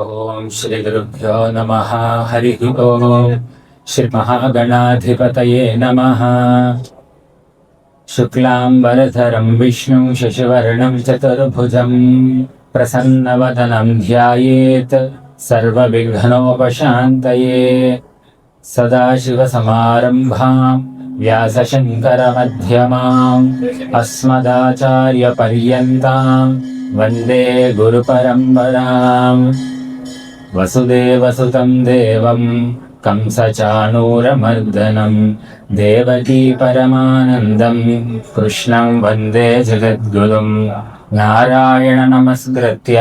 ఓం శ్రీ గురుభ్యో నమః. హరి ఓం. శ్రీ మహాగణాధిపతయే నమః. శుక్లాంబరధరం విష్ణుం శశివర్ణం చతుర్భుజం ప్రసన్నవదనం ధ్యాయేత్ సర్వవిఘ్నోపశాంతయే. సదాశివసమారంభాం వ్యాసశంకరమధ్యమాం అస్మదాచార్యపర్యంతాం వందే గురుపరంపరాం. వసుదేవసుతం దేవం కంసచాణూరమర్దనం దేవకీ పరమానందం కృష్ణం వందే జగద్గురుం. నారాయణ నమస్కృత్య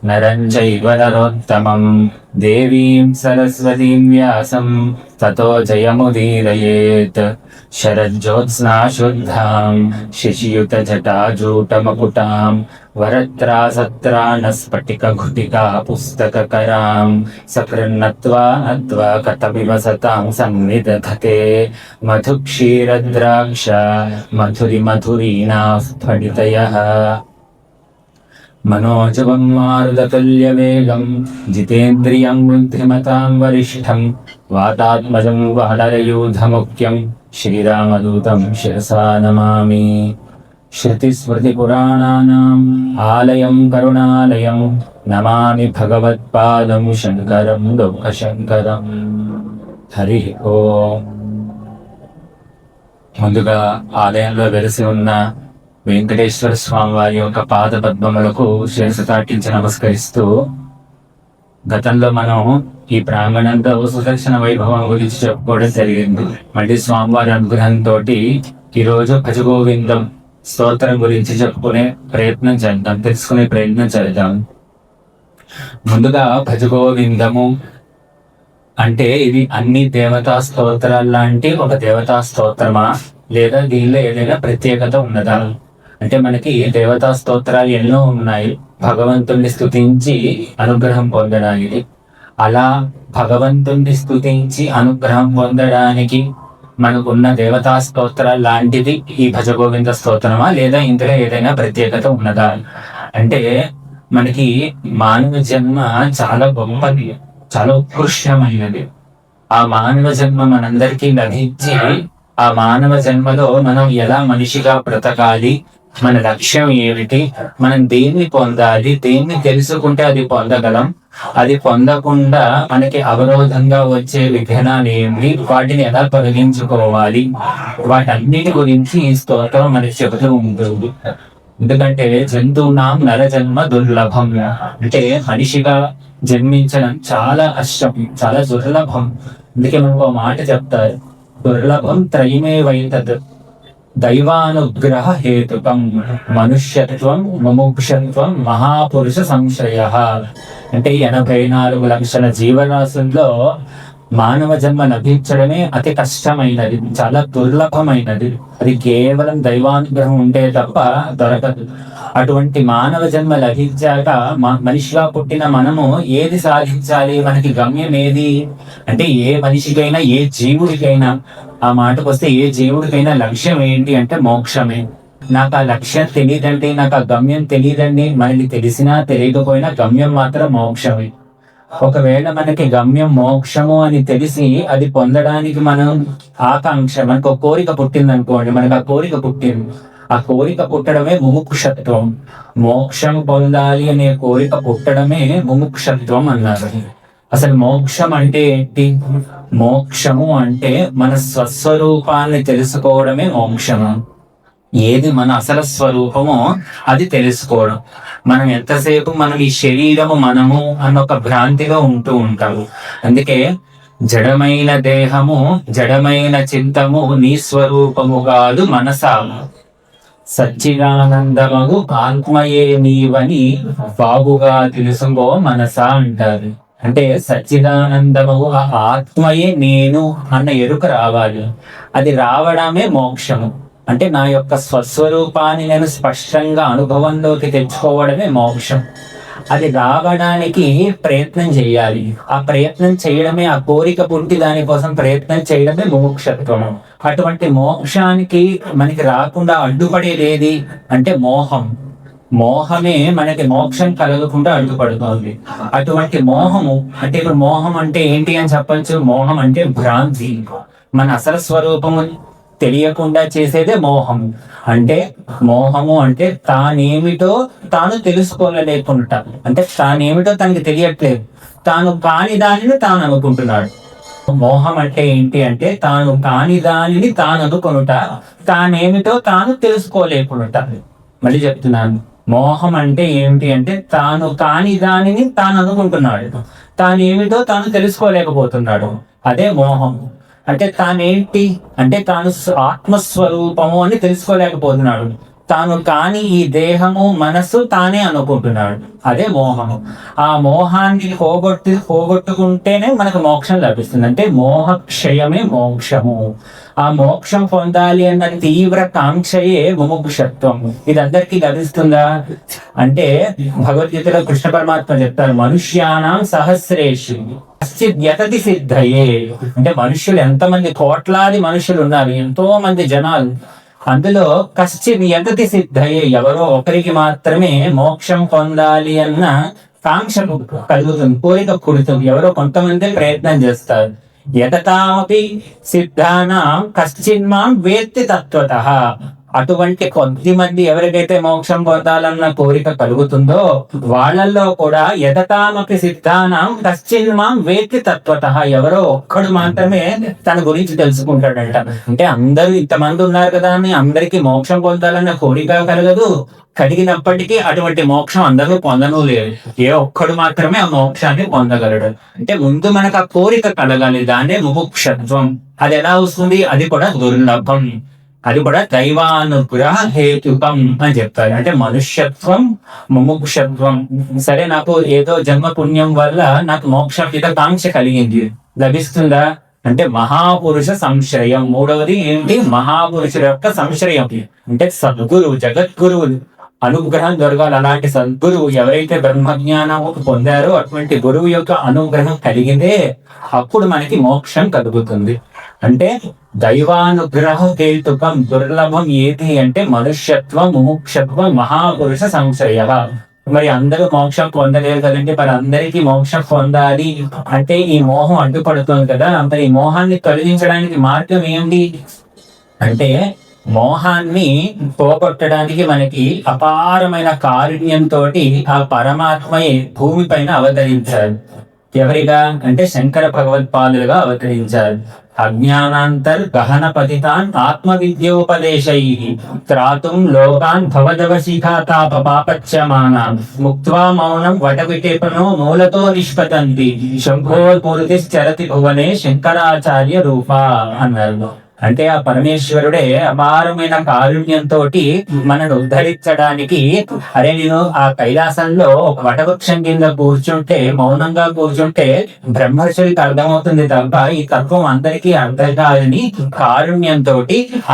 నరం చైవ నరోత్తమం దేవీం సరస్వతీం వ్యాసం తతో జయముదీరయేత్. శరజ్యోత్స్నా శుద్ధాం శశియుత జటాజూటమకుటాం వరత్రాసత్రాణస్ఫటికఘుటికా పుస్తకకరాం సకృన్నత్వా నత్వా కథమివ సతాం సన్నిదధతే. మధుక్షీరద్రాక్ష మధురిమధురీణాః స్ఫటితయః. మనోజవం మారుతతుల్యవేగం జితేంద్రియం బుద్ధిమతాం వరిష్ఠం వాతాత్మజం వానరయూధముఖ్యం శ్రీరామదూతం శిరసా నమామి. శృతిస్మృతిపురాణానాం ఆలయం కరుణాలయం నమామి భగవత్పాదం శంకరం లోకశంకరం. హరి ఓం. ముందుగా ఆలయంలో వెలిసి ఉన్న వెంకటేశ్వర స్వామి వారి యొక్క పాద పద్మములకు శిరస్సు తాటించి నమస్కరిస్తూ, గతంలో మనం ఈ ప్రాంగణంలో సుదర్శన వైభవం గురించి చెప్పుకోవడం జరిగింది. మళ్ళీ స్వామివారి అనుగ్రహంతో ఈరోజు భజగోవిందం స్తోత్రం గురించి చెప్పుకునే ప్రయత్నం చేద్దాం, తెలుసుకునే ప్రయత్నం చేద్దాం. ముందుగా భజగోవిందము అంటే ఇది అన్ని దేవతా స్తోత్రాల లాంటి ఒక దేవతా స్తోత్రమా, లేదా దీనిలో ఏదైనా ప్రత్యేకత ఉన్నదా అంటే, మనకి దేవతా స్తోత్రాలు ఎన్నో ఉన్నాయి భగవంతుణ్ణి స్తుతించి అనుగ్రహం పొందడానికి. అలా భగవంతుణ్ణి స్తుతించి అనుగ్రహం పొందడానికి మనకున్న దేవతా స్తోత్రాలు లాంటిది ఈ భజగోవింద స్తోత్రమా, లేదా ఇందులో ఏదైనా ప్రత్యేకత ఉన్నదా అంటే, మనకి మానవ జన్మ చాలా గొప్పది, చాలా ఉత్కృష్టమైనది. ఆ మానవ జన్మ మనందరికీ లభించి ఆ మానవ జన్మలో మనం ఎలా మనిషిగా బ్రతకాలి, మన లక్ష్యం ఏమిటి, మనం దేన్ని పొందాలి, దేన్ని తెలుసుకుంటే అది పొందగలం, అది పొందకుండా మనకి అవరోధంగా వచ్చే విఘ్నాలు ఏమి, వాటిని ఎలా తొలగించుకోవాలి, వాటన్నిటి గురించి ఈ స్తోత్రం మనకి చెబుతూ ఉంటుంది. ఎందుకంటే జంతువునాం నర జన్మ దుర్లభం అంటే మనిషిగా జన్మించడం చాలా కష్టం, చాలా దుర్లభం. అందుకే మనకు మాట చెప్తారు, దుర్లభం త్రయమే వైతద్ దైవానుగ్రహ హేతుకం మనుష్యత్వం ముముక్షత్వం మహాపురుష సంశయ. అంటే 84 లక్షల జీవరాశుల్లో మానవ జన్మ లభించడమే అతి కష్టమైనది, చాలా దుర్లభమైనది. అది కేవలం దైవానుగ్రహం ఉంటే తప్ప దొరకదు. అటువంటి మానవ జన్మ లభించాక మనిషిగా పుట్టిన మనము ఏది సాధించాలి, మనకి గమ్యం ఏది అంటే, ఏ మనిషికైనా ఏ జీవుడికైనా, ఆ మాటకు వస్తే ఏ జీవుడికైనా లక్ష్యం ఏంటి అంటే మోక్షమే. నాకు ఆ లక్ష్యం తెలియదండి, నాకు ఆ గమ్యం తెలియదండి, మనకి తెలిసినా తెలియకపోయినా గమ్యం మాత్రం మోక్షమే. ఒకవేళ మనకి గమ్యం మోక్షము అని తెలిసి అది పొందడానికి మనం ఆకాంక్ష, మనకు ఒక కోరిక పుట్టింది అనుకోండి, మనకు ఆ కోరిక పుట్టింది, ఆ కోరిక పుట్టడమే ముముక్షత్వం. మోక్షం పొందాలి అనే కోరిక పుట్టడమే ముముక్షత్వం అన్నారు. అసలు మోక్షం అంటే ఏంటి? మోక్షము అంటే మన స్వస్వరూపాన్ని తెలుసుకోవడమే మోక్షము. ఏది మన అసలు స్వరూపమో అది తెలుసుకోవడం. మనం ఎంతసేపు మనం ఈ శరీరము మనము అన్న ఒక భ్రాంతిలో ఉంటూ ఉంటాము. అందుకే జడమైన దేహము జడమైన చింతము నీ స్వరూపము కాదు మనసా, సచ్చిదానందమగు ఆత్మయే నీవని బాగుగా తెలుసుకో మనసా అంటారు. అంటే సచ్చిదానందమగు ఆ ఆత్మయే నేను అన్న ఎరుక రావాలి. అది రావడమే మోక్షము. అంటే నా యొక్క స్వస్వరూపాన్ని నేను స్పష్టంగా అనుభవంలోకి తెచ్చుకోవడమే మోక్షం. అది రావడానికి ప్రయత్నం చేయాలి. ఆ ప్రయత్నం చేయడమే, ఆ కోరిక పుట్టి దానికోసం ప్రయత్నం చేయడమే మోక్షత్వము. అటువంటి మోక్షానికి మనకి రాకుండా అడ్డుపడేది ఏది అంటే మోహం. మోహమే మనకి మోక్షం కలగకుండా అడ్డుపడుతోంది. అటువంటి మోహము అంటే, ఇప్పుడు మోహం అంటే ఏంటి అని చెప్పచ్చు. మోహం అంటే భ్రాంతి, మన అసలు స్వరూపము తెలియకుండా చేసేదే మోహము. అంటే మోహము అంటే తానేమిటో తాను తెలుసుకోలేకుండా, అంటే తానేమిటో తనకి తెలియట్లేదు, తాను కాని దానిని తాను అనుకుంటున్నాడు. మోహం అంటే ఏంటి అంటే తాను కాని దానిని తాను అనుకొనుట, తానేమిటో తాను తెలుసుకోలేకునుట. మళ్ళీ చెప్తున్నాను, మోహం అంటే ఏమిటి అంటే తాను కాని దానిని తాను అనుకుంటున్నాడు, తానేమిటో తాను తెలుసుకోలేకపోతున్నాడు. అదే మోహం. అంటే తానేంటి అంటే తాను ఆత్మస్వరూపము అని తెలుసుకోలేకపోతున్నాడు, తాను కాని ఈ దేహము మనస్సు తానే అనుకుంటున్నాడు. అదే మోహము. ఆ మోహాన్ని పోగొట్టుకుంటేనే మనకు మోక్షం లభిస్తుంది. అంటే మోహ క్షయమే మోక్షము. ఆ మోక్షం పొందాలి అన్న తీవ్ర కాంక్షయే ముముక్షత్వం. ఇది అందరికీ లభిస్తుందా అంటే భగవద్గీతలో కృష్ణ పరమాత్మ చెప్తారు, మనుష్యానాం సహస్రేషు యతతి సిద్ధయే. అంటే మనుషులు ఎంతమంది, కోట్లాది మనుషులు ఉన్నారు, ఎంతో మంది జనాలు, అందులో కశ్చిత్ యతతి సిద్ధయే, ఎవరో ఒకరికి మాత్రమే మోక్షం పొందాలి అన్న కాంక్ష కలుగుతుంది, కోరిక కుడుతుంది. ఎవరో కొంతమంది ప్రయత్నం చేస్తారు. యతతామపి సిద్ధానాం కశ్చిన్మాం వేత్తి తత్వతః. అటువంటి కొద్ది మంది ఎవరికైతే మోక్షం పొందాలన్న కోరిక కలుగుతుందో వాళ్ళల్లో కూడా యతతామపి సిద్ధానాం కశ్చిన్మాం వేత్తి తత్వతః, ఎవరో ఒక్కడు మాత్రమే తన గురించి తెలుసుకుంటాడంట. అంటే అందరూ ఇంతమంది ఉన్నారు కదా అని అందరికీ మోక్షం పొందాలన్న కోరిక కలగదు, కలిగినప్పటికీ అటువంటి మోక్షం అందరూ పొందను లేదు. ఏ ఒక్కడు మాత్రమే ఆ మోక్షాన్ని పొందగలడు. అంటే ముందు మనకు ఆ కోరిక కలగాలి, దాన్నే ముముక్షత్వం. అది ఎలా వస్తుంది? అది కూడా దుర్లభం, అది కూడా దైవానుగ్రహ హేతుకం అని చెప్తారు. అంటే మనుష్యత్వం, ముముక్షత్వం. సరే, నాకు ఏదో జన్మ పుణ్యం వల్ల నాకు మోక్షం మీద కాంక్ష కలిగింది, లభిస్తుందా అంటే మహాపురుష సంశ్రయం. మూడవది ఏంటి? మహాపురుషుల యొక్క సంశ్రయం. అంటే సద్గురువు, జగద్గురువు అనుగ్రహం దొరకాలి. అలాంటి సద్గురువు ఎవరైతే బ్రహ్మజ్ఞానం పొందారో అటువంటి గురువు యొక్క అనుగ్రహం కలిగితే అప్పుడు మనకి మోక్షం కలుగుతుంది. అంటే దైవానుగ్రహ హేతుకం, దుర్లభం ఏది అంటే మనుష్యత్వం, ముముక్షత్వం, మహాపురుష సంశ్రయ. మరి అందరూ మోక్షం పొందలేరు కదండి, మరి అందరికీ మోక్షం పొందాలి అంటే ఈ మోహం అడ్డుపడుతుంది కదా. మరి ఈ మోహాన్ని తొలగించడానికి మార్గం ఏంటి అంటే మోహాన్ని పోగొట్టడానికి మనకి అపారమైన కారుణ్యంతో ఆ పరమాత్మయే భూమి పైన అవతరించారు. ఎవరిగా అంటే శంకర భగవత్పాదులుగా అవతరించారు. అజ్ఞానాంతర్ గహన పతితాన్ ఆత్మ విద్యోపదేశై త్రాతుం లోకాన్ భవదవశిఖాతాప పాపచ్చమానాం ముక్త్వా మౌనం వటవిటేపనో మూలతో నిష్పతంతి శంభోర్మూర్తిశ్చరతి భువనే శంకరాచార్య రూపా అన్నారు. అంటే ఆ పరమేశ్వరుడే అపారమైన కారుణ్యంతో మనను ఉద్ధరించడానికి, అరే నేను ఆ కైలాసంలో ఒక వటవృక్షం కింద కూర్చుంటే, మౌనంగా కూర్చుంటే బ్రహ్మర్షులకి అర్థమవుతుంది తప్ప ఈ తత్వం అందరికీ అర్థం కాదని కారుణ్యంతో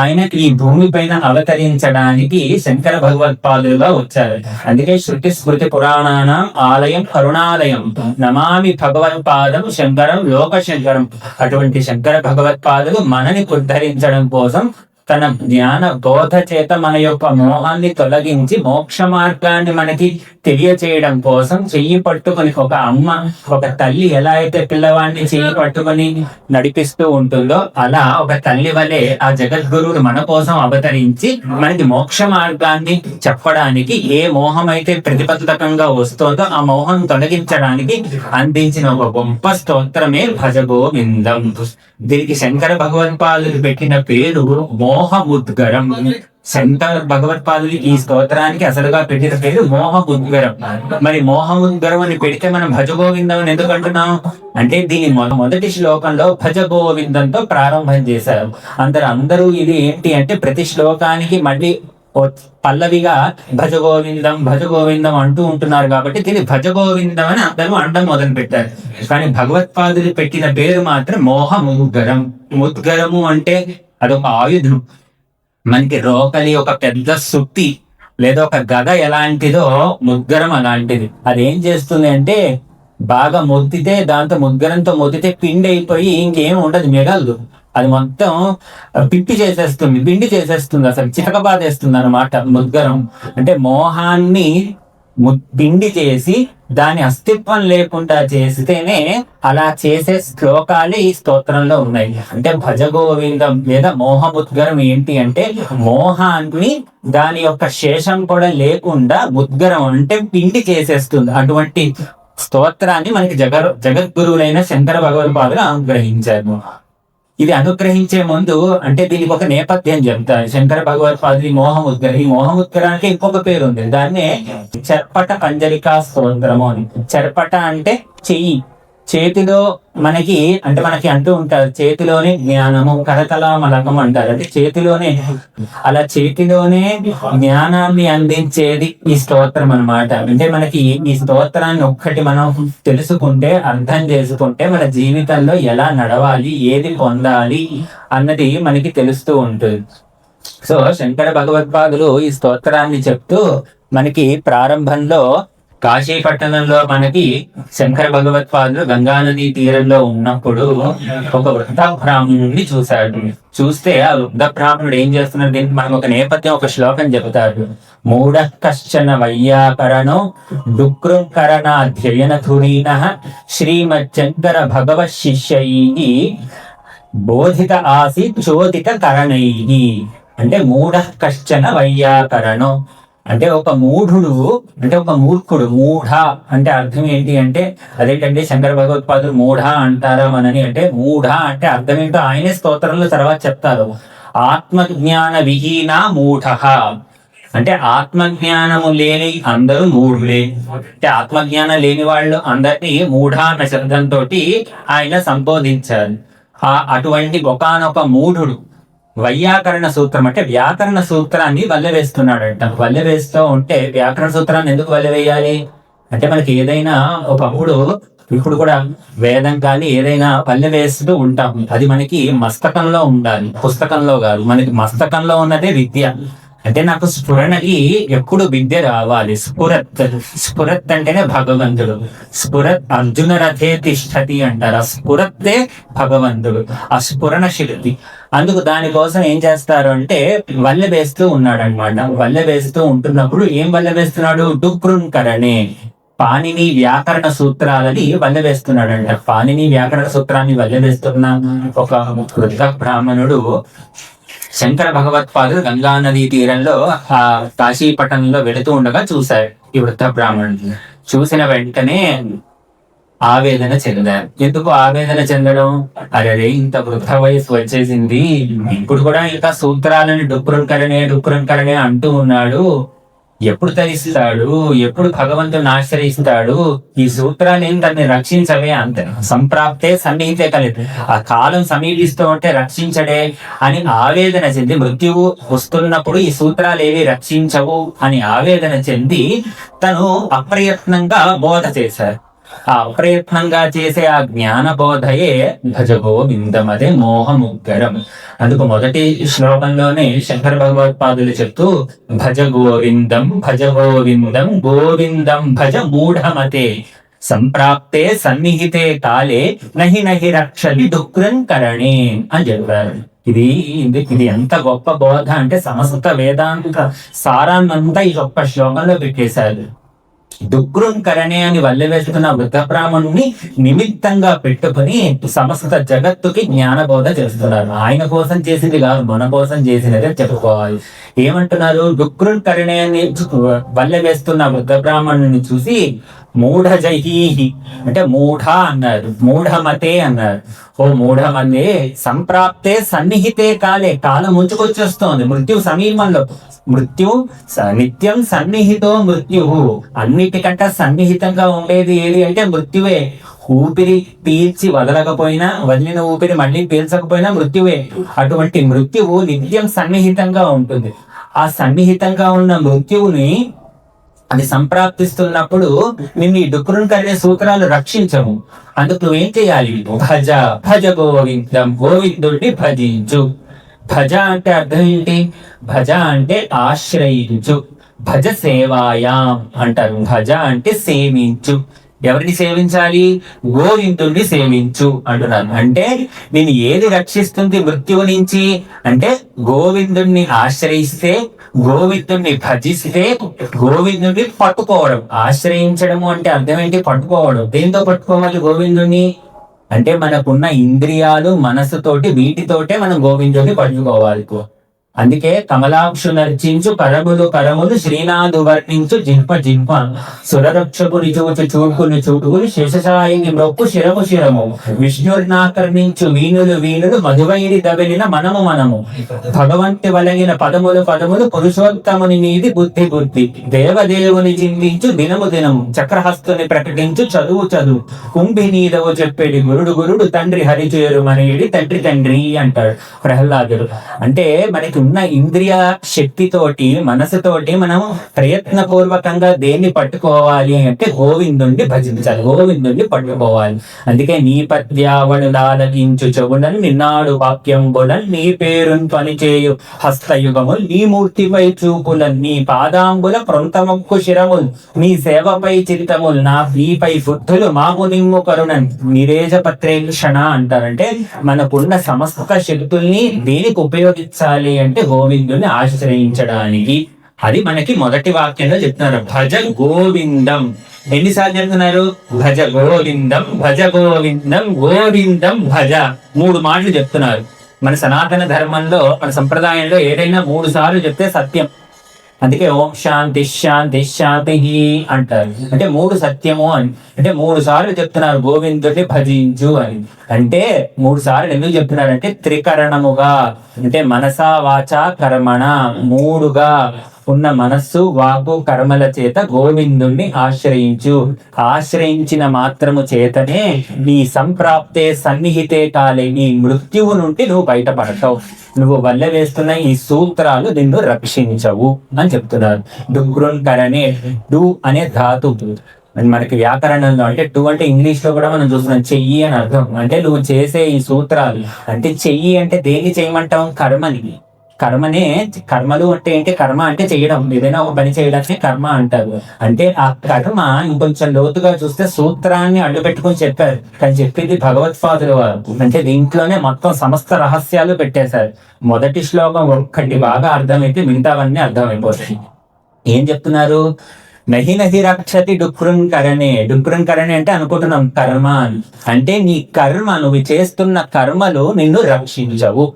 ఆయనకి ఈ భూమి పైన అవతరించడానికి శంకర భగవత్పాదులుగా వచ్చారు. అందుకే శృతి స్మృతి పురాణానాం ఆలయం కరుణాలయం నమామి భగవత్పాదం శంకరం లోక శంకరం. అటువంటి శంకర భగవత్పాదులు మనని ధరించడం కోసం తన జ్ఞాన బోధ చేత మన యొక్క మోహాన్ని తొలగించి మోక్ష మార్గాన్ని మనకి తెలియచేయడం కోసం చెయ్యి పట్టుకొని, ఒక అమ్మ, ఒక తల్లి ఎలా అయితే పిల్లవాడిని చెయ్యి పట్టుకొని నడిపిస్తూ ఉంటుందో అలా ఒక తల్లి వలె ఆ జగద్గురువులు మన కోసం అవతరించి మనకి మోక్ష మార్గాన్ని చెప్పడానికి, ఏ మోహం అయితే ప్రతిబంధకంగా వస్తుందో ఆ మోహం తొలగించడానికి అందించిన ఒక గొప్ప స్తోత్రమే భజ గోవిందం. దీనికి శంకర భగవత్పాదులు పెట్టిన పేరు మోహముద్గరం. శంకర భగవత్పాదులు ఈ స్తోత్రానికి అసలుగా పెట్టిన పేరు మోహముద్గరం. మరి మోహముద్గరం అని పెడితే మనం భజ గోవిందం అని ఎందుకు అంటున్నాం అంటే దీని మొదటి శ్లోకంలో భజ గోవిందంతో ప్రారంభం చేశారు. అందరూ ఇది ఏంటి అంటే ప్రతి శ్లోకానికి మళ్ళీ పల్లవిగా భజ గోవిందం భజ గోవిందం అంటూ ఉంటున్నారు కాబట్టి దీన్ని భజ గోవిందం అని అందరూ అండం మొదలు పెట్టారు. కానీ భగవత్పాదులు పెట్టిన పేరు మాత్రం మోహముద్గరం. ముద్గరము అంటే అదొక ఆయుధం. మనకి రోకలి ఒక పెద్ద సుత్తి లేదా ఒక గద ఎలాంటిదో ముద్గరం అలాంటిది. అదేం చేస్తుంది అంటే బాగా మొత్తితే దాంతో ముద్గరంతో మొత్తితే పిండి అయిపోయి ఇంకేం ఉండదు, మిగలదు. అది మొత్తం పిండి చేసేస్తుంది, అసలు చితకబాదేస్తుంది అనమాట ముద్గరం. అంటే మోహాన్ని పిండి చేసి దాని అస్తిత్వం లేకుండా చేస్తేనే అలా చేసే శ్లోకాలే ఈ స్తోత్రంలో ఉన్నాయి. అంటే భజగోవిందం లేదా మోహముద్గరం ఏంటి అంటే మోహాన్ని దాని యొక్క శేషం కూడా లేకుండా ముద్గరం అంటే పిండి చేసేస్తుంది. అటువంటి స్తోత్రాన్ని మనకి జగద్గురువులైన శంకర భగవత్పాదులు అనుగ్రహించారు. ఇది అనుగ్రహించే ముందు అంటే దీనికి ఒక నేపథ్యం చెప్తారు. శంకర భగవత్పాదులు ఈ మోహముద్గరానికి ఇంకొక పేరు ఉంది, దాన్నే చర్పట పంజరికా స్తోత్రము అని. చర్పట అంటే చెయ్యి, చేతిలో మనకి అంటూ ఉంటారు చేతిలోనే జ్ఞానము, కరతల మలకం అంటారు. అంటే చేతిలోనే జ్ఞానాన్ని అందించేది ఈ స్తోత్రం అన్నమాట. అంటే మనకి ఈ స్తోత్రాన్ని ఒక్కటి మనం తెలుసుకుంటే, అర్థం చేసుకుంటే మన జీవితంలో ఎలా నడవాలి, ఏది పొందాలి అన్నది మనకి తెలుస్తూ ఉంటుంది. సో శంకర భగవత్పాదులు ఈ స్తోత్రాన్ని చెప్తూ మనకి ప్రారంభంలో కాశీపట్టణంలో మనకి శంకర భగవత్పాదులు గంగానది తీరంలో ఉన్నప్పుడు ఒక వృద్ధ బ్రాహ్మణుడిని చూశాడు. చూస్తే ఆ వృద్ధ బ్రాహ్మణుడు ఏం చేస్తున్నాడు, దీనికి మనం ఒక నేపథ్యం, ఒక శ్లోకం చెబుతాడు. మూఢ కశ్చన వైయాకరణో డుక్రుంకరణాధ్యయన ధురీన శ్రీమచ్చంకర భగవత్ శిష్యై బోధిత ఆసి చోదిత కరణై. అంటే మూఢ కశ్చన వైయాకరణం అంటే ఒక మూఢుడు, అంటే ఒక మూర్ఖుడు. మూఢ అంటే అర్థం ఏంటి అంటే అదేంటంటే శంకర భగవత్పాదులు మూఢ అంటారా మనని అంటే మూఢ అంటే అర్థం ఏంటో ఆయనే స్తోత్రంలో తర్వాత చెప్తారు. ఆత్మజ్ఞాన విహీన మూఢ అంటే ఆత్మజ్ఞానము లేని అందరూ మూఢులే. అంటే ఆత్మజ్ఞానం లేని వాళ్ళు అందరినీ మూఢ అన్న శబ్దంతో ఆయన సంబోధించారు. అటువంటి ఒకానొక మూఢుడు వైయాకరణ సూత్రం అంటే వ్యాకరణ సూత్రాన్ని వల్లెవేస్తున్నాడంట. వల్లెవేస్తూ ఉంటే వ్యాకరణ సూత్రాన్ని ఎందుకు వల్లెవేయాలి అంటే మనకి ఏదైనా ఒకప్పుడు, ఇప్పుడు కూడా వేదం కానీ ఏదైనా వల్లెవేస్తూ ఉంటాం, అది మనకి మస్తకంలో ఉండాలి, పుస్తకంలో కాదు. మనకి మస్తకంలో ఉన్నదే విద్య. అంటే నాకు స్ఫురణకి ఎప్పుడు విద్య రావాలి. స్ఫురత్ అంటేనే భగవంతుడు. స్ఫురత్ అర్జున రథే తిష్టతి అంటారు. ఆ స్ఫురత్తే భగవంతుడు, ఆ స్ఫురణ శక్తి. అందుకు దానికోసం ఏం చేస్తారు అంటే వల్లె వేస్తూ ఉన్నాడు అనమాట. వల్లె వేస్తూ ఉంటున్నప్పుడు ఏం వల్లె వేస్తున్నాడు, డుక్రుంకరణే పాణిని వ్యాకరణ సూత్రాలని వల్లెవేస్తున్నాడంట. పాణిని వ్యాకరణ సూత్రాన్ని వల్లెవేస్తున్న ఒక వృద్ధ బ్రాహ్మణుడు శంకర భగవత్పాదులు గంగా నదీ తీరంలో ఆ కాశీపట్టణంలో వెళుతూ ఉండగా చూశారు ఈ వృద్ధ బ్రాహ్మణుడు. చూసిన వెంటనే ఆవేదన చెందారు. ఎందుకు ఆవేదన చెందడం, అరే ఇంత వృద్ధ వయసు వచ్చేసింది, ఇప్పుడు కూడా ఇంకా సూత్రాలని డుక్రుంకరణే అంటూ ఉన్నాడు, ఎప్పుడు తరిస్తాడు, ఎప్పుడు భగవంతుని ఆశ్రయిస్తాడు, ఈ సూత్రాలు ఏం దాన్ని రక్షించవే అంతే. సంప్రాప్తే సన్నిహితే కలిపి ఆ కాలం సమీపిస్తూ ఉంటే రక్షించడే అని ఆవేదన చెంది, మృత్యువు వస్తున్నప్పుడు ఈ సూత్రాలు ఏవి రక్షించవు అని ఆవేదన చెంది తను అప్రయత్నంగా బోధ చేశారు. ఆ అప్రయత్నంగా చేసే ఆ జ్ఞాన బోధయే భజగోవిందం, అదే మోహముద్గరం. అందుకు మొదటి శ్లోకంలోనే శంకర భగవత్పాదులు చెప్తూ భజగోవిందం గోవిందం భజ మూఢమతే సంప్రాప్తే సన్నిహితే కాలే నహి రక్షలి డుక్రంకరణే అని చెప్పారు. ఇది ఎంత గొప్ప బోధ అంటే సమస్త వేదాంత సారాన్నంతా ఈ గొప్ప శ్లోకంలో పెట్టేశారు. డుక్రుంకరణే అని వల్లెవేస్తున్న వృద్ధ బ్రాహ్మణుని నిమిత్తంగా పెట్టుకుని సమస్త జగత్తుకి జ్ఞానబోధ చేస్తున్నారు. ఆయన కోసం చేసింది కాదు, మన కోసం చేసినదే చెప్పుకోవాలి. ఏమంటున్నారు, డుక్రుంకరణే అని వల్లెవేస్తున్న వృద్ధ బ్రాహ్మణుని చూసి మూఢజహీహి అంటే మూఢ అన్నారు, మూఢమతే అన్నారు. ఓ మూఢమతే సంప్రాప్తే సన్నిహితే కాలే, కాలం ముంచుకొచ్చేస్తోంది, మృత్యు సమీపంలో. మృత్యు నిత్యం సన్నిహితో మృత్యు, అన్నిటికంటే సన్నిహితంగా ఉండేది ఏది అంటే మృత్యువే. ఊపిరి పీల్చి వదలకపోయినా, వదిలిన ఊపిరి మళ్ళీ పీల్చకపోయినా మృత్యువే. అటువంటి మృత్యువు నిత్యం సన్నిహితంగా ఉంటుంది. ఆ సన్నిహితంగా ఉన్న మృత్యువుని అది సంప్రాప్తిస్తున్నప్పుడు నిన్ను ఈ డుక్రుంకరణే సూత్రాలు రక్షించము. అందుకు నువ్వేం చేయాలి, భజ గోవిందం, గోవిందుడిని భజించు. భజ అంటే అర్థం ఏంటి, భజ అంటే ఆశ్రయించు, భజ సేవాయాం అంటారు. భజ అంటే సేవించు, ఎవరిని సేవించాలి? గోవిందుణ్ణి సేవించు అంటున్నారు. అంటే నేను ఏది రక్షిస్తుంది మృత్యువు నుంచి అంటే గోవిందుణ్ణి ఆశ్రయిస్తే, గోవిందుణ్ణి భజిస్తే, గోవిందుణ్ణి పట్టుకోవడం. ఆశ్రయించడము అంటే అర్థం ఏంటి? పట్టుకోవడం. దేంతో పట్టుకోవాలి గోవిందుణ్ణి అంటే మనకున్న ఇంద్రియాలు మనసుతోటి వీటితోటే మనం గోవిందుని పట్టుకోవాలి. అందుకే కమలాక్షు నర్చించు కరములు కరములు శ్రీనాథు వర్ణించు జింప జింప సురరక్షకుని చూచు చూపులు చూపులు శేషసాయిని మొక్కు శిరము శిరము విష్ణుర్నాకర్ణించు వీణులు వీణులు మధువైరి దవెలిన మనము మనము భగవంతి వలగిన పదములు పదములు పురుషోత్తముని నీది బుద్ధి బుద్ధి దేవదేవుని చిందించు దినము దినము చక్రహస్తుని ప్రకటించు చదువు చదువు కుంభినీదవు చెప్పేది గురుడు గురుడు తండ్రి హరిచేరు మనేడి తండ్రి తండ్రి అంటాడు ప్రహ్లాదుడు. అంటే మనకి ఉన్న ఇంద్రియ శక్తితోటి మనసుతోటి మనం ప్రయత్నపూర్వకంగా దేన్ని పట్టుకోవాలి అంటే గోవిందుణ్ణి భజించాలి, గోవిందుణ్ణి పట్టుకోవాలి. అందుకే నీ పద్యావళు లాలకించు చెవులను నిన్నాడు వాక్యంబులను నీ పేరును పనిచేయు హస్తయుగములు నీ మూర్తిపై చూపులను నీ పాదాంబుల ప్రొంతమొక్కు శిరములు నీ సేవపై చిరితములు నా నీపై బుద్ధులు మాకు నిమ్ము కరుణన్ నిరేజ పత్రేక్షణ అంటారంటే మనకున్న సమస్త శక్తుల్ని దేనికి ఉపయోగించాలి అంటే గోవిందుని ఆశ్రయించడానికి. అది మనకి మొదటి వాక్యంలో చెప్తున్నారు, భజ గోవిందం. ఎన్నిసార్లు చెప్తున్నారు? భజ గోవిందం, భజ గోవిందం, గోవిందం భజ. 3 మాటలు చెప్తున్నారు. మన సనాతన ధర్మంలో మన సంప్రదాయంలో ఏదైనా 3 సార్లు చెప్తే సత్యం. అందుకే ఓం శాంతి శాంతి శాంతి అంటారు. అంటే 3 సత్యము అని. అంటే 3 సార్లు చెప్తున్నారు గోవిందుడిని భజించు అని. అంటే 3 సార్లు ఎందుకు చెప్తున్నారంటే త్రికరణముగా, అంటే మనసా వాచ కర్మణ 3గా ఉన్న మనస్సు వాకు కర్మల చేత గోవిందుణ్ణి ఆశ్రయించు. ఆశ్రయించిన మాత్రము చేతనే నీ సంప్రాప్తే సన్నిహితే కాలే నీ మృత్యువు నుండి నువ్వు బయటపడతావు. నువ్వు వల్ల వేస్తున్న ఈ సూత్రాలు నిన్ను రక్షించవు అని చెప్తున్నారు. డుగ్రున్కరణే, డు అనే ధాతు మనకి వ్యాకరణంలో అంటే టు అంటే ఇంగ్లీష్ లో కూడా మనం చూస్తున్నాం చెయ్యి అని అర్థం. అంటే నువ్వు చేసే ఈ సూత్రాలు అంటే చెయ్యి అంటే దేన్ని చేయమంటాం? కర్మని. కర్మనే కర్మలు అంటే ఏంటి? కర్మ అంటే చేయడం, ఏదైనా ఒక పని చేయడానికి కర్మ అంటారు. అంటే ఆ కర్మ ఇంకొంచెం లోతుగా చూస్తే సూత్రాన్ని అడ్డుపెట్టుకుని చెప్పారు, కానీ చెప్పింది భగవత్పాదులు వారు. అంటే దీంట్లోనే మొత్తం సమస్త రహస్యాలు పెట్టేశారు. మొదటి శ్లోకం ఒక్కటి బాగా అర్థమైతే మిగతావన్నీ అర్థమైపోతాయి. ఏం చెప్తున్నారు? నహి నహి రక్షతి డుక్రున్కరణే. డుక్రున్కరణే అంటే అనుకుంటున్నాం కర్మ అంటే నీ కర్మ, నువ్వు చేస్తున్న కర్మలు నిన్ను రక్షించవు.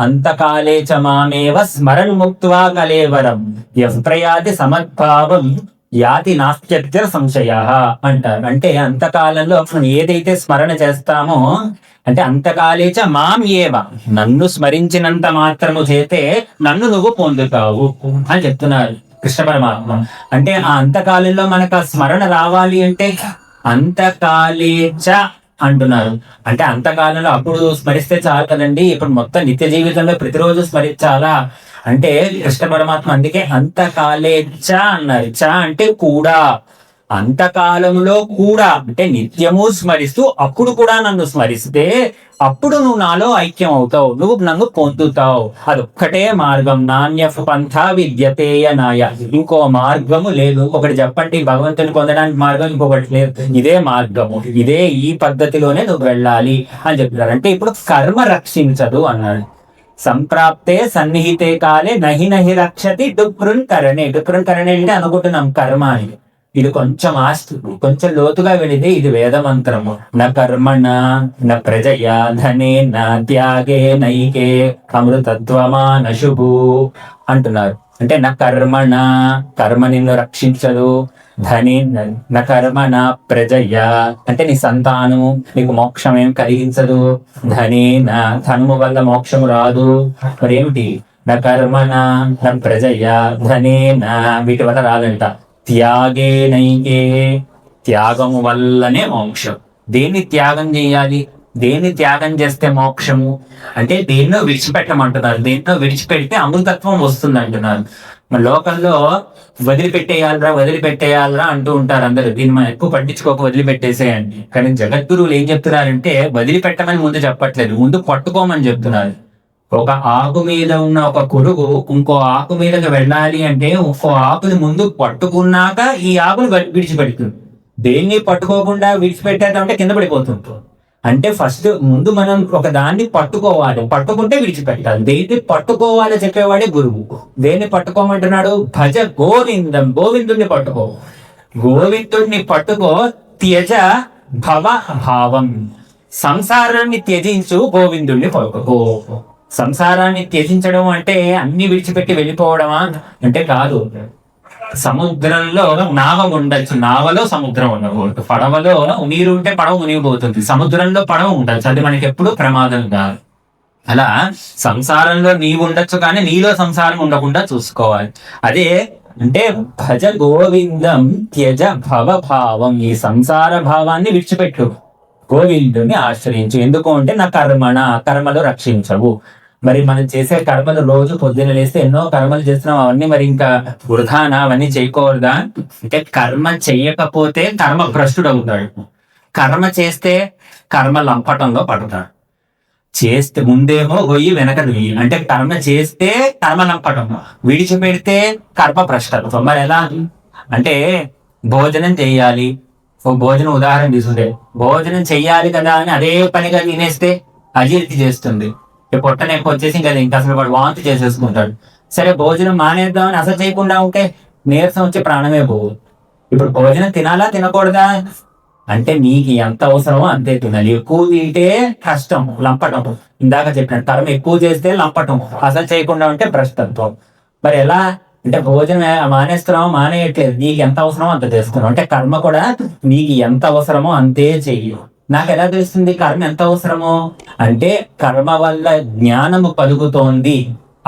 అంతకాలే చ మామేవ స్మరణ్ ముక్త్వా కలేవరం యత్రయాతి సమద్భావం యాతి నాస్త్యత్ర సంశయ అంటారు. అంటే అంతకాలంలో మనం ఏదైతే స్మరణ చేస్తామో అంటే అంతకాలేచ మాం ఏవ, నన్ను స్మరించినంత మాత్రము చేతే నన్ను నువ్వు పొందుతావు అని చెప్తున్నారు కృష్ణ పరమాత్మ. అంటే ఆ అంతకాలంలో మనకు ఆ స్మరణ రావాలి అంటే అంతకాలేచ అంటున్నారు. అంటే అంతకాలంలో అప్పుడు స్మరిస్తే చాలు కదండి, ఇప్పుడు మొత్తం నిత్య జీవితంలో ప్రతిరోజు స్మరించాలా అంటే కృష్ణ పరమాత్మ అందుకే అంతకాలే చ అన్నారు. చ అంటే కూడా, అంతకాలంలో కూడా అంటే నిత్యము స్మరిస్తూ అప్పుడు కూడా నన్ను స్మరిస్తే అప్పుడు నువ్వు నాలో ఐక్యం అవుతావు, నువ్వు నన్ను పొందుతావు. అదొక్కటే మార్గం. నాణ్య పంథ విద్యతేయ నాయ, ఇంకో మార్గము లేదు. ఒకటి చెప్పండి, భగవంతుని పొందడానికి మార్గం ఇంకొకటి లేదు. ఇదే మార్గము, ఇదే ఈ పద్ధతిలోనే నువ్వు వెళ్ళాలి అని చెప్తున్నారు. అంటే ఇప్పుడు కర్మ రక్షించదు అన్నాడు. సంప్రాప్తే సన్నిహితే కాలే నహి నహి రక్షతి డుక్రున్కరణే. డుక్రున్కరణే అంటే అనుకుంటున్నాం కర్మ అని. ఇది కొంచెం కొంచెం లోతుగా వెళితే ఇది వేద మంత్రము. న కర్మణ న ప్రజయా ధనే న త్యాగే నైకే అమృతత్వమా నశుభు అంటున్నారు. అంటే నా కర్మణ, కర్మ నిన్ను రక్షించదు. ధని న కర్మణ ప్రజయ్య అంటే నీ సంతానము నీకు మోక్షం ఏం కలిగించదు. ధనే నా ధనము వల్ల మోక్షము రాదు. మరేమిటి? నా కర్మణ న ప్రజయ్య ధనే నా వీటి వల్ల రాదంట. త్యాగే నైకే, త్యాగము వల్లనే మోక్షం. దేన్ని త్యాగం చేయాలి? దేన్ని త్యాగం చేస్తే మోక్షము అంటే దేన్నో విడిచిపెట్టమంటున్నారు. దేన్నో విడిచిపెడితే అమృతత్వం వస్తుంది అంటున్నారు. మన లోకంలో వదిలిపెట్టేయాలరా అంటూ ఉంటారు అందరూ. దీన్ని మనం ఎక్కువ పట్టించుకోక వదిలిపెట్టేసేయండి. కానీ జగద్గురువులు ఏం చెప్తున్నారంటే వదిలిపెట్టమని ముందు చెప్పట్లేదు, ముందు పట్టుకోమని చెప్తున్నారు. ఒక ఆకు మీద ఉన్న ఒక పురుగు ఇంకో ఆకు మీదకి వెళ్ళాలి అంటే ఇంకో ఆకుని ముందు పట్టుకున్నాక ఈ ఆకును విడిచిపెడుతుంది. దేన్ని పట్టుకోకుండా విడిచిపెట్టేద్దామంటే కింద పడిపోతుంది. అంటే ఫస్ట్ ముందు మనం ఒక దాన్ని పట్టుకోవాలి, పట్టుకుంటే విడిచిపెట్టాలి. దేన్ని పట్టుకోవాలి చెప్పేవాడే గురువు. దేన్ని పట్టుకోమంటున్నాడు? భజ గోవిందం, గోవిందుణ్ణి పట్టుకో, గోవిందుణ్ణి పట్టుకో. త్యజ భవ భావం, సంసారాన్ని త్యజించు, గోవిందుణ్ణి పట్టుకో. సంసారాన్ని త్యజించడం అంటే అన్ని విడిచిపెట్టి వెళ్ళిపోవడమా అంటే కాదు. సముద్రంలో నావ ఉండొచ్చు, నావలో సముద్రం ఉండకూడదు. పడవలో నీరు ఉంటే పడవ మునిగిపోతుంది, సముద్రంలో పడవ ఉండొచ్చు, అది మనకి ఎప్పుడు ప్రమాదం కాదు. అలా సంసారంలో నీవు ఉండొచ్చు కానీ నీలో సంసారం ఉండకుండా చూసుకోవాలి. అదే అంటే భజ గోవిందం త్యజ భవ భావం, ఈ సంసార భావాన్ని విడిచిపెట్టు, గోవిందుని ఆశ్రయించు. ఎందుకు అంటే నా కర్మలు రక్షించవు. మరి మనం చేసే కర్మలు రోజు పొద్దున లేస్తే ఎన్నో కర్మలు చేస్తున్నాం, అవన్నీ మరి ఇంకా వృధానా, అవన్నీ చేయకూడదా అంటే కర్మ చెయ్యకపోతే కర్మ భ్రష్టుడు అవుతాడు, కర్మ చేస్తే కర్మ లంపటంలో పడతాడు. చేస్తే ముందేమో గొయ్యి వెనక నుయ్యి, అంటే కర్మ చేస్తే కర్మ లంపటం, విడిచిపెడితే కర్మ భ్రష్టత్వం. మరి ఎలా అంటే భోజనం చెయ్యాలి, ఒక భోజనం ఉదాహరణ తీసుకుంటే భోజనం చెయ్యాలి కదా అని అదే పనిగా తినేస్తే అజీర్తి చేస్తుంది, పొట్ట నొప్పి వచ్చేసి ఇంకా అసలు వాడు వాంతి చేసేసుకుంటాడు. సరే భోజనం మానేద్దామని అసలు చేయకుండా ఉంటే నీరసం వచ్చి ప్రాణమే పోవు. ఇప్పుడు భోజనం తినాలా తినకూడదా అంటే నీకు ఎంత అవసరమో అంతే తినాలి. ఎక్కువ తింటే కష్టం, లంపటం. ఇందాక చెప్పినట్టు కర్మ ఎక్కువ చేస్తే లంపటం, అసలు చేయకుండా ఉంటే భ్రష్టత్వం. మరి ఎలా అంటే భోజనం మానేస్తున్నావు, మానేయట్లేదు, నీకు ఎంత అవసరమో అంత చేస్తున్నావు. అంటే కర్మ కూడా నీకు ఎంత అవసరమో అంతే చెయ్యి. నాకు ఎలా తెలుస్తుంది కర్మ ఎంత అవసరమో అంటే కర్మ వల్ల జ్ఞానము కలుగుతోంది,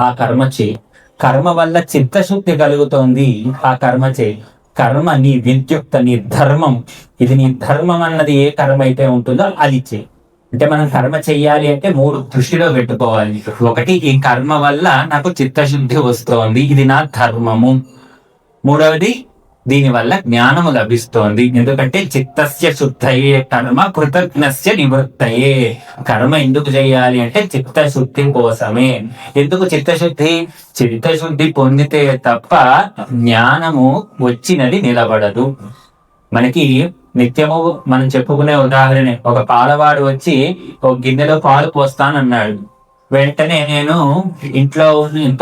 ఆ కర్మ చేయి. కర్మ వల్ల చిత్తశుద్ధి కలుగుతోంది, ఆ కర్మ చేయి. కర్మ నీ విద్యుక్త, నీ ధర్మం, ఇది నీ ధర్మం అన్నది ఏ కర్మ అయితే ఉంటుందో అది చేయి. అంటే మనం కర్మ చెయ్యాలి అంటే 3 దృష్టిలో పెట్టుకోవాలి. ఒకటి, ఈ కర్మ వల్ల నాకు చిత్తశుద్ధి వస్తోంది, ఇది నా ధర్మము. మూడవది, దీనివల్ల జ్ఞానము లభిస్తోంది, ఎందుకంటే చిత్తస్య శుద్ధయే కర్మ కృతజ్ఞస్య నివృత్తయే. కర్మ ఎందుకు చేయాలి అంటే చిత్తశుద్ధి కోసమే. ఎందుకు చిత్తశుద్ధి? చిత్తశుద్ధి పొందితే తప్ప జ్ఞానము వచ్చినది నిలబడదు. మనకి నిత్యము మనం చెప్పుకునే ఉదాహరణ, ఒక పాలవాడు వచ్చి ఒక గిన్నెలో పాలు పోస్తానన్నాడు. వెంటనే నేను ఇంట్లో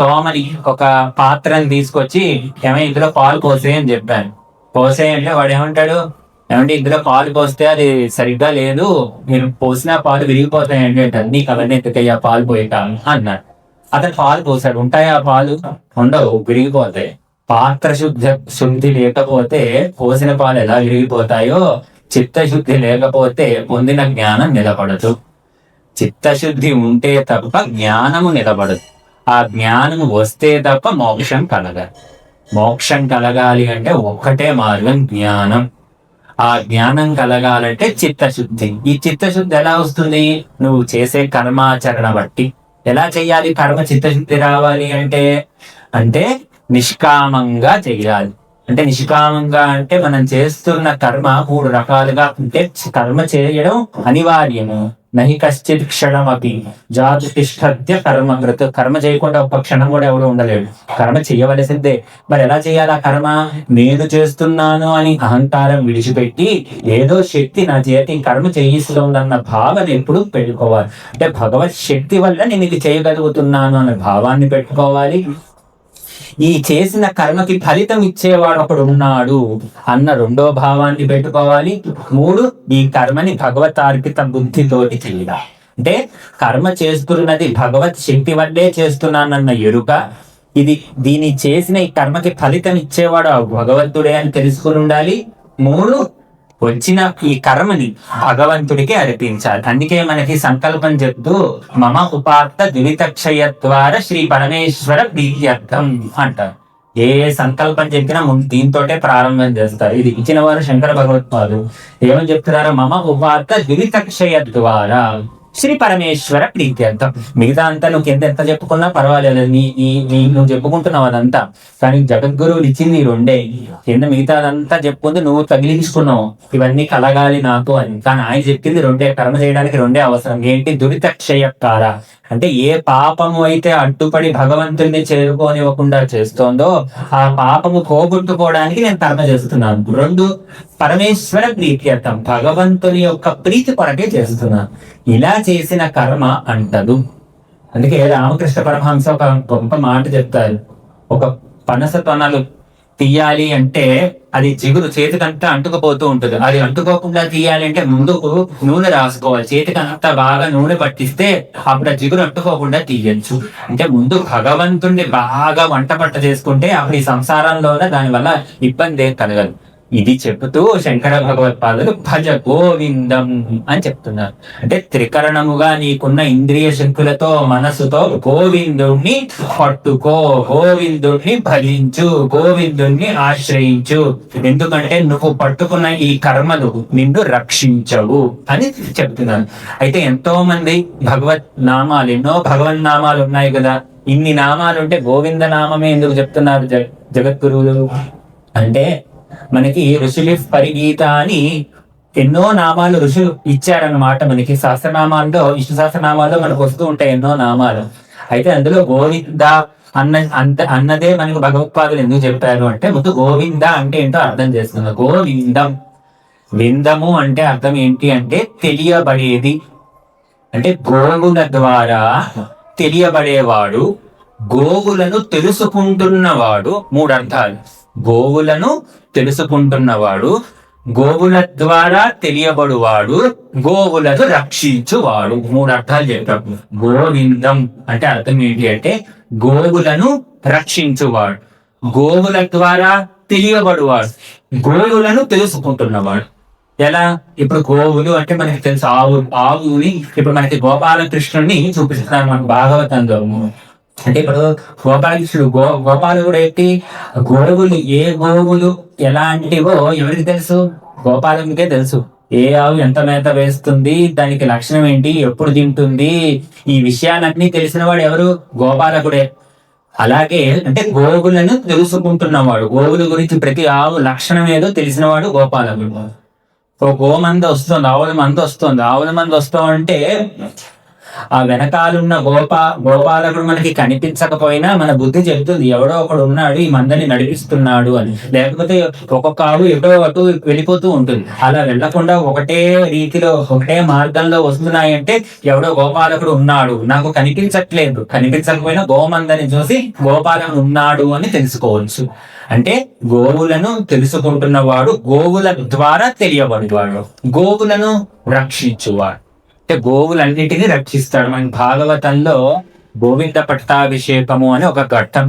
తోమని ఒక పాత్రని తీసుకొచ్చి ఏమైనా ఇందులో పాలు పోసే అని చెప్పాను. పోసే అంటే వాడు ఏమంటాడు, ఏమంటే ఇందులో పాలు పోస్తే అది సరిగ్గా లేదు, మీరు పోసిన పాలు విరిగిపోతాయండి అంటారు. నీకు అవన్నీ ఎత్తుకయ్యా పాలు పోయేట అన్నాడు. అతను పాలు పోసాడు, ఉంటాయా పాలు? ఉండవు, విరిగిపోతాయి. పాత్ర శుద్ధి లేకపోతే పోసిన పాలు ఎలా విరిగిపోతాయో, చిత్తశుద్ధి లేకపోతే పొందిన జ్ఞానం నిలబడదు. చిత్తశుద్ధి ఉంటే తప్ప జ్ఞానము నిలబడదు. ఆ జ్ఞానము వస్తే తప్ప మోక్షం కలగాలి. మోక్షం కలగాలి అంటే ఒక్కటే మార్గం, జ్ఞానం. ఆ జ్ఞానం కలగాలంటే చిత్తశుద్ధి. ఈ చిత్తశుద్ధి ఎలా వస్తుంది? నువ్వు చేసే కర్మాచరణ బట్టి. ఎలా చెయ్యాలి కర్మ చిత్తశుద్ధి రావాలి అంటే నిష్కామంగా చెయ్యాలి. అంటే నిష్కామంగా అంటే మనం చేస్తున్న కర్మ 3 రకాలుగా ఉంటే కర్మ చేయడం అనివార్యము. నహి కశ్చిత్ క్షణం అపి జాతు తిష్టత్య కర్మకృత్. కర్మ చేయకుండా ఒక్క క్షణం కూడా ఎవడు ఉండలేడు, కర్మ చేయవలసిందే. మరి ఎలా చేయాలి ఆ కర్మ? నేను చేస్తున్నాను అని అహంకారం విడిచిపెట్టి ఏదో శక్తి నా చేతి కర్మ చేయిస్తుందన్న భావన ఎప్పుడు పెట్టుకోవాలి. అంటే భగవత్ శక్తి వల్ల నేను ఇది చేయగలుగుతున్నాను అనే భావాన్ని పెట్టుకోవాలి. ఈ చేసిన కర్మకి ఫలితం ఇచ్చేవాడు ఒకడు ఉన్నాడు అన్న 2వ భావాన్ని పెట్టుకోవాలి. 3, ఈ కర్మని భగవతార్పిత బుద్ధితోటి చేయాలి. అంటే కర్మ చేస్తున్నది భగవత్ శక్తి వల్లే చేస్తున్నానన్న ఎరుక. దీని చేసిన ఈ కర్మకి ఫలితం ఇచ్చేవాడు భగవంతుడే అని తెలుసుకుని ఉండాలి. 3, వచ్చిన ఈ కర్మని భగవంతుడికి అర్పించాలి. అందుకే మనకి సంకల్పం చెప్తూ మమ ఉపాత్త దురితక్షయద్వార శ్రీ పరమేశ్వర ప్రీత్యర్థం అంటారు. ఏ సంకల్పం చెప్పినా ముందు దీంతోటే ప్రారంభం చేస్తారు. ఇది ఇచ్చిన వారు శంకర భగవత్పాదులు ఏమని చెప్తున్నారు? మమ ఉపాత్త దురితక్షయద్వార, శ్రీ పరమేశ్వర ప్రీత్యర్థం. మిగతా అంతా నువ్వు ఎంత చెప్పుకున్నా పర్వాలేదు, నువ్వు చెప్పుకుంటున్నావు అదంతా, కానీ జగద్గురువులు ఇచ్చింది ఈ రెండే. కింద మిగతా అదంతా చెప్పుకుంటే నువ్వు తగిలించుకున్నావు ఇవన్నీ కలగాలి నాకు అని. కానీ ఆయన చెప్పింది రెండే, కర్మ చేయడానికి రెండే అవసరం. ఏంటి? దురిత క్షయకార, అంటే ఏ పాపము అయితే అడ్డుపడి భగవంతుడిని చేరుకోనివ్వకుండా చేస్తోందో ఆ పాపము పోగొట్టుకోవడానికి నేను కర్మ చేస్తున్నాను. రెండు, పరమేశ్వర ప్రీత్యర్థం, భగవంతుని యొక్క ప్రీతి కొరకే చేస్తున్నాను. ఇలా చేసిన కర్మ అంటదు. అందుకే రామకృష్ణ పరమహంస ఒక గొప్ప మాట చెప్తారు. ఒక పనస తొనలు తీయాలి అంటే అది జిగురు చేతికంతా అంటుకుపోతూ ఉంటుంది. అది అంటుకోకుండా తీయాలి అంటే ముందుకు నూనె రాసుకోవాలి. చేతికంతా బాగా నూనె పట్టిస్తే అప్పుడు ఆ జిగురు అంటుకోకుండా తీయచ్చు. అంటే ముందు భగవంతుణ్ణి బాగా వంట పట్ట చేసుకుంటే అప్పుడు ఈ సంసారంలోనే దానివల్ల ఇబ్బంది ఏం కలగదు. ఇది చెబుతూ శంకర భగవత్పాదులు భజ గోవిందం అని చెప్తున్నారు. అంటే త్రికరణముగా నీకున్న ఇంద్రియ శక్తులతో మనసుతో గోవిందుణ్ణి పట్టుకో, గోవిందుణ్ణి భజించు, గోవిందుణ్ణి ఆశ్రయించు. ఎందుకంటే నువ్వు పట్టుకున్న ఈ కర్మలు నిన్ను రక్షించవు అని చెప్తున్నాను. అయితే ఎంతో మంది భగవత్ నామాలు, ఎన్నో భగవన్ నామాలు ఉన్నాయి కదా. ఇన్ని నామాలు ఉంటే గోవింద నామమే ఎందుకు చెప్తున్నారు జగద్గురువులు అంటే, మనకి ఋషులి పరిగీత అని ఎన్నో నామాలు ఋషులు ఇచ్చారన్నమాట. మనకి సహస్రనామాల్లో, విష్ణు సహస్రనామాల్లో మనకు వస్తూ ఉంటాయి ఎన్నో నామాలు. అయితే అందులో గోవింద అన్నదే మనకు భగవత్పాదులు ఎందుకు చెప్పారు అంటే, ముందు గోవింద అంటే ఏంటో అర్థం చేస్తున్నారు. గోవిందం, విందము అంటే అర్థం ఏంటి అంటే తెలియబడేది. అంటే గోవుల ద్వారా తెలియబడేవాడు, గోవులను తెలుసుకుంటున్నవాడు. మూడు అర్థాలు. గోవులను తెలుసుకుంటున్నవాడు, గోవుల ద్వారా తెలియబడువాడు, గోవులను రక్షించువాడు. మూడు అర్థాలు చెప్పాడు. గోవిందం అంటే అర్థం ఏంటి అంటే గోవులను రక్షించువాడు, గోవుల ద్వారా తెలియబడువాడు, గోవులను తెలుసుకుంటున్నవాడు. ఎలా? ఇప్పుడు గోవులు అంటే మనకి తెలుసు, ఆవుని ఇప్పుడు మనకి గోపాలకృష్ణుడిని చూపిస్తున్నారు మన భాగవతంలో. అంటే ఇప్పుడు గోపాలకృష్ణుడు గోపాలుడు ఏంటి? గోవులు, ఏ గోవులు ఎలాంటివో ఎవరికి తెలుసు? గోపాలకుడికే తెలుసు. ఏ ఆవు ఎంత మేత వేస్తుంది, దానికి లక్షణం ఏంటి, ఎప్పుడు తింటుంది, ఈ విషయాలన్నీ తెలిసిన వాడు ఎవరు? గోపాలకుడే. అలాగే అంటే గోవులను తెలుసుకుంటున్నవాడు, గోవుల గురించి ప్రతి ఆవు లక్షణం ఏదో తెలిసినవాడు గోపాలకుడు. ఓ గోమంద వస్తుంది, ఆవుల మంద వస్తుంది. ఆవుల మంద వస్తామంటే ఆ వెనకాలన్న గోపాలకుడు మనకి కనిపించకపోయినా మన బుద్ధి చెబుతుంది ఎవడో ఒకడు ఉన్నాడు ఈ మందని నడిపిస్తున్నాడు అని. లేకపోతే ఒక్కొక్క ఆవు ఎటో అటు వెళ్ళిపోతూ ఉంటుంది. అలా వెళ్లకుండా ఒకటే రీతిలో ఒకటే మార్గంలో వస్తున్నాయంటే ఎవడో గోపాలకుడు ఉన్నాడు, నాకు కనిపించట్లేదు. కనిపించకపోయినా గోమందని చూసి గోపాలకుడు ఉన్నాడు అని తెలుసుకోవచ్చు. అంటే గోవులను తెలుసుకుంటున్నవాడు, గోవుల ద్వారా తెలియబడివాడు, గోవులను రక్షించువాడు. అంటే గోవులన్నిటినీ రక్షిస్తాడు. మన భాగవతంలో గోవింద పట్టాభిషేకము అని ఒక ఘట్టం.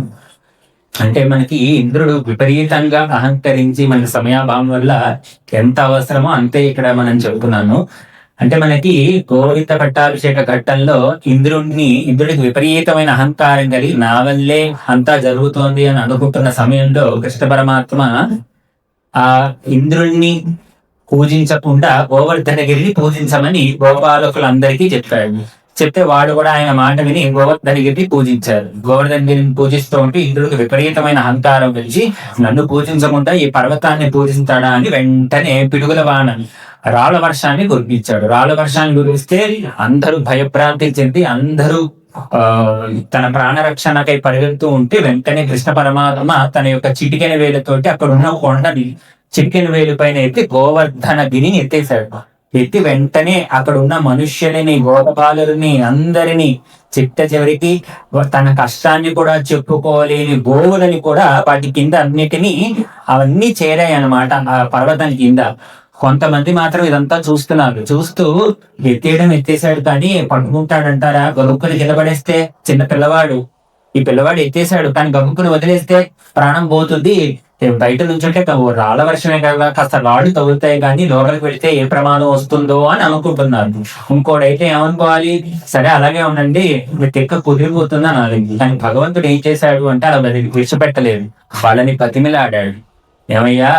అంటే మనకి ఇంద్రుడు విపరీతంగా అహంకరించి మన సమయాభావం వల్ల ఎంత అవసరమో అంతే ఇక్కడ మనం చెబుతున్నాను. అంటే మనకి గోవింద పట్టాభిషేక ఘట్టంలో ఇంద్రుడికి విపరీతమైన అహంకారం కలిగి నా వల్లే అంతా జరుగుతోంది అని అనుకుంటున్న సమయంలో కృష్ణ పరమాత్మ ఆ ఇంద్రుణ్ణి పూజించకుండా గోవర్ధనగిరిని పూజించమని గోపాలకులందరికీ చెప్పాడు. చెప్తే వాడు కూడా ఆయన మాట విని గోవర్ధనగిరిని పూజించారు. గోవర్ధనగిరిని పూజిస్తూ ఉంటే ఇంద్రుడికి విపరీతమైన అహంకారం కలిగి నన్ను పూజించకుండా ఈ పర్వతాన్ని పూజిస్తాడా అని వెంటనే పిడుగుల వాన రాళ్ల వర్షాన్ని కురిపించాడు. రాళ్ల వర్షాన్ని కురిపిస్తే అందరూ భయభ్రాంతి చెంది అందరూ తన ప్రాణరక్షణకై పరిగెడుతూ ఉంటే వెంటనే కృష్ణ పరమాత్మ తన యొక్క చిటికెన వేలతోటి అక్కడ ఉన్న కొండని చిటికెన వేలు పైన ఎత్తి గోవర్ధనగిరిని ఎత్తేశాడు. ఎత్తి వెంటనే అక్కడ ఉన్న మనుష్యులని, గోపాలుని అందరినీ చిట్ట చివరికి తన కష్టాన్ని కూడా చెప్పుకోలేని గోవులని కూడా వాటి కింద అన్నిటినీ అవన్నీ చేరాయి అన్నమాట ఆ పర్వతం కింద. కొంతమంది మాత్రం ఇదంతా చూస్తున్నారు. చూస్తూ ఎత్తేసాడు కానీ పట్టుకుంటాడంటారా? గొలుక్కుని నిలబడేస్తే చిన్న పిల్లవాడు, ఈ పిల్లవాడు ఎత్తేసాడు కానీ గబుక్కుని వదిలేస్తే ప్రాణం పోతుంది. బయట నుంచి అంటే రాళ్ళ వర్షమే కదా, కాస్త రాళ్ళు తగులుతాయి కానీ లోపలికి వెళితే ఏ ప్రమాదం వస్తుందో అని అనుకుంటున్నారు. ఇంకోడైతే ఏమనుకోవాలి, సరే అలాగే ఉండండి మీ తెక్క కుదిరిపోతుందా నాలుగు. కానీ భగవంతుడు ఏం చేశాడు అంటే అలా విడిచిపెట్టలేదు, వాళ్ళని పతిమిలాడాడు. ఏమయ్యా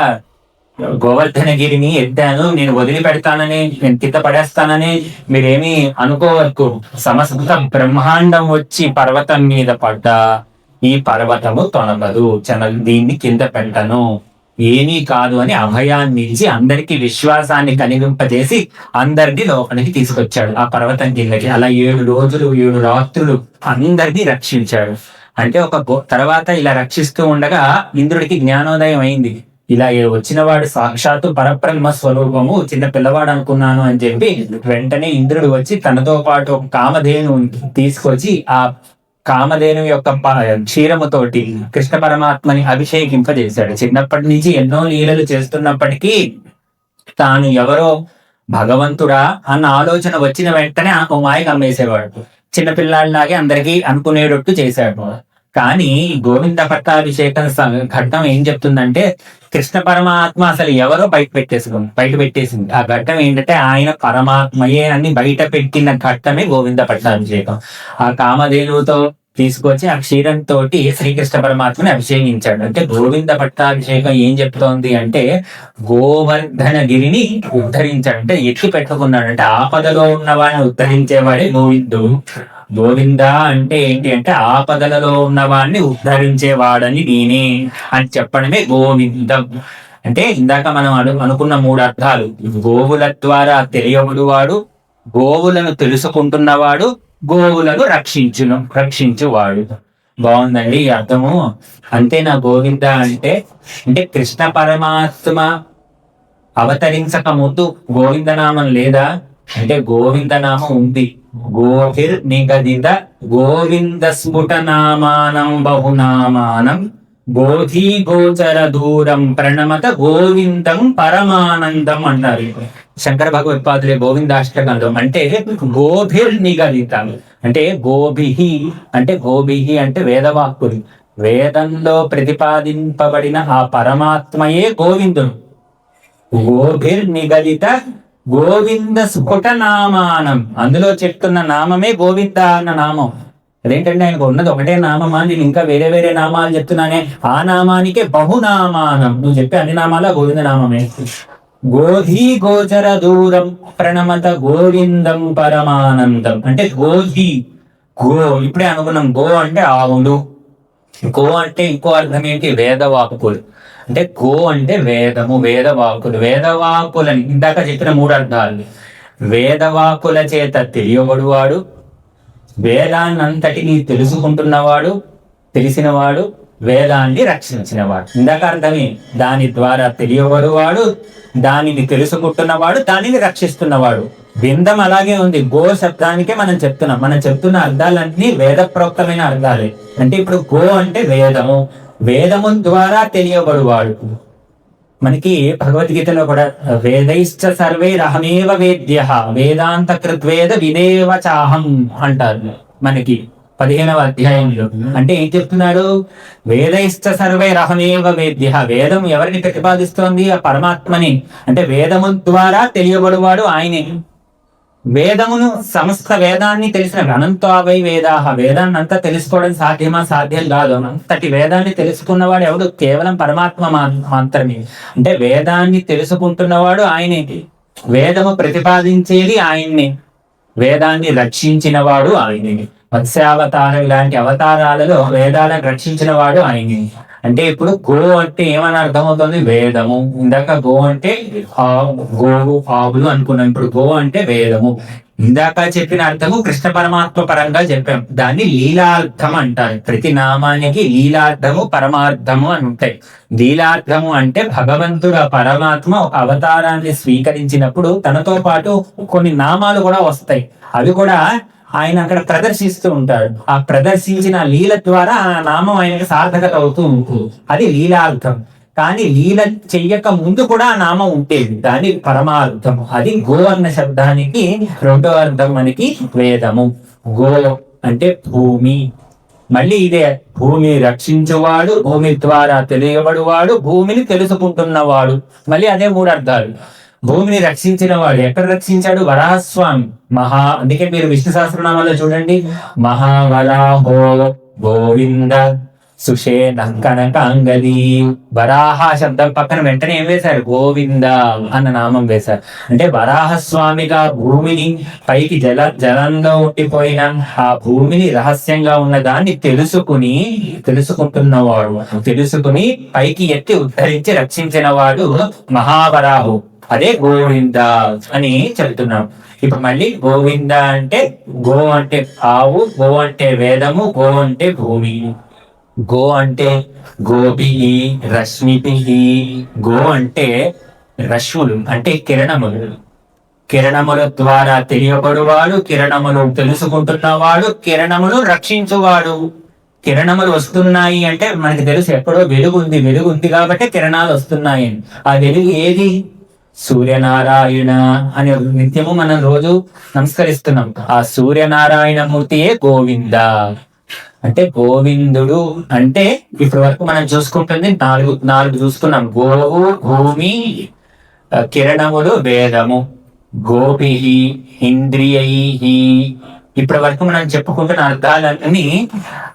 గోవర్ధనగిరిని ఎత్తాను, నేను వదిలిపెడతానని, నేను కింద పడేస్తానని మీరేమి అనుకోవద్దు. సమస్త బ్రహ్మాండం వచ్చి పర్వతం మీద పడ్డా ఈ పర్వతము తొనగదు, దీన్ని కింద పెట్టను, ఏమీ కాదు అని అభయాన్ని ఇచ్చి అందరికీ విశ్వాసాన్ని కలిగింపజేసి అందరినీ లోపలికి తీసుకొచ్చాడు ఆ పర్వతం కిందకి. అలా 7 రోజులు 7 రాత్రులు అందరినీ రక్షించాడు. అంటే తర్వాత ఇలా రక్షిస్తూ ఉండగా ఇంద్రుడికి జ్ఞానోదయం అయింది. ఇలా వచ్చిన వాడు సాక్షాత్తు పరబ్రహ్మ స్వరూపము, చిన్న పిల్లవాడు అనుకున్నాను అని చెప్పి వెంటనే ఇంద్రుడు వచ్చి తనతో పాటు ఒక కామధేను తీసుకొచ్చి ఆ కామధేను యొక్క క్షీరముతోటి కృష్ణ పరమాత్మని అభిషేకింపజేశాడు. చిన్నప్పటి నుంచి ఎన్నో లీలలు చేస్తున్నప్పటికీ తాను ఎవరో భగవంతుడా అన్న ఆలోచన వచ్చిన వెంటనే ఆ మాయకు అమ్మేసేవాడు. చిన్నపిల్లాడిలాగే అందరికీ అనుకునేటట్టు చేశాడు. కానీ గోవింద పట్టాభిషేకం ఘట్టం ఏం చెప్తుందంటే కృష్ణ పరమాత్మ అసలు ఎవరో బయట పెట్టేసింది. ఆ ఘట్టం ఏంటంటే ఆయన పరమాత్మయే అని బయట పెట్టిన ఘట్టమే గోవింద పట్టాభిషేకం. ఆ కామధేనువుతో తీసుకొచ్చి ఆ క్షీరంతో శ్రీకృష్ణ పరమాత్మని అభిషేకించాడు. అంటే గోవింద పట్టాభిషేకం ఏం చెప్తోంది అంటే గోవర్ధనగిరిని ఉద్ధరించాడు, అంటే ఎత్తి పెట్టుకున్నాడు. అంటే ఆపదలో ఉన్న వాడిని ఉద్ధరించేవాడే గోవిందుడు. గోవింద అంటే ఏంటి అంటే ఆపదలలో ఉన్నవాడిని ఉద్ధరించేవాడని నేనే అని చెప్పడమే గోవిందం. అంటే ఇందాక మనం అనుకున్న 3 అర్థాలు: గోవుల ద్వారా తెలియబడు వాడు, గోవులను తెలుసుకుంటున్నవాడు, గోవులను రక్షించువాడు. బాగుందండి ఈ అర్థము. అంతేనా గోవింద అంటే? అంటే కృష్ణ పరమాత్మ అవతరించక ముందు గోవిందనామం లేదా అంటే గోవిందనామం ఉంది. గోభిర్ నిగదిత గోవింద స్ఫుటనామానం బహునామానం గోధీ గోచర దూరం ప్రణమత గోవిందం పరమానందం అంటారు శంకర భగవత్పాదులే గోవిందాష్టకంలో. అంటే గోభిర్ నిగదితం అంటే గోభిహి అంటే వేదవాక్కులు. వేదంలో ప్రతిపాదింపబడిన ఆ పరమాత్మయే గోవిందుడు. గోభిర్ నిగదిత గోవింద స్ఫుట నామానం, అందులో చెప్తున్న నామమే గోవింద అన్న నామం. అదేంటంటే ఆయనకు ఉన్నది ఒకటే నామమా, నేను ఇంకా వేరే వేరే నామాలు చెప్తున్నానే? ఆ నామానికే బహునామానం. నువ్వు చెప్పే అన్ని నామాల గోవింద నామమే. గోధీ గోచర దూరం ప్రణమత గోవిందం పరమానందం అంటే గోధీ గో, ఇప్పుడే అనుకున్నాం. గో అంటే ఆవులు, గో అంటే ఇంకో అర్థం ఏంటి? వేదవాకులు. అంటే గో అంటే వేదము, వేదవాకులు. వేదవాకులని ఇందాక చెప్పిన 3 అర్థాలు. వేదవాకుల చేత తెలియబడువాడు, వేదాన్నంతటినీ తెలుసుకుంటున్నవాడు, తెలిసినవాడు, వేదాన్ని రక్షించినవాడు. ఇందాక అర్థమే దాని ద్వారా తెలియబడువాడు, దానిని తెలుసుకుంటున్నవాడు, దానిని రక్షిస్తున్నవాడు. బిందం అలాగే ఉంది. గో శబ్దానికే మనం చెప్తున్న అర్థాలన్నీ వేద ప్రోక్తమైన అర్థాలే. అంటే ఇప్పుడు గో అంటే వేదము, వేదము ద్వారా తెలియబడువాడు. మనకి భగవద్గీతలో కూడా వేదైశ్చ సర్వైరహమేవ వేద్యః వేదాంత కృద్వేద విదేవ చాహం అంటారు మనకి 15వ అధ్యాయంలో. అంటే ఏం చెప్తున్నాడు? వేదైశ్చ సర్వైరహమేవ వేద్యః, వేదం ఎవరిని ప్రతిపాదిస్తోంది? ఆ పరమాత్మని. అంటే వేదము ద్వారా తెలియబడువాడు ఆయనే. వేదమును సమస్త వేదాన్ని తెలిసిన అనంతావై వేదాహ, వేదాన్ని అంతా తెలుసుకోవడం సాధ్యం కాదు. అంతటి వేదాన్ని తెలుసుకున్నవాడు ఎవడు? కేవలం పరమాత్మ మాత్రమే. అంటే వేదాన్ని తెలుసుకుంటున్నవాడు ఆయనే, వేదము ప్రతిపాదించేది ఆయన్నే, వేదాన్ని రక్షించిన వాడు ఆయనే. మత్స్యావతారం ఇలాంటి అవతారాలలో వేదాలను రక్షించిన వాడు ఆయనే. అంటే ఇప్పుడు గో అంటే ఏమని అర్థమవుతుంది? వేదము. ఇందాక గో అంటే గోవు ఆవులు అనుకున్నాం, ఇప్పుడు గో అంటే వేదము. ఇందాక చెప్పిన అర్థము కృష్ణ పరమాత్మ పరంగా చెప్పాం, దాన్ని లీలార్థం అంటారు. ప్రతి నామానికి లీలార్థము పరమార్థము అని ఉంటాయి. లీలార్థము అంటే భగవంతుడు పరమాత్మ ఒక అవతారాన్ని స్వీకరించినప్పుడు తనతో పాటు కొన్ని నామాలు కూడా వస్తాయి. అవి కూడా ఆయన అక్కడ ప్రదర్శిస్తూ ఉంటాడు. ఆ ప్రదర్శించిన లీల ద్వారా ఆ నామం ఆయనకి సార్థకత అవుతూ ఉంటుంది. అది లీలార్థం. కానీ లీల చెయ్యక ముందు కూడా ఆ నామం ఉండేది, దాని పరమార్థం. అది గో అన్న శబ్దానికి 2వ అర్థం మనకి వేదము. గో అంటే భూమి. మళ్ళీ ఇదే భూమి రక్షించువాడు, భూమి ద్వారా తెలియబడువాడు, భూమిని తెలుసుకుంటున్నవాడు. మళ్ళీ అదే 3 అర్థాలు. భూమిని రక్షించిన వాడు ఎక్కడ రక్షించాడు? వరాహస్వామి. అందుకే మీరు విష్ణు సహస్రనామాల్లో చూడండి, మహావరాహో గోవింద సుషేణ కనకాంగది. వరాహ శబ్దం పక్కన వెంటనే ఏం వేశారు? గోవింద అన్న నామం వేశారు. అంటే వరాహస్వామిగా భూమిని పైకి జలంలో ఉండిపోయిన ఆ భూమిని రహస్యంగా ఉన్న దాన్ని తెలుసుకుని పైకి ఎత్తి ఉద్ధరించి రక్షించిన వాడు మహావరాహు. అదే గోవింద అని చెబుతున్నాం. ఇప్పుడు మళ్ళీ గోవింద అంటే గో అంటే ఆవు, గో అంటే వేదము, గో అంటే భూమి. గో అంటే గోపి రశ్మిపి. గో అంటే రశ్ములు అంటే కిరణముల ద్వారా తెలియబడువాడు, కిరణములు తెలుసుకుంటున్నవాడు, కిరణములు రక్షించువాడు. కిరణములు వస్తున్నాయి అంటే మనకి తెలుసు ఎక్కడో వెలుగు ఉంది కాబట్టి కిరణాలు వస్తున్నాయి. ఆ వెలుగు ఏది? సూర్యనారాయణ అని నిత్యము మనం రోజు నమస్కరిస్తున్నాం. ఆ సూర్యనారాయణ మూర్తియే గోవింద. అంటే గోవిందుడు అంటే ఇప్పటి వరకు మనం చూసుకుంటుంది నాలుగు చూసుకున్నాం. గోవు భూమి, కిరణములు వేదము, గోపి ఇంద్రియై. ఇప్పటి వరకు మనం చెప్పుకుంటున్న అర్థాలన్నీ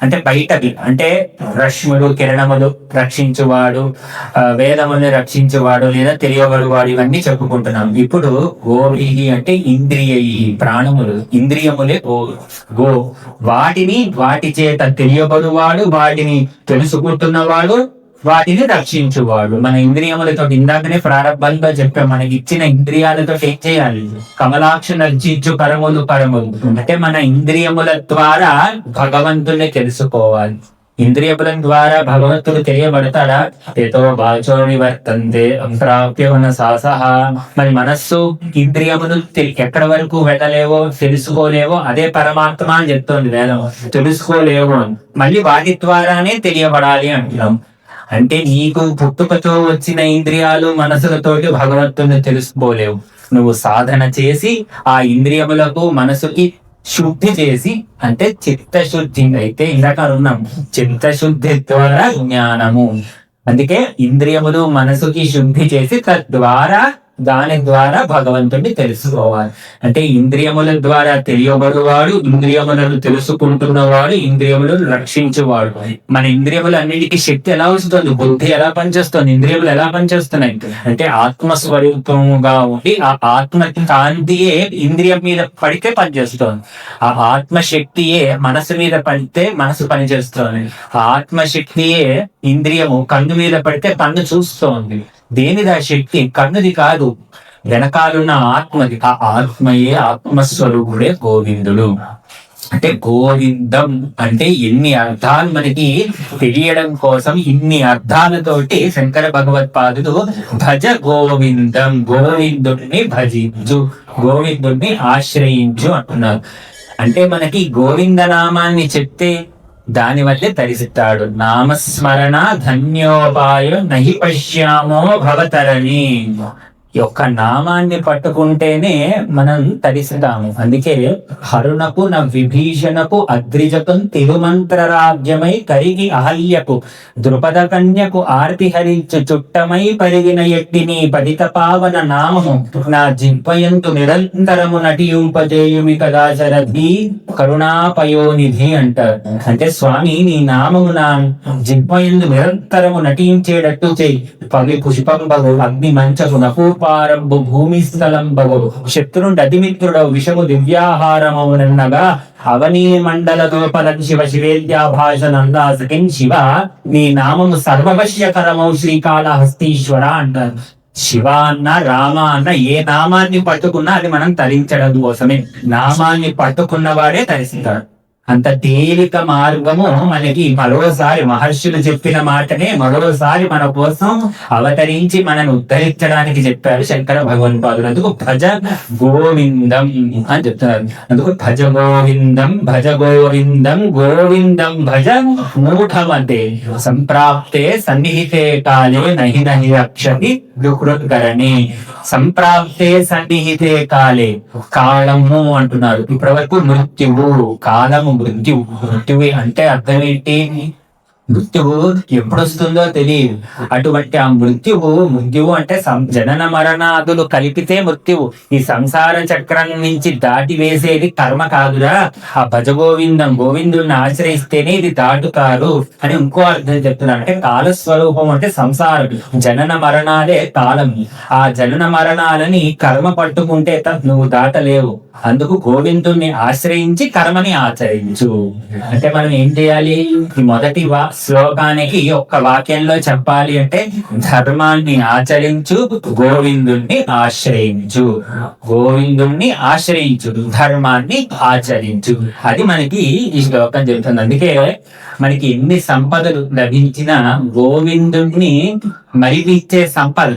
అంటే బయటవి, అంటే రశ్ములు కిరణములు రక్షించువాడు, వేదములను రక్షించువాడు లేదా తెలియబడువాడు, ఇవన్నీ చెప్పుకుంటున్నాం. ఇప్పుడు గోపి అంటే ఇంద్రియై, ప్రాణములు, ఇంద్రియములే గో. వాటి చేత తెలియబడువాడు, వాటిని తెలుసుకుంటున్నవాడు, వాటిని రక్షించువాడు. మన ఇంద్రియములతో ఇందాకనే ప్రారంభంలో చెప్పాం, మనకి ఇచ్చిన ఇంద్రియాలతో ఏం చేయాలి? కమలాక్ష నర్జించు పరములు. అంటే మన ఇంద్రియముల ద్వారా భగవంతుని తెలుసుకోవాలి. ఇంద్రియముల ద్వారా భగవంతుడు తెలియబడతాడా? ఏతో బాచో నివర్తంతే అంప్రాప్యవన సాసహ. మరి మనస్సు ఇంద్రియములు ఎక్కడ వరకు వెళ్ళలేవో తెలుసుకోలేవో అదే పరమాత్మ అని చెప్తోంది వేదం. తెలుసుకోలేవో మళ్ళీ వాటి ద్వారానే తెలియబడాలి అంటున్నాం. అంటే నీకు పుట్టుకతో వచ్చిన ఇంద్రియాలు మనసులతోటి భగవంతుని తెలుసుకోలేవు. నువ్వు సాధన చేసి ఆ ఇంద్రియములకు మనసుకి శుద్ధి చేసి, అంటే చిత్తశుద్ధి. అయితే ఇందాక ఉన్నాం, చిత్తశుద్ధి ద్వారా జ్ఞానము. అందుకే ఇంద్రియములు మనసుకి శుద్ధి చేసి దాని ద్వారా భగవంతుడిని తెలుసుకోవాలి. అంటే ఇంద్రియముల ద్వారా తెలియబడువాడు, ఇంద్రియములను తెలుసుకుంటున్నవాడు, ఇంద్రియములను రక్షించేవాడు. మన ఇంద్రియములన్నిటికీ శక్తి ఎలా వస్తుంది? బుద్ధి ఎలా పనిచేస్తుంది? ఇంద్రియములు ఎలా పనిచేస్తున్నాయి అంటే ఆత్మస్వరూపముగా ఉండి ఆ ఆత్మ కాంతియే ఇంద్రియం మీద పడితే పనిచేస్తుంది. ఆ ఆత్మశక్తియే మనసు మీద పడితే మనసు పనిచేస్తుంది. ఆ ఆత్మశక్తియే ఇంద్రియము కన్ను మీద పడితే కన్ను చూస్తోంది. దేనిది ఆ శక్తి? కన్నుది కాదు, వెనకాలున్న ఆత్మది. ఆ ఆత్మయే, ఆత్మస్వరూపుడే గోవిందుడు. అంటే గోవిందం అంటే ఎన్ని అర్థాలు మనకి తెలియడం కోసం ఇన్ని అర్థాలతోటి శంకర భగవత్పాదుడు భజ గోవిందం, గోవిందుడిని భజించు, గోవిందుడిని ఆశ్రయించు అంటున్నారు. అంటే మనకి గోవింద నామాన్ని చెప్తే దాని వల్లే తరిస్తాడు. నామస్మరణ ధన్యోపాయ నహి పశ్యామో భవతరణి. యొక్క నామాన్ని పట్టుకుంటేనే మనం తరిస్తాము. అందుకే హరుణకు విభీషణకు అద్రిజకం తిరుమంత్ర రాజ్యమై కరిగి అహల్యకు ద్రుపద కన్యకు ఆర్తి హరించు చుట్టమై పరిగిన ఎట్టిని పదిత పావన నామము నా జింపయంతు నిరంతరము నటియుంపజేయుమి కదా శరధి కరుణాపయోనిధి అంటారు. అంటే స్వామి నీ నామము నా జింపయందు నిరంతరము నటించేటట్టు చేయి. పవి పుష్పంబగు అగ్ని మంచకు నపూపారంబు భూమి స్థలంబగు శత్రుండి అతిమిత్రుడవు విషము దివ్యాహారమవునన్నగా అవనీ మండల దోపలం శివ శివేద్యాభాష నందాసకిన్ శివ నీ నామము సర్వవశ్యకరమౌ శ్రీకాళహస్తీశ్వర అంటారు. శివ అన్న రామ అన్న ఏ నామాన్ని పట్టుకున్నా అది మనం తరించడం కోసమే. నామాన్ని పట్టుకున్నవాడే తరిస్తాడు. అంత తేలిక మార్గము మనకి మరోసారి మహర్షులు చెప్పిన మాటనే మరోసారి మన కోసం అవతరించి మనను ఉద్ధరించడానికి చెప్పారు శంకర భగవత్పాదులు. అందుకు భజ గోవిందం అని చెప్తున్నారు. అందుకు భజ గోవిందం భజ గోవిందం గోవిందం భజ మూఢమతే సంప్రాప్తే సన్నిహితే కాలే నహి నహి రక్షతి దుకృత్కరణి. సంప్రాప్తే సన్నిహితే కాలే, కాలము అంటున్నారు. ఇప్పటి వరకు మృత్యువు, కాలము మృత్యువు అంటే అర్థం ఏంటి? మృత్యువు ఎప్పుడు వస్తుందో తెలియదు. అటువంటి ఆ మృత్యువు అంటే జనన మరణాదులు కలిపితే మృత్యువు. ఈ సంసార చక్రం నుంచి దాటి వేసేది కర్మ కాదురా, ఆ భజగోవిందం గోవిందుల్ని ఆశ్రయిస్తేనే ఇది దాటుతారు అని ఇంకో అర్థం చెప్తున్నారు. అంటే కాలస్వరూపం అంటే సంసారం, జనన మరణాలే కాలం. ఆ జనన మరణాలని కర్మ పట్టుకుంటే నువ్వు దాటలేవు. అందుకు గోవిందుణ్ణి ఆశ్రయించి కర్మని ఆచరించు. అంటే మనం ఏం చేయాలి? ఈ మొదటి శ్లోకానికి ఒక్క వాక్యంలో చెప్పాలి అంటే ధర్మాన్ని ఆచరించు, గోవిందుణ్ణి ఆశ్రయించు. గోవిందుణ్ణి ఆశ్రయించు, ధర్మాన్ని ఆచరించు. అది మనకి ఈ శ్లోకం చెబుతుంది. అందుకే మనకి ఎన్ని సంపదలు లభించినా గోవిందుణ్ణి మరిపించే సంపద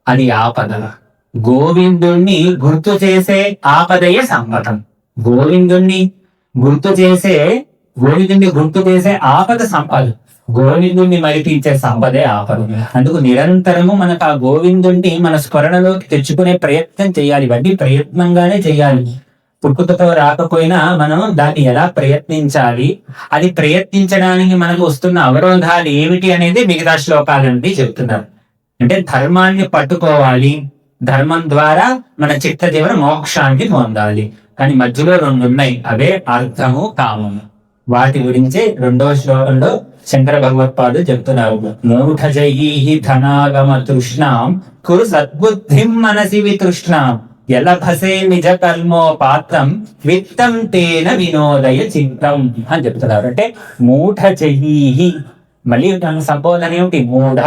అది ఆపద. గోవిందుణ్ణి గుర్తు చేసే ఆపదయే సంపదం. గోవిందుణ్ణి గుర్తు చేసే ఆపద సంపద. గోవిందుణ్ణి మరిపించే సంపదే ఆపద. అందుకు నిరంతరము మనకు ఆ గోవిందుణ్ణి మన స్మరణలోకి తెచ్చుకునే ప్రయత్నం చేయాలి. ఇవన్నీ ప్రయత్నంగానే చేయాలి. పుట్టుకతో రాకపోయినా మనం దాన్ని ఎలా ప్రయత్నించాలి, అది ప్రయత్నించడానికి మనకు వస్తున్న అవరోధాలు ఏమిటి అనేది మిగతా శ్లోకాల నుండి చెప్తున్నారు. అంటే ధర్మాన్ని పట్టుకోవాలి, ధర్మం ద్వారా మన చిత్త జీవన మోక్షాన్ని పొందాలి. కానీ మధ్యలో రెండు ఉన్నాయి, అవే అర్థము కామము. వాటి గురించి రెండవ శ్లోకంలో శంకర భగవత్పాదులు చెప్తున్నారు. మూఢజయీ ధనాగమ తృష్ణాం కురు సద్బుద్ధిం మనసి వితృష్ణాం యలభసే నిజ కర్మోపాత్రం విత్తం తేన వినోదయ చింతం అని చెప్తున్నారు. అంటే మూఢజయీ, మళ్ళీ సంబోధన ఏమిటి? మూఢ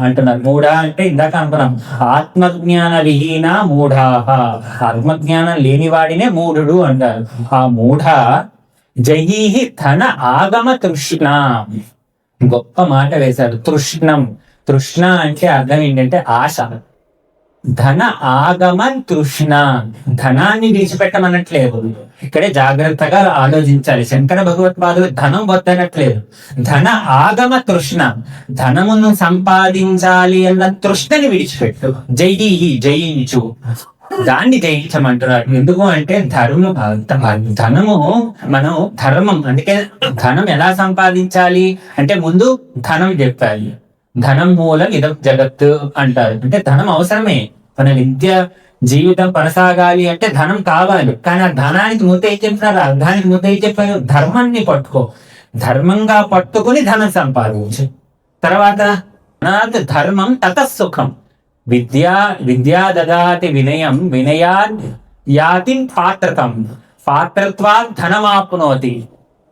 అంటున్నారు. మూఢ అంటే ఇందాక అనుకున్నాం, ఆత్మజ్ఞాన విహీన మూఢా. ఆత్మజ్ఞానం లేనివాడినే మూఢుడు అంటారు. ఆ మూఢ జయీ ధన ఆగమ తృష్ణ. గొప్ప మాట వేశారు, తృష్ణం. తృష్ణ అంటే అర్థం ఏంటంటే ఆశ. ధన ఆగమ తృష్ణ, ధనాన్ని విడిచిపెట్టమనట్లేదు. ఇక్కడే జాగ్రత్తగా ఆలోచించాలి. శంకర భగవత్పాదులు ధనం వద్దనట్లేదు, ధన ఆగమ తృష్ణ. ధనమును సంపాదించాలి అన్న తృష్ణని విడిచిపెట్టు. జయించు, దాన్ని జయించమంటున్నారు. ఎందుకు అంటే ధనము మనం ధర్మం. అందుకే ధనం ఎలా సంపాదించాలి అంటే ముందు ధనం చెప్పాలి. ధనం మూలం ఇదం జగత్తు అంటారు. అంటే ధనం అవసరమే. మన విద్య జీవితం కొనసాగాలి అంటే ధనం కావాలి. కానీ ఆ ధనానికి ముందు ఏం చెప్తున్నారు? అర్థానికి ముందు ఏం చెప్పారు? ధర్మాన్ని పట్టుకో. ధర్మంగా పట్టుకుని ధనం సంపాదించు. తర్వాత ధర్మం తతసుఖం. విద్యా దదాతి వినయం, వినయాన్ యాతి పాత్రతం, పాత్రత్వాత్ ధనమాప్నోతి,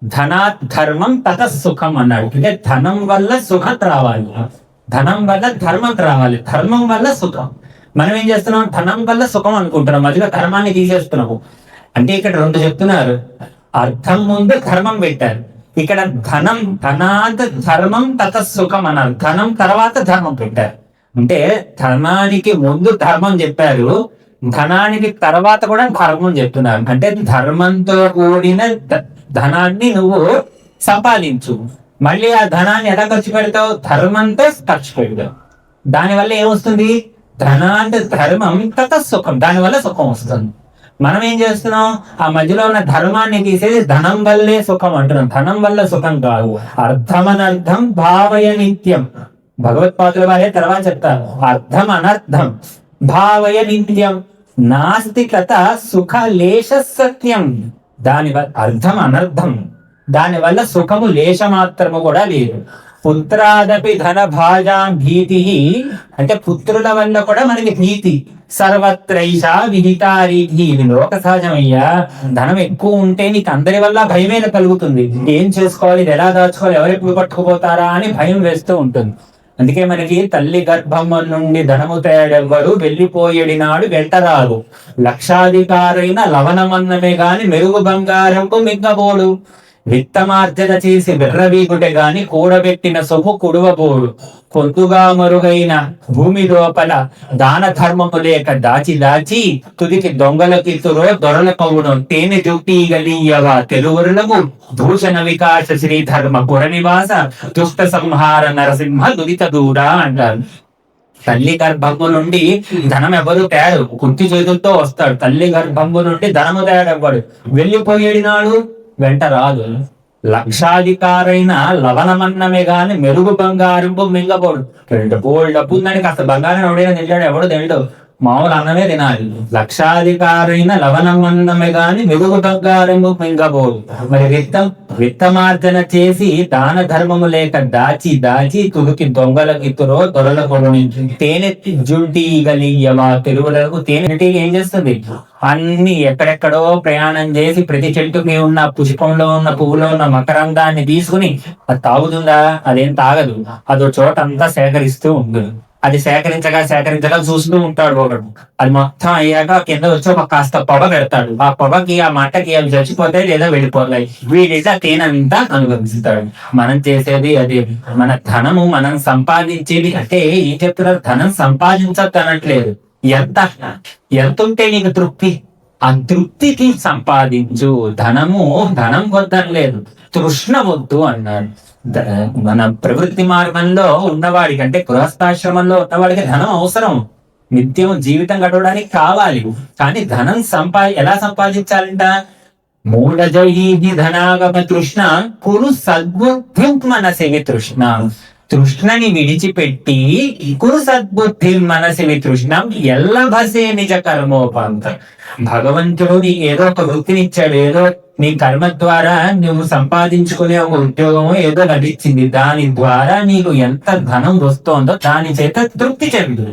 ధనాత్ ధర్మం తతసుఖం అన్నాడు. అంటే ధనం వల్ల సుఖం రావాలి, ధనం వల్ల ధర్మం రావాలి, ధర్మం వల్ల సుఖం. మనం ఏం చేస్తున్నాం? ధనం వల్ల సుఖం అనుకుంటున్నాం, మధ్యలో ధర్మాన్ని తీసేస్తున్నాము. అంటే ఇక్కడ రెండు చెప్తున్నారు, అర్థం ముందు ధర్మం పెట్టారు. ఇక్కడ ధనాత్ ధర్మం తతసుఖం అన్నారు, ధనం తర్వాత ధర్మం పెట్టారు. అంటే ధనానికి ముందు ధర్మం చెప్పారు, ధనానికి తర్వాత కూడా ధర్మం చెప్తున్నారు. అంటే ధర్మంతో కూడిన ధనాన్ని నువ్వు సంపాదించు. మళ్ళీ ఆ ధనాన్ని ఎలా ఖర్చు పెడతావు? ధర్మంతో ఖర్చు పెడతావు. దానివల్ల ఏమొస్తుంది? ధనాంత ధర్మం తత సుఖం, దానివల్ల సుఖం వస్తుంది. మనం ఏం చేస్తున్నాం? ఆ మధ్యలో ఉన్న ధర్మాన్ని తీసేది ధనం వల్లే సుఖం అంటున్నాం. ధనం వల్ల సుఖం కాదు. అర్థమనర్థం భావయ నిత్యం. భగవత్పాదుల వారే తర్వాత చెప్తారు, అర్థం అనర్థం భావయ నిత్యం నాస్తి కథ సుఖ లేశ సత్యం. దానివల్ల అర్థం అనర్థం, దానివల్ల సుఖము లేశ మాత్రము కూడా లేదు. పుత్రాదపి ధన భాజాం భీతి. అంటే పుత్రుల వల్ల కూడా మనకి భీతి. సర్వత్రైషా విహితారీతి. లోక సహజమయ్యా. ధనం ఎక్కువ ఉంటే నీకు అందరి వల్ల భయమే కలుగుతుంది. ఏం చేసుకోవాలి, ఎలా దాచుకోవాలి, ఎవరెప్పుడు పట్టుకుపోతారా అని భయం వేస్తూ ఉంటుంది. అందుకే మనకి తల్లి గర్భం నుండి ధనము తేడెవ్వరు, వెళ్ళిపోయేడి నాడు వెంటరారు. లక్షాధికారైన లవణమన్నమే గాని మెరుగు బంగారంపు మింగబోడు. విత్తమార్జన చేసి విర్రవీగుటే గాని కూడబెట్టిన సొమ్ము కుడువబోడు. కొద్దుగా మరుగైన భూమి లోపల దాన ధర్మము లేక దాచి దాచి తుదికి దొంగలకిత్తురో దొరలకవును. తేనె జుట్టీగలీయవా తెలుగురులకు భూషణ వికాస శ్రీధర్మ పురనివాస దుష్ట సంహార నరసింహ దురిత దూర అంటారు. తల్లి గర్భము నుండి ధనం ఎవరు తేడు, కుర్తి చేతులతో వస్తాడు. తల్లి గర్భము నుండి ధనము తేడెవ్వడు. వెళ్ళిపోయేడి నాడు వెంట రాదు. లక్షాధికారైన లవణమన్నమే గాని మెరుగు బంగారంపు మింగబోడు. బోల్డ్ డబ్బు ఉందని కాస్త బంగారం ఎవడైనా తింటాడు? ఎవడు తిండు, మామూలు అన్నమే తినాలి. లక్షాధికారైన లవణమన్నమే గాని మెరుగు బంగారము మింగబోడు. మరి విత్తమార్జన చేసి దాన ధర్మము లేక దాచి దాచి తుడికి దొంగలకిత్తురో దొరల కొడుని తేనెత్తి జుంటి గలియవా తెలుగులకు. తేనెటీగ ఏం చేస్తుంది? అన్ని ఎక్కడెక్కడో ప్రయాణం చేసి ప్రతి చెట్టుకి ఉన్న పుష్పంలో ఉన్న పువ్వులో ఉన్న మకరందాన్ని తీసుకుని అది తాగుతుందా? అదేం తాగదు. అదో చోట అంతా సేకరిస్తూ ఉంటుంది. అది సేకరించగా చూస్తూ ఉంటాడు ఒకడు. అది మొత్తం అయ్యాక కింద వచ్చి ఒక కాస్త పొగ పెడతాడు. ఆ పొగకి ఆ మంటకి అవి చచ్చిపోతాయి లేదా వెళ్ళిపోతాయి. వీడితే తేనంతా అనుభవిస్తాడు. మనం చేసేది అది. మన ధనము మనం సంపాదించేది అంటే ఏం చెప్తున్నారు? ధనం సంపాదించద్దు అనట్లేదు. ఎంత ఉంటే నీకు తృప్తి, ఆ తృప్తికి సంపాదించు. ధనం వద్దనలేదు, తృష్ణ వద్దు అన్నాడు. మన ప్రవృత్తి మార్గంలో ఉన్నవాడికి అంటే గృహస్థాశ్రమంలో ఉన్నవాడికి ధనం అవసరం, నిత్యం జీవితం గడవడానికి కావాలి. కానీ ధనం ఎలా సంపాదించాలంట? మూఢజహీది ధనాగమ తృష్ణ కురు సద్బుద్ధిం మనసివి తృష్ణ. తృష్ణని విడిచిపెట్టి కురు సద్బుద్ధి మనసివి తృష్ణం ఎల్లభసే నిజ కర్మోపాంత. భగవంతుడు నీకు ఏదో ఒక వృత్తినిచ్చాడు, ఏదో నీ కర్మ ద్వారా నువ్వు సంపాదించుకునే ఒక ఉద్యోగము ఏదో లభించింది. దాని ద్వారా నీకు ఎంత ధనం వస్తోందో దాని చేత తృప్తి చెందు.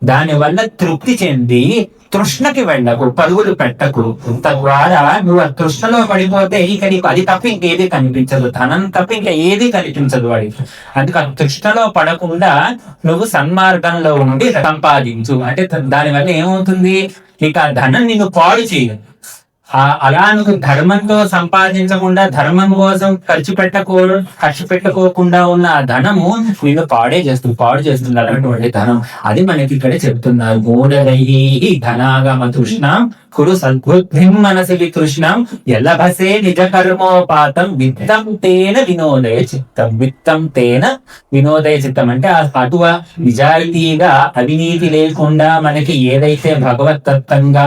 దాని వల్ల తృప్తి చెంది తృష్ణకి వెళ్ళకు, పరుగులు పెట్టకు. తద్వారా నువ్వు ఆ తృష్ణలో పడిపోతే ఇక నీకు అది తప్ప ఇంకేది కనిపించదు, ధనం తప్ప ఇంకా ఏది కనిపించదు వాడికి. అందుకు ఆ తృష్ణలో పడకుండా నువ్వు సన్మార్గంలో ఉండి సంపాదించు. అంటే దానివల్ల ఏమవుతుంది? నీకు ఆ ధనం నిన్ను పాడు చేయదు. అలా నువ్వు ధర్మంతో సంపాదించకుండా ధర్మం కోసం ఖర్చు పెట్టుకోకుండా ఉన్న ఆ ధనము నిన్ను పాడు చేస్తుంది అలాంటి ధనం. అది మనకి ఇక్కడ చెప్తున్నారు. మూఢరహి ధనాగమ తృష్ణం కురు సద్బుద్ధిం మనసి వితృష్ణం ఎల్లభసే నిజ కర్మోపాతం విత్తం తేన వినోదయ చిత్తం. విత్తం తేన వినోదయ చిత్తం అంటే అటువ నిజాయితీగా అవినీతి లేకుండా మనకి ఏదైతే భగవతత్వంగా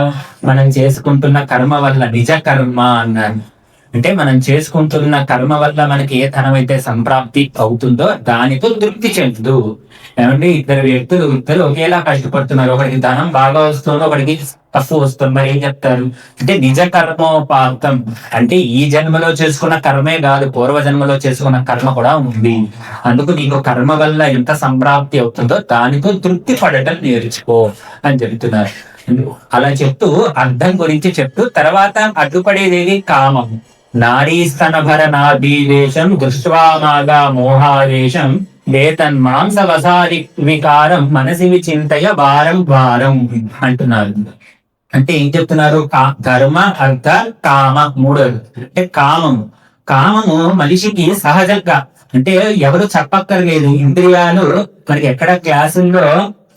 మనం చేసుకుంటున్న కర్మ వల్ల నిజ కర్మ అన్నారు. అంటే మనం చేసుకుంటున్న కర్మ వల్ల మనకి ఏ ధనం అయితే సంప్రాప్తి అవుతుందో దానితో తృప్తి చెందు. ఏమంటే ఇద్దరు ఒకేలా కష్టపడుతున్నారు, ఒకరికి ధనం బాగా వస్తుందో ఒకరికి తక్కువ వస్తుంది. మరి ఏం చెప్తారు అంటే నిజ కర్మోపాతం అంటే ఈ జన్మలో చేసుకున్న కర్మే కాదు, పూర్వ జన్మలో చేసుకున్న కర్మ కూడా ఉంది. అందుకు నీకు కర్మ వల్ల ఎంత సంప్రాప్తి అవుతుందో దానితో తృప్తి పడటం నేర్చుకో అని చెప్తున్నారు. అలా చెప్తూ అర్థం గురించి చెప్తూ తర్వాత అడ్డుపడేది కామం. నాడీస్తనభర నాభీవేశం దృష్ట్వామాగా మోహావేశం వేతన్ మాంసవసాది వికారం మనసి విచింతయ భారం భారం అంటున్నారు. అంటే ఏం చెప్తున్నారు? ధర్మ అర్థ కామ మూడోది. అంటే కామము మనిషికి సహజంగా అంటే ఎవరు చెప్పక్కర్లేదు. ఇంద్రియాలు మనకి ఎక్కడ క్లాసుల్లో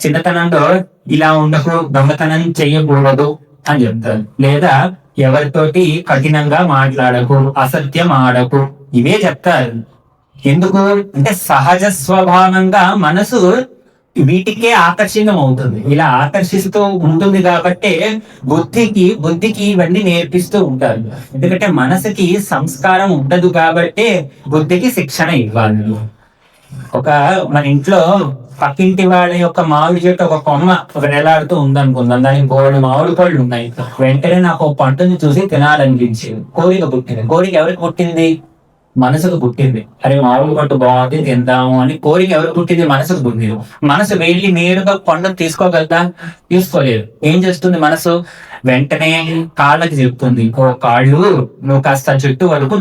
చిన్నతనంలో ఇలా ఉండకు, దొంగతనం చెయ్యకూడదు అని చెప్తారు. లేదా ఎవరితోటి కఠినంగా మాట్లాడకు, అసత్యం ఆడకు, ఇవే చెప్తారు. ఎందుకు అంటే సహజ స్వభావంగా మనసు వీటికే ఆకర్షణం అవుతుంది, ఇలా ఆకర్షిస్తూ ఉంటుంది. కాబట్టి బుద్ధికి ఇవన్నీ నేర్పిస్తూ ఉంటారు. ఎందుకంటే మనసుకి సంస్కారం ఉండదు కాబట్టి బుద్ధికి శిక్షణ ఇవ్వాలి. మన ఇంట్లో పక్కింటి వాళ్ళ యొక్క మామిడి చెట్టు ఒక కొమ్మ వేలాడుతూ ఉందనుకుందాం, దానికి బోర్డు మామిడి పళ్ళు ఉన్నాయి. వెంటనే నాకు ఒక పంటని చూసి తినాలనిపించింది, కోరిక పుట్టింది. కోరిక ఎవరికి పుట్టింది? మనసుకు పుట్టింది. అరే మామిడి పట్టు బాగుంది తిందాము అని కోరిక ఎవరికి పుట్టింది? మనసుకు పుట్టింది. మనసు వెళ్ళి నేరుగా పండును తీసుకోగలదా? తీసుకోలేదు. ఏం చేస్తుంది మనసు? వెంటనే కాళ్ళకి చెప్తుంది, ఓ కాళ్ళు నువ్వు కాస్త చెట్టు వరకు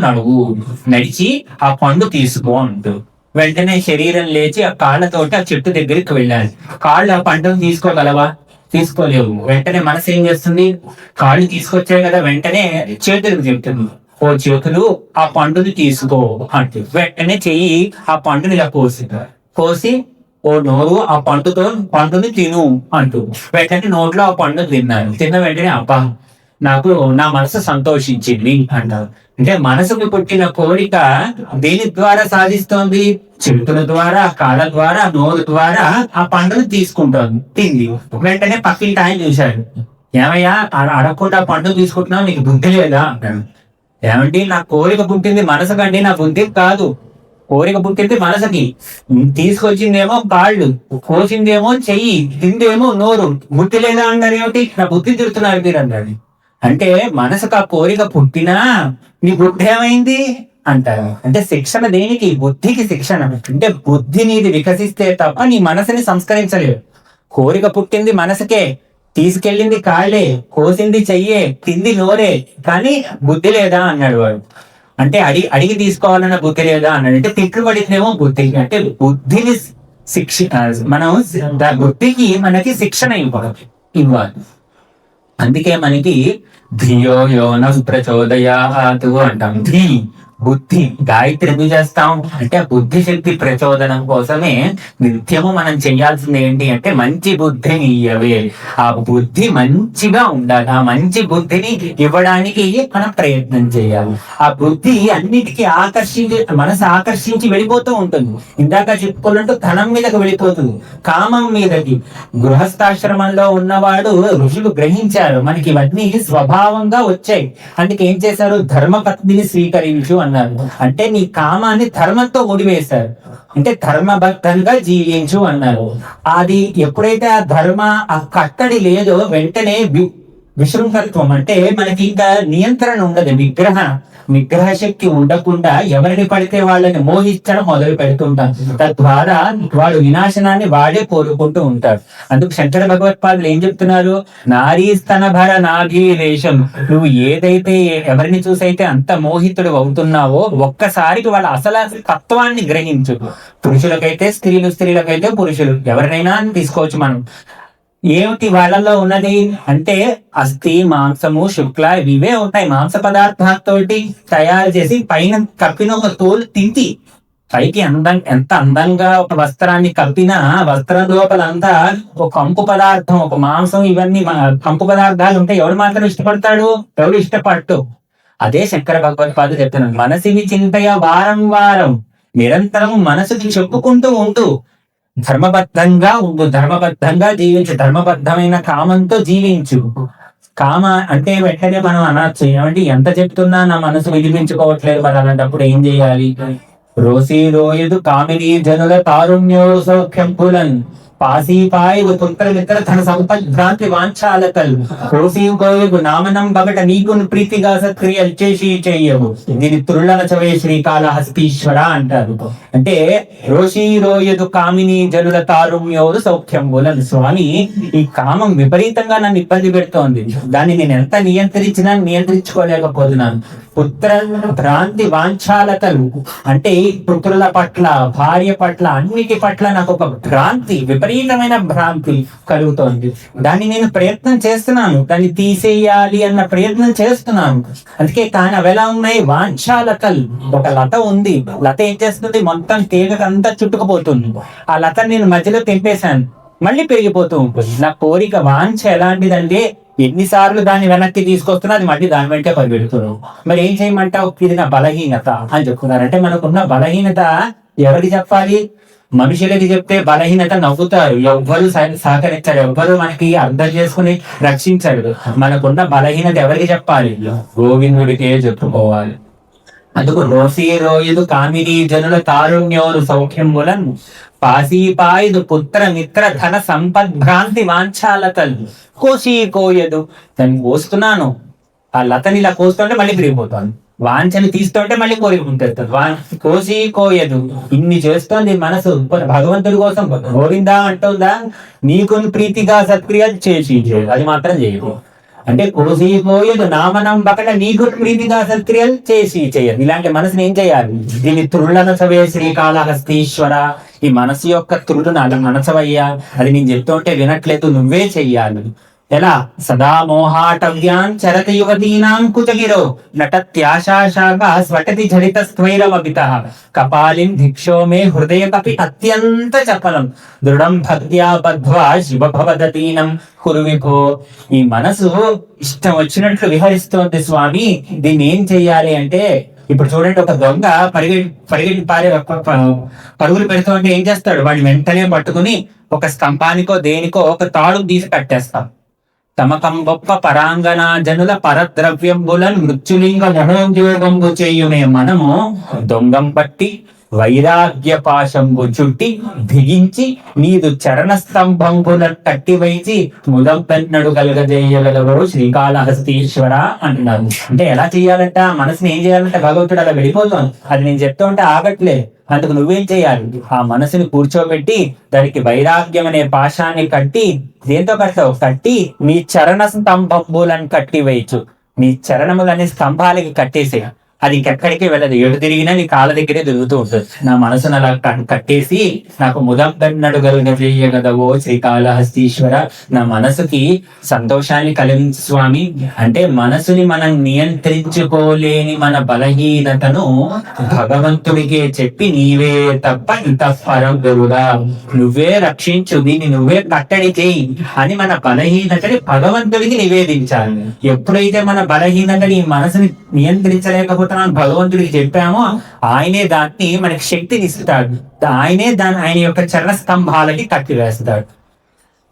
నడిచి ఆ పండు తీసుకో అంటూ. వెంటనే శరీరం లేచి ఆ కాళ్ళతోటి ఆ చెట్టు దగ్గరికి వెళ్ళాలి. కాళ్ళు ఆ పంటను తీసుకోగలవా? తీసుకోలేవు. వెంటనే మనసు ఏం చేస్తుంది? కాళ్ళు తీసుకొచ్చాయి కదా, వెంటనే చేతులకు చెప్తుంది, ఓ చేతులు ఆ పండుని తీసుకో అంటూ. వెంటనే చెయ్యి ఆ పండుని ఇలా కోసి ఓ నోరు ఆ పండుని తిను అంటూ. వెంటనే నోట్లో ఆ పండుని తిన్న వెంటనే అబ్బా నాకు నా మనసు సంతోషించింది అంటారు. అంటే మనసుకు పుట్టిన కోరిక దేని ద్వారా సాధిస్తోంది? చేతుల ద్వారా, కాళ్ళ ద్వారా, నోరు ద్వారా ఆ పండును తీసుకుంటోంది, తింది. వెంటనే పక్కింటి ఆయన చూశాడు, ఏమయ్యా అడగకుండా పండును తీసుకుంటున్నావు, నీకు బుద్ధి లేదా అంటాడు. ఏమండి, నా కోరిక పుట్టింది మనసుకండి, నా బుద్ధికి కాదు. కోరిక పుట్టింది మనసుకి, తీసుకొచ్చిందేమో కాళ్ళు, కోసిందేమో చెయ్యి, తిందేమో నోరు. బుద్ధి లేదా అన్నారు ఏమిటి? నా బుద్ధి తిడుతున్నారు మీరు అన్నాడు. అంటే మనసుకు ఆ కోరిక పుట్టినా నీ బుద్ధి ఏమైంది అంటారు. అంటే శిక్షణ దేనికి? బుద్ధికి శిక్షణ. అంటే బుద్ధి నీది వికసిస్తే తప్ప నీ మనసుని సంస్కరించలేవు. కోరిక పుట్టింది మనసుకే, తీసుకెళ్ళింది కాళ్ళే, కోసింది చెయ్యే, తింది నోరే, కానీ బుద్ధి లేదా అన్నాడు వాడు. అంటే అడిగి తీసుకోవాలన్న బుద్ధి లేదా అన్నాడు. అంటే తిట్లు పడిందేమో బుద్ధి. అంటే బుద్ధిని మనం బుద్ధికి మనకి శిక్షణ ఇవ్వాలి. అందుకే మనకి ధియో యోన ప్రచోదయాతు అంటాం. బుద్ధి గాయత్రి ఎందుకు చేస్తాం అంటే బుద్ధి శక్తి ప్రచోదనం కోసమే నిత్యము మనం చేయాల్సింది ఏంటి అంటే మంచి బుద్ధిని ఇయ్యవే. ఆ బుద్ధి మంచిగా ఉండాలి. ఆ మంచి బుద్ధిని ఇవ్వడానికి మనం ప్రయత్నం చేయాలి. ఆ బుద్ధి అన్నిటికీ మనసు ఆకర్షించి వెళ్ళిపోతూ ఉంటుంది. ఇందాక చెప్పుకోవాలంటూ ధనం మీదకి వెళ్ళిపోతుంది, కామం మీదకి. గృహస్థాశ్రమంలో ఉన్నవాడు ఋషులు గ్రహించారు మనకి ఇవన్నీ స్వభావంగా వచ్చాయి. అందుకే ఏం చేశారు? ధర్మపత్నిని స్వీకరించు అన్నారు. అంటే నీ కామాన్ని ధర్మంతో ముడివేశారు. అంటే ధర్మబద్ధంగా జీవించు అన్నారు. అది ఎప్పుడైతే ఆ ధర్మ ఆ కట్టడి లేదో వెంటనే విశృంఖలత్వం, అంటే మనకి ఇంకా నియంత్రణ ఉండదు. నిగ్రహ శక్తి ఉండకుండా ఎవరిని పడితే వాళ్ళని మోహించడం మొదలు పెడుతుంటాం. తద్వారా వాడు వినాశనాన్ని వాడే కోరుకుంటూ ఉంటాడు. అందుకు శంకర భగవత్పాదులు ఏం చెప్తున్నారు? నారీ స్తనభర నాభీరేషం. నువ్వు ఏదైతే ఎవరిని చూసైతే అంత మోహితుడు అవుతున్నావో ఒక్కసారికి వాళ్ళ అసలు తత్వాన్ని గ్రహించు. పురుషులకైతే స్త్రీలు, స్త్రీలకైతే పురుషులు, ఎవరినైనా తీసుకోవచ్చు మనం. ఏమిటి వాళ్ళలో ఉన్నది అంటే అస్థి, మాంసము, శుక్ల ఇవే ఉంటాయి. మాంస పదార్థాలతోటి తయారు చేసి పైన కప్పిన ఒక తోలు తింటి పైకి ఎంత అందంగా ఒక వస్త్రాన్ని కప్పినా వస్త్రం లోపలంతా ఒక కంపు పదార్థం, ఒక మాంసం, ఇవన్నీ కంపు పదార్థాలు ఉంటాయి. ఎవడు మాత్రం ఇష్టపడతాడు? ఎవడు ఇష్టపట్టు. అదే శంకర భగవత్పాదులు చెప్తున్నాడు. మనసివి చింతయ వారం వారం, నిరంతరం మనసుకి చెప్పుకుంటూ ఉంటూ ధర్మబద్ధంగా ఉండు, ధర్మబద్ధంగా జీవించు, ధర్మబద్ధమైన కామంతో జీవించు. కామ అంటే వెంటనే మనం అనొచ్చు, ఏమంటే ఎంత చెప్తున్నా నా మనసు విడిపించుకోవట్లేదు మరి అలాంటప్పుడు ఏం చేయాలి? రోసి రోయదు కామినీ జనుల తారుణ్యో సౌఖ్యం పులన్ పాసీపాయు పుత్రమిత్ర ధన సంపద్భ్రాంతి వాంఛాలతల్ రోసీకోయగు నామనం బగట నీకును ప్రీతిగా సత్క్రియలు చేసి చెయ్యవు. దీని తురుళనచవే శ్రీకాళహస్తీశ్వర అంటారు. అంటే రోషి రోయదు కామిని జనుల తారుణ్యోరు సౌఖ్యం బోలని. స్వామి, ఈ కామం విపరీతంగా నన్ను ఇబ్బంది పెడుతోంది. దాన్ని నేను ఎంత నియంత్రించినా నియంత్రించుకోలేకపోతున్నాను. పుత్ర భ్రాంతి వాంఛాలతలు అంటే పుత్రుల పట్ల, భార్య పట్ల, అన్నిటి పట్ల నాకు ఒక భ్రాంతి, విపరీతమైన భ్రాంతి కలుగుతోంది. దాన్ని నేను ప్రయత్నం చేస్తున్నాను, దాన్ని తీసేయాలి అన్న ప్రయత్నం చేస్తున్నాను. అందుకే కానీ అవి ఎలా ఉన్నాయి? వాంఛాలతలు. ఒక లత ఉంది, లత ఏం చేస్తుంది? మొత్తం తీగకంతా చుట్టుకుపోతుంది. ఆ లత నేను మధ్యలో తెంపేశాను, మళ్ళీ పెరిగిపోతూ ఉంటుంది. నా కోరిక వాంఛ ఎలాంటిదంటే ఎన్నిసార్లు దాన్ని వెనక్కి తీసుకొస్తున్నా అది మళ్ళీ దాని వెంటే పరిగెడుతున్నావు. మరి ఏం చేయమంటావు? ఇది నా బలహీనత అని చెప్తున్నారు. అంటే మనకున్న బలహీనత ఎవరికి చెప్పాలి? మనుషులకి చెప్తే బలహీనత నవ్వుతారు, ఎవ్వరు సహకరించారు, ఎవ్వరు మనకి అర్థం చేసుకుని రక్షించారు. మనకున్న బలహీనత ఎవరికి చెప్పాలి? గోవిందుడికే చెప్పుకోవాలి. అందుకు రోసి రోయుదు కామినీ జనుల తారుణ్యోరు సౌఖ్యములను పాసీపాయుదు పుత్ర మిత్ర ధన సంపద్భ్రాంతి వాంఛాలతలు కోసి కోయదు. దాన్ని కోస్తున్నాను, ఆ లతని ఇలా కోస్తుంటే మళ్ళీ పెరిగిపోతాను, వాంఛని తీస్తుంటే మళ్ళీ కోరిక ఉంటుంది. కోసి కోయదు. ఇన్ని చేస్తోంది మనసు భగవంతుడి కోసం. గోవిందా అంటుందా? నీకు ప్రీతిగా సత్క్రియలు చేసి అది మాత్రం చేయదు. అంటే కోసి కోయదు నామనం బకట నీకు ప్రీతిగా సత్క్రియలు చేసి చేయదు. ఇలాంటి మనసుని ఏం చేయాలి? దీన్ని తురుళనచవే శ్రీకాళహస్తీశ్వర. ఈ మనసు యొక్క తురుడును అలా మనసవయ్యా, అది నేను చెప్తుంటే వినట్లేదు, నువ్వే చెయ్యాలి. ఎలా? సదా మోహాటవ్యాన్ చరతి యువతీనాం కుచగిరో నటత్యాశాశాగా స్వటతి జడిత స్వైరమపిత కపాలిం ధిక్షో మే హృదయ కపి అత్యంత చపలం దృఢం భక్త్యా బద్ధ్వా శివభవదతీనం కురువిభో. ఈ మనసు ఇష్టం వచ్చినట్లు విహరిస్తోంది స్వామి. దీన్ని ఏం చెయ్యాలి అంటే, ఇప్పుడు చూడండి, ఒక దొంగ పరిగెట్టి పరుగులు పెడుతూ ఉంటే ఏం చేస్తాడు? వాడిని వెంటనే పట్టుకుని ఒక స్తంభానికో దేనికో ఒక తాడు తీసి కట్టేస్తాం. తమకం గొప్ప పరాంగనా జనుల పరద్రవ్యంబులను మృత్యులింగ మహోద్యోగంబు చేయునే మనము దొంగం పట్టి వైరాగ్య పాశంబు చుట్టి బిగించి నీదు చరణ స్తంభంబుల కట్టివైచి ముదం పెన్నడు కలగజేయగలవరు శ్రీకాళహస్తీశ్వర అంటున్నారు. అంటే ఎలా చెయ్యాలంట, మనసుని ఏం చేయాలంటే భగవంతుడు అలా వెళ్ళిపోతాను, అది నేను చెప్తా ఉంటే ఆగట్లే, అందుకు నువ్వేం చేయాలి, ఆ మనసుని కూర్చోబెట్టి దానికి వైరాగ్యం అనే పాశాన్ని కట్టి, దేంతో కడతావు, కట్టి నీ చరణ స్తంభంబులను కట్టి వేయచ్చు, నీ చరణములని స్తంభాలకి కట్టేసే, అది ఇంకెక్కడికి వెళ్ళదు, ఎటు తిరిగినా నీ కాళ్ళ దగ్గరే తిరుగుతూ ఉంటుంది. నా మనసును అలా కట్టేసి నాకు ముదంబన్నడు చేయగలవో శ్రీకాళహస్తీశ్వర, నా మనసుకి సంతోషాన్ని కలిగించు స్వామి. అంటే మనసుని మనం నియంత్రించుకోలేని మన బలహీనతను భగవంతుడికే చెప్పి నీవే తప్ప ఇంత పరం గురుగా, నువ్వే రక్షించు, దీన్ని నువ్వే కట్టడి చేయి అని మన బలహీనతని భగవంతుడికి నివేదించాలి. ఎప్పుడైతే మన బలహీనతని మనసుని నియంత్రించలేకపోతే భగవంతుడికి చెప్పామో ఆయనే దాన్ని మనకి శక్తిని ఇస్తాడు, ఆయనే ఆయన యొక్క చరణ స్తంభాలకి కట్టి వేస్తాడు.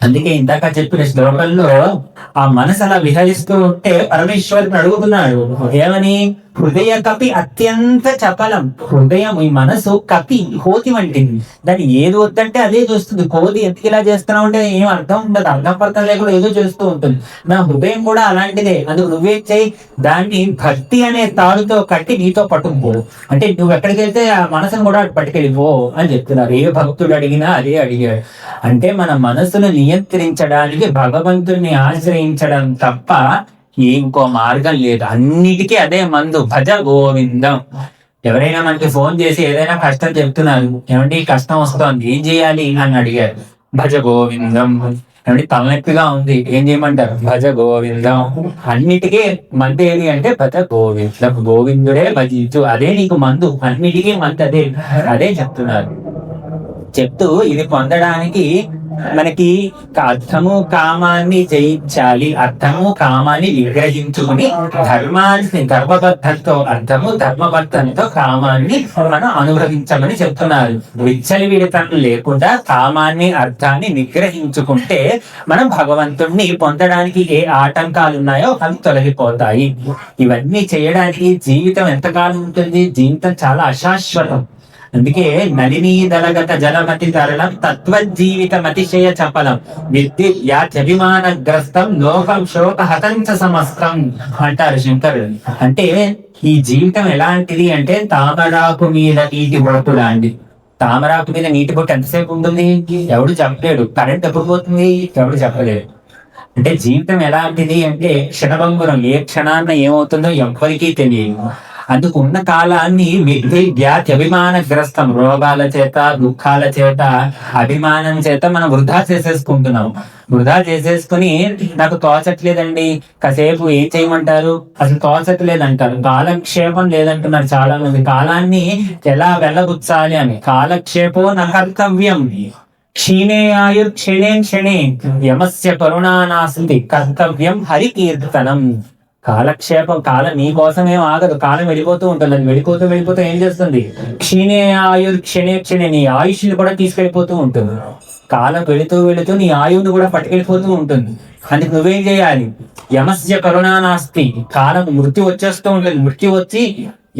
అందుకే ఇందాక చెప్పిన శ్లోకంలో ఆ మనసు అలా విహరిస్తూ ఉంటే పరమేశ్వరుని అడుగుతున్నాడు ఏమని, హృదయ కపి అత్యంత చపలం. హృదయం, ఈ మనసు కపి కోతి వంటిది, దాన్ని ఏది వద్దంటే అదే చూస్తుంది. కోతి ఎందుకు ఇలా చేస్తున్నావు అంటే ఏం అర్థం ఉండదు, అర్థం పర్థం లేకుండా ఏదో చేస్తూ ఉంటుంది. నా హృదయం కూడా అలాంటిదే, అందుకు నువ్వేం చేయి, దాన్ని భక్తి అనే తాడుతో కట్టి నీతో పట్టుకుపో. అంటే నువ్వు ఎక్కడికి వెళ్తే ఆ మనసును కూడా పట్టుకెళ్ళిపో అని చెప్తున్నారు. ఏ భక్తుడు అడిగినా అదే అడిగాడు. అంటే మన మనసును నియంత్రించడానికి భగవంతుని ఆశ్రయించడం తప్ప ఇంకో మార్గం లేదు. అన్నిటికీ అదే మందు, భజ గోవిందం. ఎవరైనా మనకి ఫోన్ చేసి ఏదైనా కష్టం చెప్తున్నారు, ఏమంటే ఈ కష్టం వస్తోంది ఏం చేయాలి అని అడిగారు, భజ గోవిందం. ఏమంటే తలనొప్పిగా ఉంది ఏం చేయమంటారు, భజ గోవిందం. అన్నిటికీ మందు ఏది అంటే భజ గోవిందం, గోవిందుడే భజించు, అదే నీకు మందు, అన్నిటికీ మందు అదే, అదే చెప్తున్నారు. చెప్తూ ఇది పొందడానికి మనకి అర్థము కామాన్ని జయించాలి, అర్థము కామాన్ని విగ్రహించుకుని ధర్మబద్ధంతో, అర్థము ధర్మబద్ధంతో కామాన్ని మనం అనుభవించమని చెప్తున్నారు. విచ్చలి విడతనం లేకుండా కామాన్ని అర్థాన్ని నిగ్రహించుకుంటే మనం భగవంతుణ్ణి పొందడానికి ఏ ఆటంకాలు ఉన్నాయో అవి తొలగిపోతాయి. ఇవన్నీ చేయడానికి జీవితం ఎంతకాలం ఉంటుంది, జీవితం చాలా అశాశ్వతం. అందుకే నలినీ దళగత జలమతి తరళం తత్వజీవితం అతిశయ చపలం విద్యాభిమానగ్రస్తం లోకం శోక హతంచ సమస్తం అంటారు శంకరుడు. అంటే ఈ జీవితం ఎలాంటిది అంటే తామరాకు మీద నీటి బొట్టు లాంటిది. తామరాకు మీద నీటి బొట్టు ఎంతసేపు ఉంటుంది ఎవడు చెప్పలేడు, కరెంట్ ఎప్పుడు పోతుంది ఎవడు చెప్పలేడు. అంటే జీవితం ఎలాంటిది అంటే క్షణభంగురం, ఏ క్షణాన్న ఏమవుతుందో ఎవ్వరికీ తెలియదు. అందుకు ఉన్న కాలాన్ని అభిమానగ్రస్తం, రోగాల చేత దుఃఖాల చేత అభిమానం చేత మనం వృధా చేసేసుకుంటున్నాం. వృధా చేసేసుకుని నాకు తోచట్లేదండి, కాసేపు ఏం చేయమంటారు, అసలు తోచట్లేదంటారు, కాలక్షేపం లేదంటున్నారు చాలా మంది. కాలాన్ని ఎలా వెళ్ళబుచ్చాలి అని, కాలక్షేపో నకర్తవ్యం క్షీణే ఆయుర్ క్షణే క్షణే యమస్య కరుణానాస్తి కర్తవ్యం హరి కీర్తనం. కాలక్షేపం, కాలం నీ కోసమేం ఆగదు, కాలం వెళ్ళిపోతూ ఉంటుంది. అది వెళ్ళిపోతూ ఏం చేస్తుంది, క్షీణే ఆయుర్ క్షణే క్షణే, నీ ఆయుష్ని కూడా తీసుకెళ్ళిపోతూ ఉంటుంది. కాలం వెళుతూ నీ ఆయువుని కూడా పట్టుకెళ్ళిపోతూ ఉంటుంది. అందుకు నువ్వేం చేయాలి, యమస్య కరుణానాస్తి, కాలం మృత్యు వచ్చేస్తూ ఉంటుంది. మృత్యు వచ్చి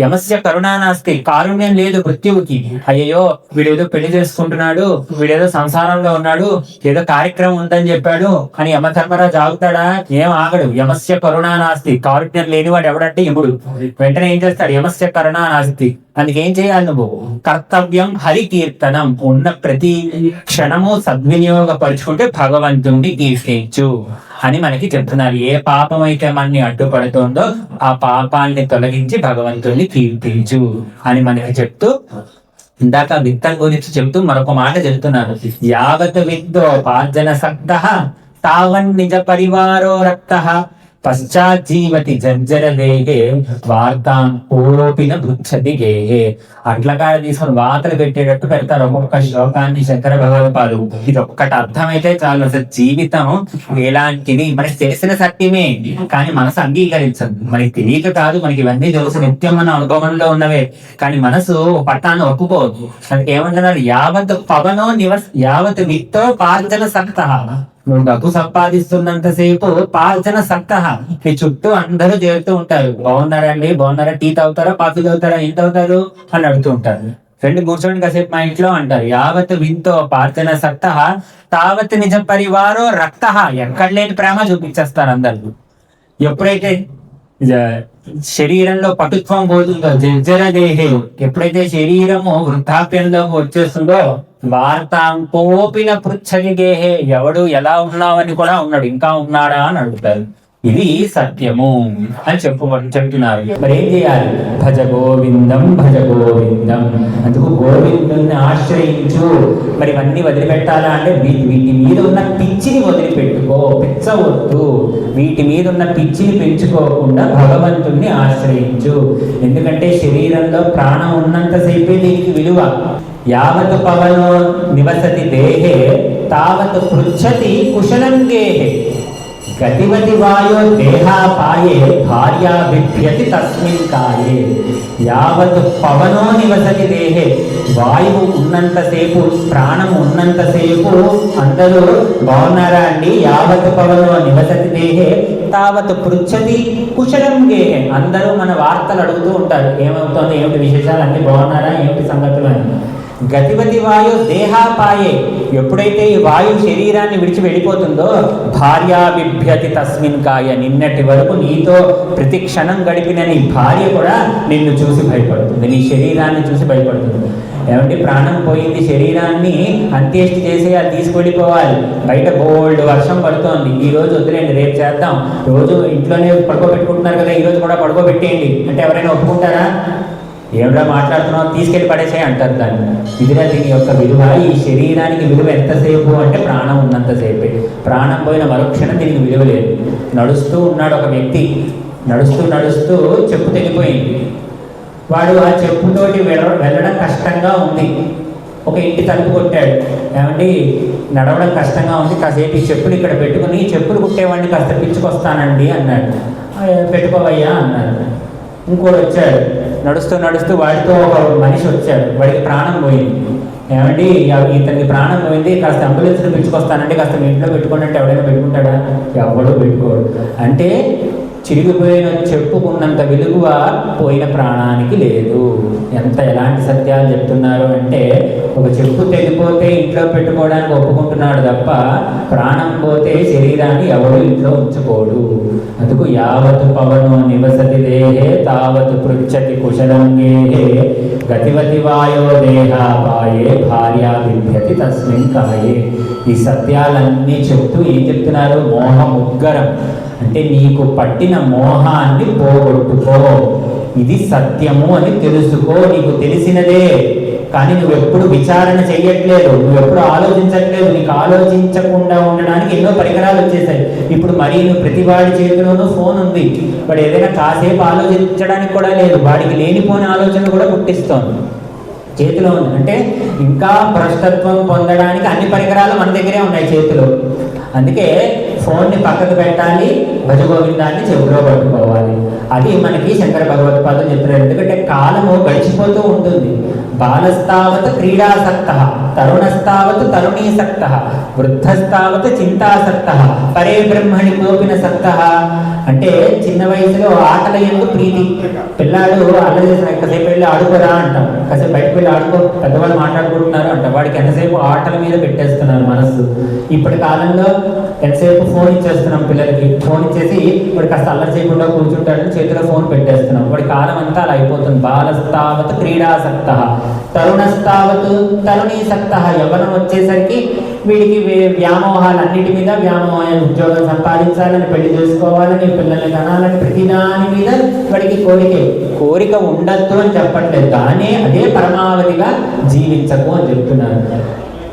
యమస్య కరుణానాస్తి, కారుణ్యం లేదు మృత్యువుకి. అయ్యో వీడేదో పెళ్లి చేసుకుంటున్నాడు, వీడేదో సంసారంలో ఉన్నాడు, ఏదో కార్యక్రమం ఉందని చెప్పాడు అని యమధర్మరాజు ఆగుతాడా, ఏం ఆగడు. యమస్య కరుణానాస్తి, కారుణ్యం లేనివాడు ఎవడంటే యముడు. వెంటనే ఏం చేస్తాడు, యమస్య కరుణానాస్తి. అందుకేం చేయాలి, నువ్వు కర్తవ్యం హరి కీర్తనం, ఉన్న ప్రతి క్షణము సద్వినియోగపరుచుకుంటే భగవంతుడిని కీర్తించు అని మనకి చెప్తున్నారు. ఏ పాపం అయితే మనని అడ్డుపడుతుందో ఆ పాపాన్ని తొలగించి భగవంతుడిని కీర్తించు అని మనకి చెప్తూ, ఇందాక విత్తం గురించి చెప్తూ మరొక మాట చెప్తున్నారు. యావత్ విద్దో పార్జన సక్త తావన్ నిజ పరివారో రక్త పశ్చాజ్జీవతి జర్జర దేహే వార్తాం పూరోపిన భృచ్చతి గేహే. అట్లకాడ తీసుకొని వాతలు పెట్టేటట్టు పెడతారు ఒక్కొక్క శ్లోకాన్ని శంకర భగవత్పాలు. ఇది ఒక్కటి అర్థమైతే చాలు, అసలు జీవితం ఎలాంటిది మనకి తెలిసిన సత్యమే, కానీ మనసు అంగీకరించదు. మనకి తెలియక కాదు, మనకి ఇవన్నీ తెలుసు, నిత్యం మన అనుభవంలో ఉన్నవే, కానీ మనసు పట్టాన్ని ఒప్పుకోదు. మనకి ఏమంటున్నారు, యావత్ పవనో యావత్ విత్తో పార్జన సక్త, నువ్వు డబ్బు సంపాదిస్తున్నంతసేపు పాల్చన సక్త, ఈ చుట్టూ అందరూ చేరుతూ ఉంటారు. బాగున్నారండి, బాగున్నారా, టీ తాగుతారా, కాఫీ తాగుతారా, ఏం తాగుతారు అని అడుగుతూ ఉంటారు. ఫ్రెండ్ కూర్చోండి కాసేపు మా ఇంట్లో అంటారు. యావత్ వింతో పార్చన సక్త తావత్ నిజ పరివారో రక్త, ఎక్కడ లేని ప్రేమ చూపించేస్తారు అందరు. ఎప్పుడైతే శరీరంలో పటుత్వం పోతుందో, జర్జర దేహే, ఎప్పుడైతే శరీరము వృద్ధాప్యంలో వచ్చేస్తుందో, వార్తాం కోపిన పృచ్ఛది గేహే, ఎవడు ఎలా ఉన్నావని కూడా ఉన్నాడు, ఇంకా ఉన్నాడా అని అడుగుతారు. ఇది సత్యము అని చెప్తున్నారు. మరి ఏం చేయాలి? భజ గోవిందం, భజ గోవిందం. అందుకు గోవిందుని ఆశ్రయించు. మరి ఇవన్నీ వదిలిపెట్టాలా అంటే వీటి మీద ఉన్న పిచ్చిని వదిలిపెట్టుకో, పిచ్చవద్దు. వీటి మీద ఉన్న పిచ్చిని పెంచుకోకుండా భగవంతుణ్ణి ఆశ్రయించు. ఎందుకంటే శరీరంలో ప్రాణం ఉన్నంతసేపే దీనికి విలువ. యావత్ పవనో నివసతి దేహే తావత్ పృచ్ఛతి కుశలం గేహే, గతివతి వాయో దేహాపాయే భార్యా బిభ్యతి తస్మిన్ కాయే. యావత్ పవనో నివసతి దేహే, వాయువు ఉన్నంతసేపు, ప్రాణం ఉన్నంతసేపు అందరూ బాగున్నారా అండి, యావత్ పవనో నివసతి దేహే తావత్ పృచ్ఛతి కుశలం గేహే. అందరూ మన వార్తలు అడుగుతూ ఉంటారు, ఏమవుతుంది, ఏమిటి విశేషాలు, అన్ని బాగున్నారా, ఏమిటి సంగతులు అని. గతివతి వాయు దేహాపాయే, ఎప్పుడైతే ఈ వాయు శరీరాన్ని విడిచి వెళ్ళిపోతుందో, భార్యా బిభ్యతి తస్మిన్ కాయ, నిన్నటి వరకు నీతో ప్రతి క్షణం గడిపిన నీ భార్య కూడా నిన్ను చూసి భయపడుతుంది, నీ శరీరాన్ని చూసి భయపడుతుంది. ఏమంటే ప్రాణం పోయింది, శరీరాన్ని అంత్యేష్టి చేసి అది తీసుకెళ్ళిపోవాలి. బయట బోల్డ్ వర్షం పడుతోంది, ఈ రోజు వద్దులేండి రేపు చేద్దాం, రోజు ఇంట్లోనే పడుకోబెట్టుకుంటున్నారు కదా, ఈ రోజు కూడా పడుకోబెట్టేయండి అంటే ఎవరైనా ఒప్పుకుంటారా? ఏమిటో మాట్లాడుతున్నావు, తీసుకెళ్ళి పడేసే అంటారు దాన్ని. ఇదిరా దీని యొక్క విలువ. ఈ శరీరానికి విలువ ఎంతసేపు అంటే ప్రాణం ఉన్నంతసేపే. ప్రాణం పోయిన మరుక్షణం దీనికి విలువ లేదు. నడుస్తూ ఉన్నాడు ఒక వ్యక్తి, నడుస్తూ నడుస్తూ చెప్పు తెగిపోయింది. వాడు ఆ చెప్పుతోటి వెళ్ళడం కష్టంగా ఉంది. ఒక ఇంటి తలుపు కొట్టాడు, ఏమండి నడవడం కష్టంగా ఉంది, కాసేపు ఈ చెప్పులు ఇక్కడ పెట్టుకుని చెప్పులు కుట్టేవాడిని కాస్త పిచ్చుకొస్తానండి అన్నాడు. పెట్టుకోవయ్యా అన్నాడు. ఇంకోటి వచ్చాడు, నడుస్తూ నడుస్తూ వాడితో ఒక మనిషి వచ్చాడు, వాడికి ప్రాణం పోయింది. ఏమండి ఇతనికి ప్రాణం పోయింది, కాస్త అంబులెన్స్ని పిలుచుకొస్తానండి, కాస్త మీ ఇంట్లో పెట్టుకోండి అంటే ఎవడైనా పెట్టుకుంటాడా? ఎవడో పెట్టుకోడు. అంటే చిరిగిపోయిన చెప్పుకున్నంత విలువ పోయిన ప్రాణానికి లేదు. ఎలాంటి సత్యాలు చెప్తున్నారు అంటే, ఒక చెప్పు తెగిపోతే ఇంట్లో పెట్టుకోవడానికి ఒప్పుకుంటున్నాడు తప్ప, ప్రాణం పోతే శరీరాన్ని ఎవడు ఇంట్లో ఉంచుకోడు. అందుకు యావత్ పవనో నివసతి దేహే తావత్ పృచ్ఛతి కుశలం గేహే, గతివతి వాయో దేహాపాయే భార్యా బిభ్యతి తస్మిన్ కాయే. ఈ సత్యాలన్నీ చెప్తూ ఏం చెప్తున్నారు? మోహం ఉద్గరం అంటే నీకు పట్టిన మోహాన్ని పోగొట్టుకో, ఇది సత్యము అని తెలుసుకో. నీకు తెలిసినదే, కానీ నువ్వెప్పుడు విచారణ చెయ్యట్లేదు, నువ్వెప్పుడు ఆలోచించట్లేదు. నీకు ఆలోచించకుండా ఉండడానికి ఎన్నో పరికరాలు వచ్చేసాయి. ఇప్పుడు మరీ నువ్వు ప్రతి వాడి చేతిలోనూ ఫోన్ ఉంది, వాడు ఏదైనా కాసేపు ఆలోచించడానికి కూడా లేదు, వాడికి లేనిపోని ఆలోచన కూడా పుట్టిస్తోంది, చేతిలో ఉంది. అంటే ఇంకా భ్రష్టత్వం పొందడానికి అన్ని పరికరాలు మన దగ్గరే ఉన్నాయి చేతిలో. అందుకే ఫోన్ని పక్కకు పెట్టాలి, భజగోవిందాన్ని చెవులో పట్టుకోవాలి. అది మనకి శంకర భగవత్పాదులు చెప్తున్నారు. ఎందుకంటే కాలము గడిచిపోతూ ఉంటుంది. బాలస్తావత్ క్రీడాసక్త, తరుణస్తావత్ తరుణీసక్త, వృద్ధస్తావత్ చింతాసక్త, పరే బ్రహ్మణి కోపిన సక్త. అంటే చిన్న వయసులో ఆటల యందు ప్రీతి. పిల్లాడు అల్లరి చేసిన ఎంతసేపు వెళ్ళి ఆడుకోరా అంటాం, కాసేపు బయటకు వెళ్ళి ఆడుకో, పెద్దవాళ్ళు మాట్లాడుకుంటున్నారు అంట, వాడికి ఎంతసేపు ఆటల మీద పెట్టేస్తున్నారు మనస్సు. ఇప్పటి కాలంలో ఎంతసేపు ఫోన్ ఇచ్చేస్తున్నాం పిల్లలకి, ఫోన్ ఇచ్చేసి వాడు కాస్త అల్లరి చేయకుండా కూర్చుంటాడని చేతిలో ఫోన్ పెట్టేస్తున్నాం. వాడి కాలం అంతా అలా అయిపోతుంది. బాలస్తావత్ క్రీడాసక్త, తరుణస్తావత్ తరుణీసక్త. యవ్వనం వచ్చేసరికి వీడికి వ్యామోహాలన్నిటి మీద వ్యామోహం, ఉద్యోగం సంపాదించాలని, పెళ్లి చేసుకోవాలని, పిల్లల్ని కనాలని, ప్రతి దాని మీద వాడికి కోరిక ఉండద్దు అని చెప్పట్లేదు, కానీ అదే పరమావధిగా జీవించకు అని చెప్తున్నారు.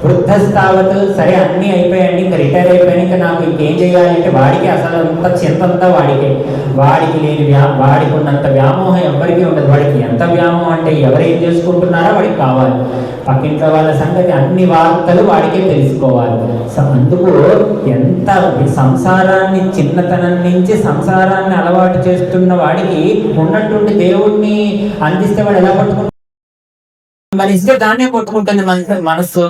వృద్ధస్తావత్ సరే అన్నీ అయిపోయాయండి, ఇంకా రిటైర్ అయిపోయాయి, ఇంకా నాకు ఇంకేం చేయాలంటే వాడికి అసలు అంత చింతంతా వాడికి లేని వాడికి ఉన్నంత వ్యామోహం ఎవరికి ఉండదు. వాడికి ఎంత వ్యామోహం అంటే ఎవరేం చేసుకుంటున్నారో వాడికి కావాలి, పక్కింట్లో వాళ్ళ సంగతి అన్ని వార్తలు వాడికే తెలుసుకోవాలి. అందుకు ఎంత సంసారాన్ని, చిన్నతనం నుంచి సంసారాన్ని అలవాటు చేస్తున్న వాడికి ఉన్నటువంటి దేవుణ్ణి అందిస్తే వాడు ఎలా పట్టుకుంటాడు? మరి ఇస్తే దాన్నే పట్టుకుంటుంది మనస్సు.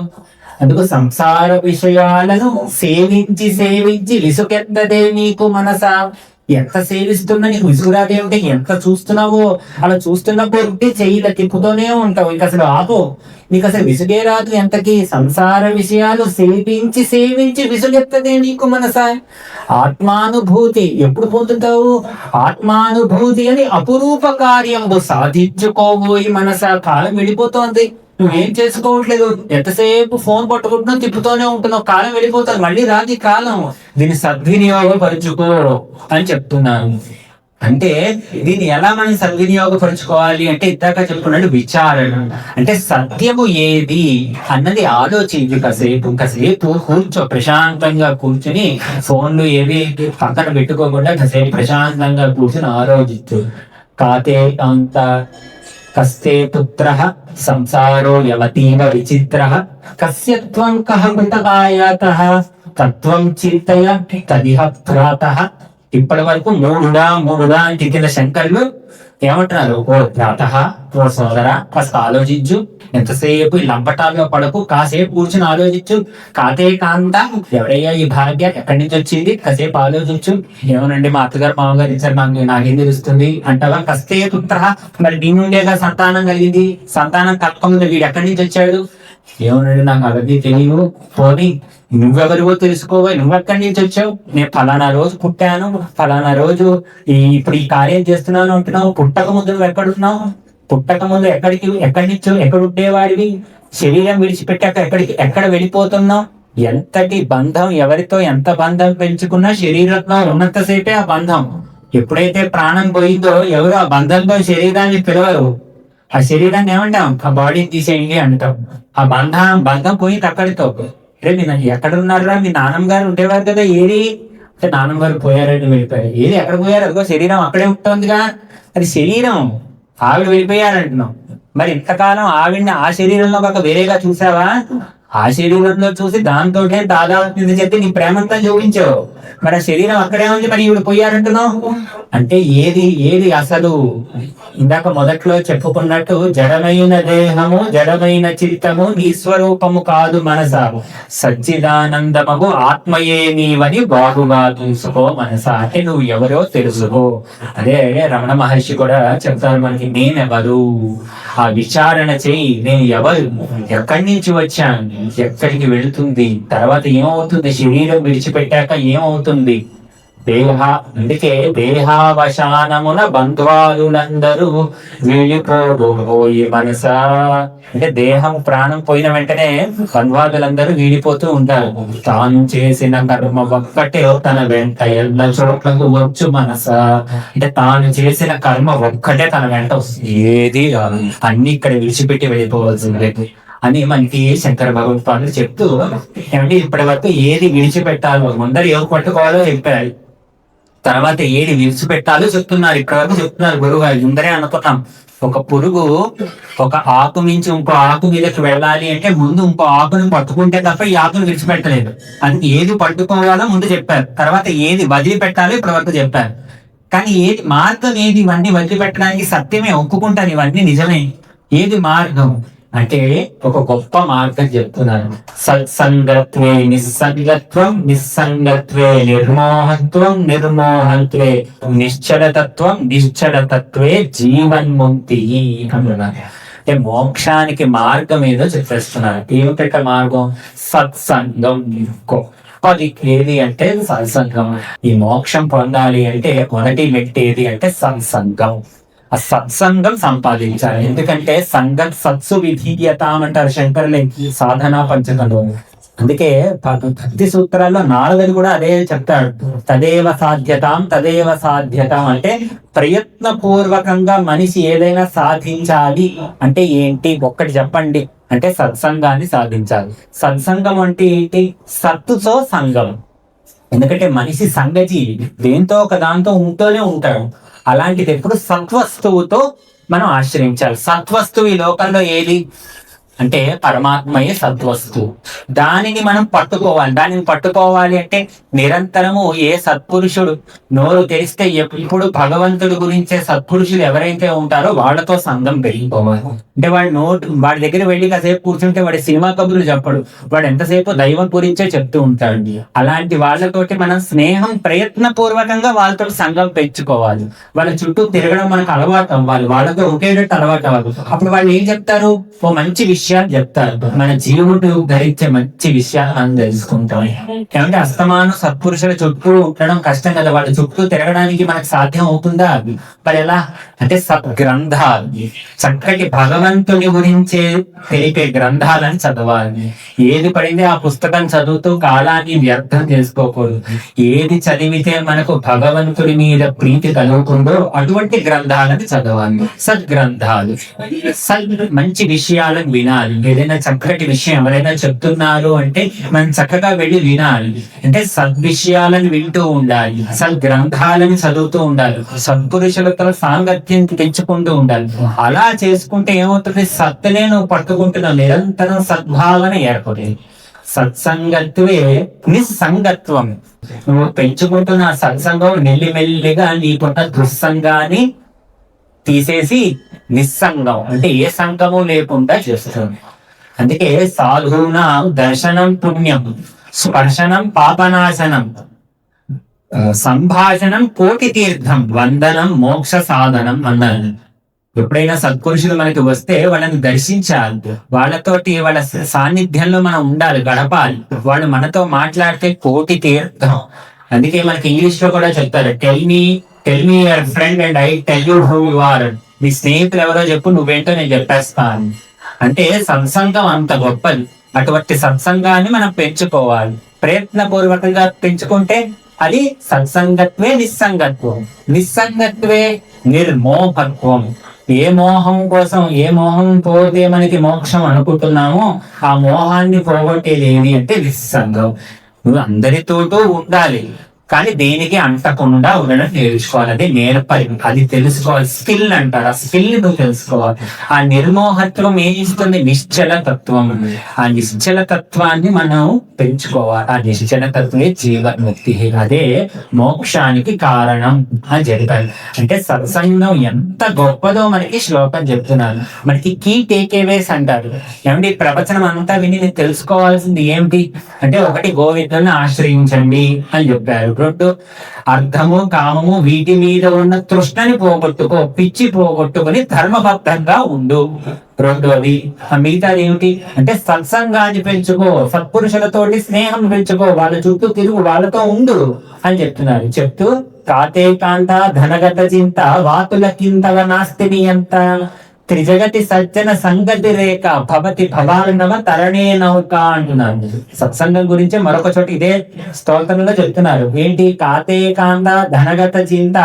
అందుకు సంసార విషయాలను సేవించి సేవించి విసుకెత్తదే నీకు మనసా. ఎంత సేవిస్తున్నా నీకు విసుగురాదేమిటి? ఎంత చూస్తున్నావో అలా చూస్తున్నప్పుడు చెయ్యిలా తిప్పుతూనే ఉంటావు, ఇంక అసలు ఆపో, నీకు అసలు విసుగే రాదు. ఎంతకి సంసార విషయాలు సేవించి సేవించి విసుగెత్తదే నీకు మనసా. ఆత్మానుభూతి ఎప్పుడు పొందుతావు? ఆత్మానుభూతి అని అపురూప కార్యము సాధించుకోబోయి మనసా. కాలం వెళ్ళిపోతోంది, నువ్వేం చేసుకోవట్లేదు, ఎంతసేపు ఫోన్ పట్టుకుంటున్నావు, తిప్పుతూనే ఉంటున్నావు, కాలం వెళ్ళిపోతుంది, మళ్ళీ రాది కాలం. దీన్ని సద్వినియోగపరుచుకో అని చెప్తున్నాను. అంటే దీన్ని ఎలా మనం సద్వినియోగపరుచుకోవాలి అంటే ఇందాక చెప్పుకున్నట్టు విచారణ. అంటే సత్యము ఏది అన్నది ఆలోచించు. కాసేపు కూర్చో, ప్రశాంతంగా కూర్చుని ఫోన్లు ఏవి పక్కన పెట్టుకోకుండా కాసేపు ప్రశాంతంగా కూర్చుని ఆలోచించు. కాతే అంత కస్తే పుత్ర సంసారో యవతీవ విచిత్ర కస్య త్వం కః కృతకాయాతః తత్వం చింతయ తదిహ ప్రాతః. ఇప్పటి వరకు మూడుగా అని కింద శంకర్లు ఏమంటున్నారు? ఓ ప్రాతః, ఓ సోదరా, కాస్త ఆలోచించు. ఎంతసేపు ఈ లంపటాల్లో పడకు, కాసేపు కూర్చుని ఆలోచించు. కాతే కాంత, ఎవరయ్యా ఈ భాగ్య, ఎక్కడి నుంచి వచ్చింది, కాసేపు ఆలోచించు. ఏమోనండి మా అత్తగారు మామగారు ఇచ్చారు, నాకేం తెలుస్తుంది అంటావా? కస్తే పుత్ర, మరి నీ నుండేగా సంతానం కలిగింది, సంతానం కలగకముందు వీడు ఎక్కడి నుంచి వచ్చాడు? ఏమోనండి నాకు అవన్నీ తెలియదు. పోనీ నువ్వెవరివో తెలుసుకోవాలి, నువ్వెక్కడి నుంచి వచ్చావు? నేను ఫలానా రోజు పుట్టాను, ఫలానా రోజు ఇప్పుడు ఈ కార్యం చేస్తున్నాను అంటున్నావు. పుట్టక ముందు నువ్వు ఎక్కడున్నావు? పుట్టక ముందు ఎక్కడి నుంచి ఎక్కడ ఉండేవాడివి? శరీరం విడిచిపెట్టాక ఎక్కడ వెళ్ళిపోతున్నావు? ఎంతటి బంధం, ఎవరితో ఎంత బంధం పెంచుకున్నా శరీరంలో ఉన్నంతసేపే ఆ బంధం. ఎప్పుడైతే ప్రాణం పోయిందో ఎవరు ఆ బంధంతో శరీరాన్ని పిలవరు. ఆ శరీరాన్ని ఏమంటాం? ఆ బాడీని తీసేయండి అంటాం. ఆ బంధం పోయి అక్కడితో. రే మీ ఎక్కడ ఉన్నారా? మీ నాన్నమ్మ గారు ఉండేవారు కదా, ఏది అంటే నాన్నమ్మ గారు పోయారని వెళ్ళిపోయారు. ఏది ఎక్కడ పోయారు? అదిగో శరీరం అక్కడే ఉంటుందిగా. అది శరీరం, ఆవిడ వెళ్ళిపోయారంటున్నాం. మరి ఇంతకాలం ఆవిడ్ని ఆ శరీరంలో ఒక వేరేగా చూసావా? ఆ శరీరంలో చూసి దాంతో దాదాపు చెప్పి నీ ప్రేమంతా చూపించావు. మరి ఆ శరీరం అక్కడే ఉంది, మరి ఈవిడ పోయారంటున్నావు. అంటే ఏది అసలు? ఇందాక మొదట్లో చెప్పుకున్నట్టు జడమైన దేహము, జడమైన చిత్తము నీ స్వరూపము కాదు మనసా. సచ్చిదానందమగు ఆత్మయే నీవని బాగుగా చూసుకో మనసా. అంటే నువ్వు ఎవరో తెలుసుకో. అదే రమణ మహర్షి కూడా చెప్తారు మనకి, నేనెవరు ఆ విచారణ చెయ్యి. నేను ఎవరు, ఎక్కడి నుంచి వచ్చాను, ఎక్కడికి వెళుతుంది, తర్వాత ఏమవుతుంది, శరీరం విడిచిపెట్టాక ఏమవుతుంది. అందుకే దేహావసానమున బంధ్వాదులందరూ వీడిపోయి మనసా. అంటే దేహం ప్రాణం పోయిన వెంటనే బంధ్వాదులందరూ వీడిపోతూ ఉంటారు. తాను చేసిన కర్మ ఒక్కటే తన వెంట ఎల్ల చోట్లకు వచ్చు మనసా. అంటే తాను చేసిన కర్మ ఒక్కటే తన వెంట వస్తుంది, ఏది అన్ని ఇక్కడ విడిచిపెట్టి వెళ్ళిపోవాల్సిందే అని మనకి శంకర భగవత్పాదులు చెప్తూ ఏమంటే ఇప్పటి వరకు ఏది విడిచిపెట్టాలో, ముందర ఏవి పట్టుకోవాలో చెప్పారు, తర్వాత ఏది విడిచిపెట్టాలో చెప్తున్నారు. ఇప్పటివరకు చెప్తున్నారు గురువు గారు. ముందరే అనుకున్నాం, ఒక పురుగు ఒక ఆకు నుంచి ఇంకో ఆకు మీదకి వెళ్ళాలి అంటే ముందు ఇంకో ఆకును పట్టుకుంటే తప్ప ఈ ఆకును విడిచిపెట్టలేదు. అందుకే ఏది పట్టుకోవాలో ముందు చెప్పారు, తర్వాత ఏది వదిలిపెట్టాలో ఇప్పటివరకు చెప్పారు. కానీ ఏది మార్గం, ఏది ఇవన్నీ వదిలిపెట్టడానికి? సత్యమే, ఒప్పుకుంటాను, ఇవన్నీ నిజమే. ఏది మార్గం అంటే ఒక గొప్ప మార్గం చెప్తున్నారు. సత్సంగత్వే నిస్సంగత్వం, నిస్సంగత్వే నిర్మోహత్వం, నిర్మోహత్వే నిశ్చలతత్వం, నిశ్చలతత్వే జీవన్ముక్తి అంటున్నారు. అంటే మోక్షానికి మార్గం ఏదో చెప్పేస్తున్నారు. ఏమిట మార్గం? సత్సంగం. అది ఏది అంటే సత్సంగం. ఈ మోక్షం పొందాలి అంటే మొదటి వ్యక్తి ఏది అంటే సత్సంగం. ఆ సత్సంగం సంపాదించాలి. ఎందుకంటే సంగం సత్సు విధీయత అంటారు శంకరులే సాధనా పంచకంలో. అందుకే భక్తి సూత్రాల్లో నారదుడు కూడా అదే చెప్తాడు, తదేవ సాధ్యతాం అంటే ప్రయత్నపూర్వకంగా మనిషి ఏదైనా సాధించాలి అంటే ఏంటి, ఒక్కటి చెప్పండి అంటే సత్సంగాన్ని సాధించాలి. సత్సంగం అంటే ఏంటి? సత్తుతో సంగం. ఎందుకంటే మనిషి సంగతి దేంతో ఒక దాంతో ఉంటూనే ఉంటాడు. అలాంటిది ఎప్పుడు సత్వస్తువుతో మనం ఆశ్రయించాలి. సత్వస్తువు ఈ లోకంలో ఏది? అంటే పరమాత్మయే సద్వస్తు. దానిని మనం పట్టుకోవాలి. దానిని పట్టుకోవాలి అంటే నిరంతరము ఏ సత్పురుషుడు నోరు తెరిస్తే ఎప్పుడు భగవంతుడి గురించే సత్పురుషులు ఎవరైతే ఉంటారో వాళ్ళతో సంఘం పెరిగిపోవాలి. అంటే వాడి దగ్గర వెళ్ళి కాసేపు కూర్చుంటే వాడి సినిమా కబుర్లు చెప్పడు, వాడు ఎంతసేపు దైవం గురించే చెప్తూ ఉంటాడు. అలాంటి వాళ్ళతోటి మనం స్నేహం ప్రయత్నపూర్వకంగా వాళ్ళతో సంఘం పెంచుకోవాలి. వాళ్ళ చుట్టూ తిరగడం మనకు అలవాటు అవ్వాలి, వాళ్ళతో ఒకేటట్టు అలవాటు అవ్వాలి. అప్పుడు వాళ్ళు ఏం చెప్తారు? ఓ మంచి విషయాలు చెప్తారు, మన జీవుడు ధరించే మంచి విషయాలు మనం తెలుసుకుంటాం. ఏమంటే అస్తమానం సత్పురుషుల చుట్టూ ఉండడం కష్టం కదా, వాళ్ళ చుట్టూ తిరగడానికి మనకు సాధ్యం అవుతుందా? మరి ఎలా అంటే సద్గ్రంథాలు, చక్కటి భగవంతుని గురించే తెలిపే గ్రంథాలని చదవాలి. ఏది పడింది ఆ పుస్తకం చదువుతూ కాలాన్ని వ్యర్థం చేసుకోకూడదు. ఏది చదివితే మనకు భగవంతుడి మీద ప్రీతి కలుగుతుందో అటువంటి గ్రంథాలను చదవాలి. సద్గ్రంథాలు, మంచి విషయాలను వినాలి. ఏదైనా చక్కటి విషయం ఎవరైనా చెప్తున్నారు అంటే మనం చక్కగా వెళ్ళి వినాలి. అంటే సద్విషయాలను వింటూ ఉండాలి, సద్గ్రంథాలను చదువుతూ ఉండాలి, సత్పురుషులతో సాంగత్యం పెంచుకుంటూ ఉండాలి. అలా చేసుకుంటే ఏమవుతుంది? సత్తునే నువ్వు పట్టుకుంటున్నావు, నిరంతరం సద్భావన ఏర్పడేది. సత్సంగత్వే నిస్సంగత్వం. నువ్వు పెంచుకుంటున్న సత్సంగం మెల్లిమెల్లిగా నీకున్న దుస్సంగాన్ని తీసేసి నిస్సంగం అంటే ఏ సంగము లేకుండా చేస్తుంది. అందుకే సాధూనా దర్శనం పుణ్యం, స్పర్శనం పాపనాశనం, సంభాషణం కోటి తీర్థం, వందనం మోక్ష సాధనం అన్నారు. ఎప్పుడైనా సత్పురుషులు మనకి వస్తే వాళ్ళని దర్శించాలి, వాళ్ళతోటి వాళ్ళ సాన్నిధ్యంలో మనం ఉండాలి, గడపాలి. వాళ్ళు మనతో మాట్లాడితే కోటి తీర్థం. అందుకే మనకి ఇంగ్లీష్ లో కూడా చెప్తారు, tell me your friend and I tell you who you are. నీ స్నేహితులు ఎవరో చెప్పు, నువ్వేంటో నేను చెప్పేస్తాను. అంటే సత్సంగం అంత గొప్పది. అటువంటి సత్సంగాన్ని మనం పెంచుకోవాలి. ప్రయత్నపూర్వకంగా పెంచుకుంటే అది సత్సంగత్వే నిస్సంగత్వం. నిస్సంగత్వే నిర్మోహత్వం. ఏ మోహం కోసం, ఏ మోహం పోతే మనకి మోక్షం అనుకుంటున్నామో ఆ మోహాన్ని పోగొట్టేది ఏది అంటే నిస్సంగం. నువ్వు అందరితోటూ ఉండాలి, కానీ దేనికి అంటకుండా ఉండడం నేర్చుకోవాలి. అది నేర్పాలి, అది తెలుసుకోవాలి. స్కిల్ అంటారు, ఆ స్కిల్ నువ్వు తెలుసుకోవాలి. ఆ నిర్మోహత్వం ఏం ఇస్తుంది? నిశ్చల తత్వం. ఆ నిశ్చల తత్వాన్ని మనం పెంచుకోవాలి. ఆ నిశ్చల తత్వమే జీవన్ముక్తి, అదే మోక్షానికి కారణం అని చెప్పారు. అంటే సత్సంగం ఎంత గొప్పదో మనకి శ్లోకం చెప్తున్నారు. మనకి కీ టేకేవేస్ అంటారు. ఏమంటే ఈ ప్రవచనం అంతా విని నేను తెలుసుకోవాల్సింది ఏమిటి అంటే, ఒకటి గోవిందుని ఆశ్రయించండి అని చెప్పారు. రెండు, అర్థము కామము వీటి మీద ఉన్న తృష్ణని పోగొట్టుకో, పిచ్చి పోగొట్టుకొని ధర్మబద్ధంగా ఉండు. రెండోది మిగతాది ఏమిటి అంటే సత్సంగాన్ని పెంచుకో, సత్పురుషులతోటి స్నేహం పెంచుకో, వాళ్ళ చుట్టూ తిరుగు, వాళ్ళతో ఉండు అని చెప్తున్నారు. చెప్తూ కాంత ధనగత చింత వాతుల కింతవ నాస్తిని ఎంత త్రిజగతి సజ్జన సంగతి రేఖ భవతి భవానవ తరణే నౌక అంటున్నారు. సత్సంగం గురించి మరొక చోట ఇదే స్తోత్రంలో చెప్తున్నారు. ఏంటి? కాంత ధనగత చింత,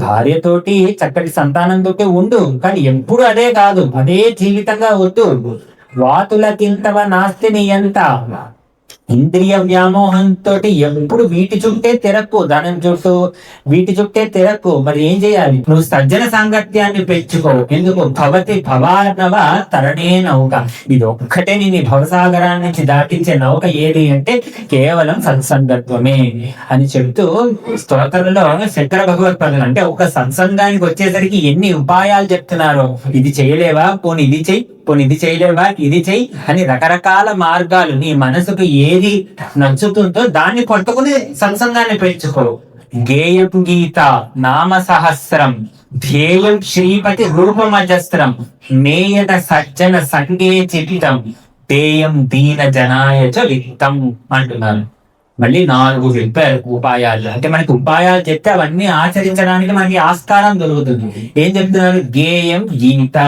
భార్యతోటి చక్కటి సంతానంతో ఉండు, కానీ ఎప్పుడు అదే కాదు, అదే జీవితంగా వద్దు. వాతులకింతవ నాస్తిని ఎంత, ఇంద్రియ వ్యామోహంతో ఎప్పుడు వీటి చుట్టే తిరక్కు, ధనం చుట్టూ వీటి చుట్టే తిరక్కు. మరి ఏం చేయాలి? నువ్వు సజ్జన సాంగత్యాన్ని పెంచుకో. ఎందుకు? భవతి భవానవ తరణే నౌక. ఇది ఒక్కటే నేను భవసాగరాన్ని నుంచి దాటించే నౌక ఏది అంటే కేవలం సత్సంగత్వమే అని చెప్తూ స్తోత్రంలో శంకర భగవత్పాదులు అంటే ఒక సత్సంగానికి వచ్చేసరికి ఎన్ని ఉపాయాలు చెప్తున్నారో. ఇది చేయలేవా, పోనీ ఇది చెయ్యి, పోనీ ఇది చేయలేవా, ఇది చెయ్యి అని రకరకాల మార్గాలు. నీ మనసుకు ఏది నచ్చుతుందో దాన్ని పట్టుకుని సత్సంగాన్ని పెంచుకో. గేయం గీత నామ సహస్రం, ధ్యేయం శ్రీపతి రూపమజస్త్రం, మేయట సజ్జన సంగే చిత్తం, తేయం దీన జనాయచ విత్తం అంటున్నారు. మళ్ళీ 4 చెప్పారు ఉపాయాలు. అంటే మనకి ఉపాయాలు చెప్తే అవన్నీ ఆచరించడానికి మనకి ఆస్కారం దొరుకుతుంది. ఏం చెప్తున్నారు? గేయం గీత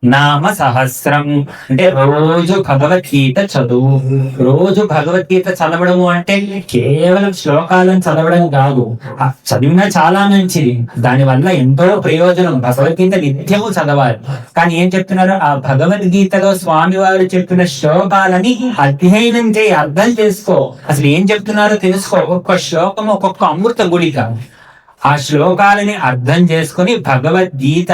నామ సహస్రం అంటే రోజు భగవద్గీత చదువు. రోజు భగవద్గీత చదవడము అంటే కేవలం శ్లోకాలను చదవడం కాదు, చదివినా చాలా మంచిది, దానివల్ల ఎంతో ప్రయోజనం. భగవద్గీత నిత్యము చదవాలి. కానీ ఏం చెప్తున్నారు? ఆ భగవద్గీతలో స్వామి వారు చెప్పిన శ్లోకాలని అధ్యయనం చేయి, అర్థం చేసుకో. అసలు ఏం చెప్తున్నారో తెలుసుకో. ఒక్కొక్క శ్లోకం ఒక్కొక్క అమృత గుళిక. ఆ శ్లోకాలని అర్థం చేసుకుని భగవద్గీత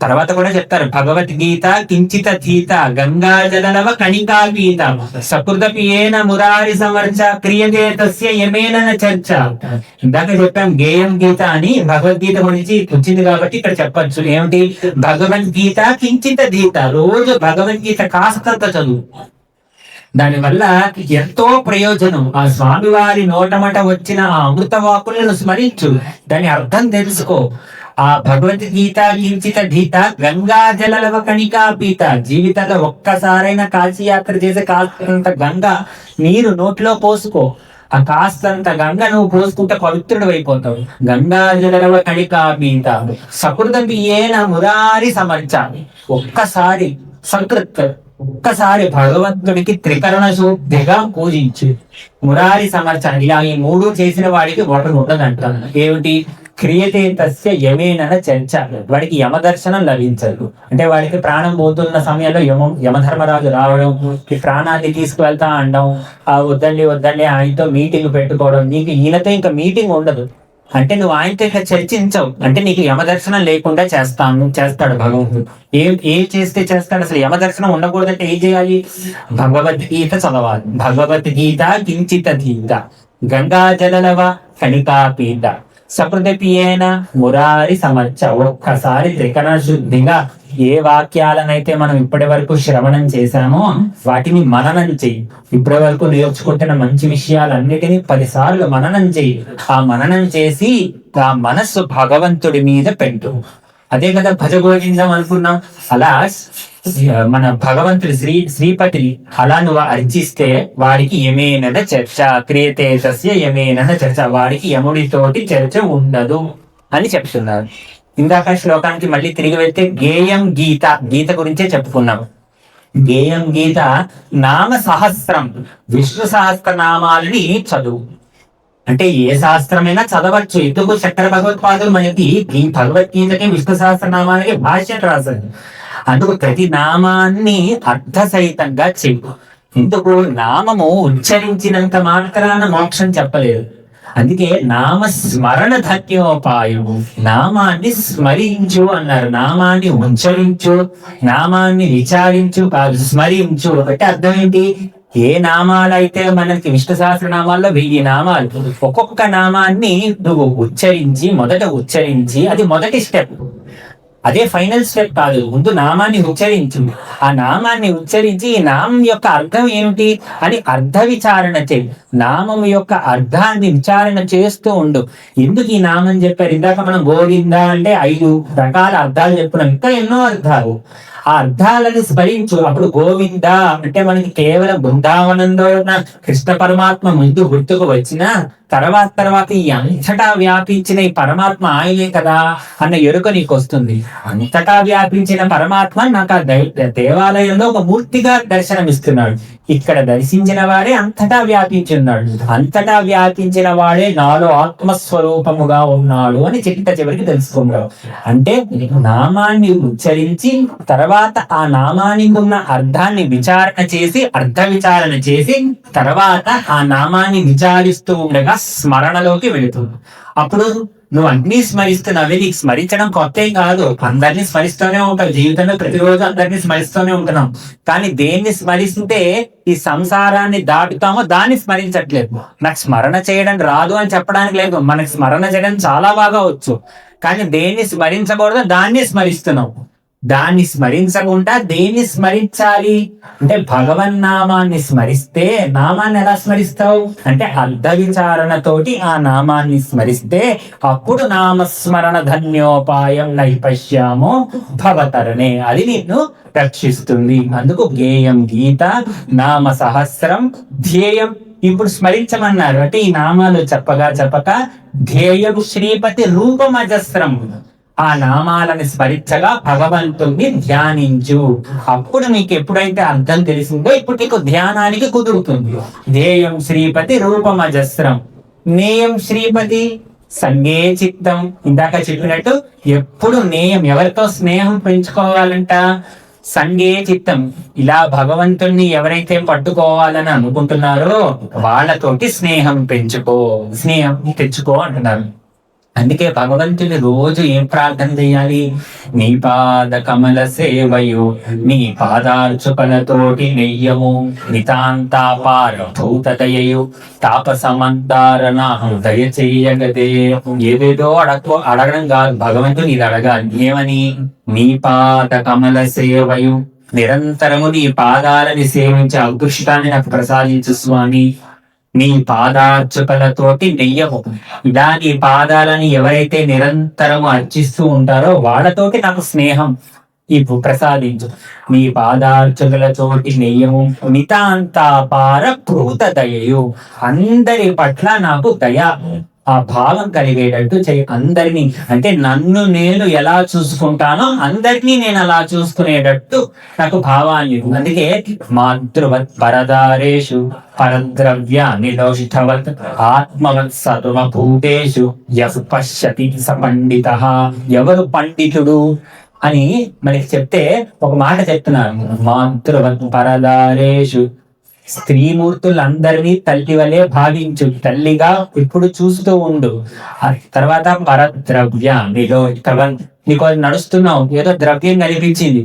తర్వాత కూడా చెప్తారు, భగవద్గీత కించిత ధీత గంగా జలనవ కణికా గీత సకృతపియేన మురారి సమర్చ క్రియతే తస్య యమేన చర్చ. ఇందాక చెప్పాం గేయం గీత అని భగవద్గీత గురించి వచ్చింది కాబట్టి ఇక్కడ చెప్పచ్చు. ఏమిటి? భగవద్గీత కించిత ధీత, రోజు భగవద్గీత కాస్తంత చదువు, దానివల్ల ఎంతో ప్రయోజనం. ఆ స్వామివారి నోటమట వచ్చిన ఆ అమృత వాక్కులను స్మరించు, దాని అర్థం తెలుసుకో. ఆ భగవద్గీత కించిత ధీత గంగా జలలవ కణికా పీత. జీవితంలో ఒక్కసారైనా కాశీ యాత్ర చేసే కాస్తంత గంగా నీరు నోట్లో పోసుకో. ఆ కాస్తంత గంగ నువ్వు పోసుకుంటే పవిత్రుడు అయిపోతావు. గంగా జలలవ కణికా పీత సకృతం ఏన మురారి సమర్చాలి. ఒక్కసారి సకృత్, ఒక్కసారి భగవంతుడికి త్రికరణ శుద్ధిగా పూజించు. మురారి సమర్చన, ఇలా ఈ మూడు చేసిన వాడికి ఒకటి ఉండదంటాను. ఏమిటి? క్రియతే తస్య యమేన చర్చ. వాడికి యమదర్శనం లభించదు. అంటే వాడికి ప్రాణం పోతున్న సమయంలో యమధర్మరాజు రావడం, ఈ ప్రాణాన్ని తీసుకువెళ్తా అనడం, ఆ వద్దండి ఆయనతో మీటింగ్ పెట్టుకోవడం. నీకు ఈయనతో ఇంకా మీటింగ్ ఉండదు. అంటే నువ్వు ఆయనతో ఇంకా చర్చించవు. అంటే నీకు యమదర్శనం లేకుండా చేస్తాడు భగవంతుడు. ఏం చేస్తే చేస్తాడు? అసలు యమదర్శనం ఉండకూడదంటే ఏం చేయాలి? భగవద్గీత చదవాలి. భగవద్గీత కించిత ధీత గంగా జలలవ కణికా పీత సకృతపియేన మురారి సమర్చ. ఒక్కసారి త్రికరణ శుద్ధిగా ఏ వాక్యాలనైతే మనం ఇప్పటి వరకు శ్రవణం చేశామో వాటిని మననం చెయ్యి. ఇప్పటి వరకు నేర్చుకుంటున్న మంచి విషయాలన్నిటినీ 10 సార్లు మననం చెయ్యి. ఆ మననం చేసి ఆ మనస్సు భగవంతుడి మీద పెట్టు. అదే కదా భజగోవిందం అనుకున్నాం. అలా మన భగవంతుడి శ్రీపతిని అలా నువ్వు అర్చిస్తే వాడికి యమేన చర్చ, క్రియతే తస్య యమేన చర్చ, వాడికి యముడితోటి చర్చ ఉండదు అని చెప్తున్నారు. ఇందాక శ్లోకానికి మళ్ళీ తిరిగి వెళ్తే గేయం గీత, గీత గురించే చెప్పుకున్నాం. గేయం గీత నామ సహస్రం, విష్ణు సహస్రనామాలని చదువు. అంటే ఏ శాస్త్రమైనా చదవచ్చు. ఎందుకు? శంకర భగవత్పాదులు మనకి ఈ భగవద్గీతకి విష్ణు సహస్రనామానికి భాష్యం రాశారు. అందుకు ప్రతి నామాన్ని అర్థసహితంగా చెప్పు. ఎందుకు? నామము ఉచ్చరించినంత మాత్రాన మోక్షం చెప్పలేదు. అందుకే నామ స్మరణ ధన్యోపాయం. నామాన్ని స్మరించు అన్నారు. నామాన్ని ఉచ్చరించు, నామాన్ని విచారించు కాదు, స్మరించు. అంటే అర్థం ఏంటి? ఏ నామాలైతే మనకి విష్ణు సహస్రనామాల్లో 1000 నామాలు, ఒక్కొక్క నామాన్ని నువ్వు మొదట ఉచ్చరించి, అది మొదటి స్టెప్. అదే ఫైనల్ స్టెప్ కాదు. ముందు నామాన్ని ఉచ్చరించు. ఆ నామాన్ని ఉచ్చరించి ఈ నామం యొక్క అర్థం ఏమిటి అని అర్థ విచారణ చేయి. నామం యొక్క అర్థాన్ని విచారణ చేస్తూ ఉండు. ఎందుకు ఈ నామం చెప్పారు? ఇందాక మనం గోవింద అంటే 5 రకాల అర్థాలు చెప్పుకున్నాం. ఇంకా ఎన్నో అర్థాలు. ఆ అర్థాలను స్మరించు. అప్పుడు గోవింద అంటే మనకి కేవలం బృందావనంలో ఉన్న కృష్ణ పరమాత్మ ముందు గుర్తుకు వచ్చిన తర్వాత ఈ అంతటా వ్యాపించిన ఈ పరమాత్మ ఆయనే కదా అన్న ఎరుక నీకు వస్తుంది. అంతటా వ్యాపించిన పరమాత్మ నాకు ఆ దేవాలయంలో ఒక మూర్తిగా దర్శనమిస్తున్నాడు. ఇక్కడ దర్శించిన వాడే అంతటా వ్యాపించి ఉన్నాడు. అంతటా వ్యాపించిన వాడే నాలో ఆత్మస్వరూపముగా ఉన్నాడు అని చివరికి తెలుసుకున్నాడు. అంటే నామాన్ని ఉచ్చరించి తర్వాత ఆ నామానికి ఉన్న అర్థాన్ని అర్థ విచారణ చేసి తర్వాత ఆ నామాన్ని విచారిస్తూ ఉండగా స్మరణలోకి వెళుతుంది. అప్పుడు నువ్వు అన్ని స్మరిస్తున్నావు. నీకు స్మరించడం కొత్త కాదు. అందరినీ స్మరిస్తూనే ఉంటావు. జీవితంలో ప్రతిరోజు అందరినీ స్మరిస్తూనే ఉంటున్నాం. కానీ దేన్ని స్మరిస్తే ఈ సంసారాన్ని దాటుతామో దాన్ని స్మరించట్లేదు. నాకు స్మరణ చేయడం రాదు అని చెప్పడానికి లేదు. మనకు స్మరణ చేయడం చాలా బాగా వచ్చు. కానీ దేన్ని స్మరించకూడదు దాన్ని స్మరిస్తున్నావు. దాన్ని స్మరించకుండా దేన్ని స్మరించాలి అంటే భగవన్నామాన్ని స్మరిస్తే. నామాన్ని ఎలా స్మరిస్తావు అంటే అర్థ విచారణతోటి ఆ నామాన్ని స్మరిస్తే అప్పుడు నామస్మరణ ధన్యోపాయం నైపశ్యామో భవతరణే, అది నిన్ను రక్షిస్తుంది. అందుకు గేయం గీత నామ సహస్రం ధ్యేయం. ఇప్పుడు స్మరించమన్నారు అంటే ఈ నామాలు చెప్పక ధ్యేయం శ్రీపతి రూపమజస్రం. ఆ నామాలను స్మరించగా భగవంతుణ్ణి ధ్యానించు. అప్పుడు నీకు ఎప్పుడైతే అర్థం తెలిసిందో ఇప్పుడు నీకు ధ్యానానికి కుదురుతుంది. ధ్యేయం శ్రీపతి రూపమజస్రం. నేయం శ్రీపతి సంగే చిత్తం. ఇందాక చెప్పినట్టు ఎప్పుడు నేయం, ఎవరితో స్నేహం పెంచుకోవాలంట? సంగే చిత్తం. ఇలా భగవంతుణ్ణి ఎవరైతే పట్టుకోవాలని అనుకుంటున్నారో వాళ్ళతోటి స్నేహం తెచ్చుకో అంటున్నారు. అందుకే భగవంతుని రోజు ఏం ప్రార్థన చేయాలి? నీ పాద కమల సేవయు నీ పాదార్చుకలతోటి నెయ్యము నితాంతాపార భూతదయయు తాపసమంతారణ దయ చెయ్యగదే. ఏదేదో అడగడం కాదు, భగవంతుని ఇది అడగాలి. ఏమని? నీ పాద కమల సేవయు, నిరంతరము నీ పాదాలని సేవించే అదృష్టాన్ని నాకు ప్రసాదించు స్వామి. నీ పాదార్చకలతోటి నెయ్యము, ఇలా నీ పాదాలని ఎవరైతే నిరంతరము అర్చిస్తూ ఉంటారో వాళ్ళతోటి నాకు స్నేహం ప్రసాదించు. నీ పాదార్చకులతోటి నెయ్యము మితాంతాపార కృత దయయు, అందరి పట్ల నాకు దయ ఆ భావం కలిగేటట్టు చెయ్యి. అందరినీ అంటే నన్ను నేను ఎలా చూసుకుంటానో అందరినీ నేను అలా చూసుకునేటట్టు నాకు భావాన్ని. అందుకే మాతృవత్ పరదారేషు పరద్రవ్య నిలోషితవత్ ఆత్మవత్ సర్వభూతేషు యః పశ్యతి స పండితః. ఎవరు పండితుడు అని మనకి చెప్తే ఒక మాట చెప్తున్నారు. మాతృవత్ పరదారేషు, స్త్రీమూర్తులందరినీ తల్లి వలె భావించు, తల్లిగా ఇప్పుడు చూస్తూ ఉండు. తర్వాత పరద్రవ్య నీకు నడుస్తున్నావు, ఏదో ద్రవ్యం కనిపించింది,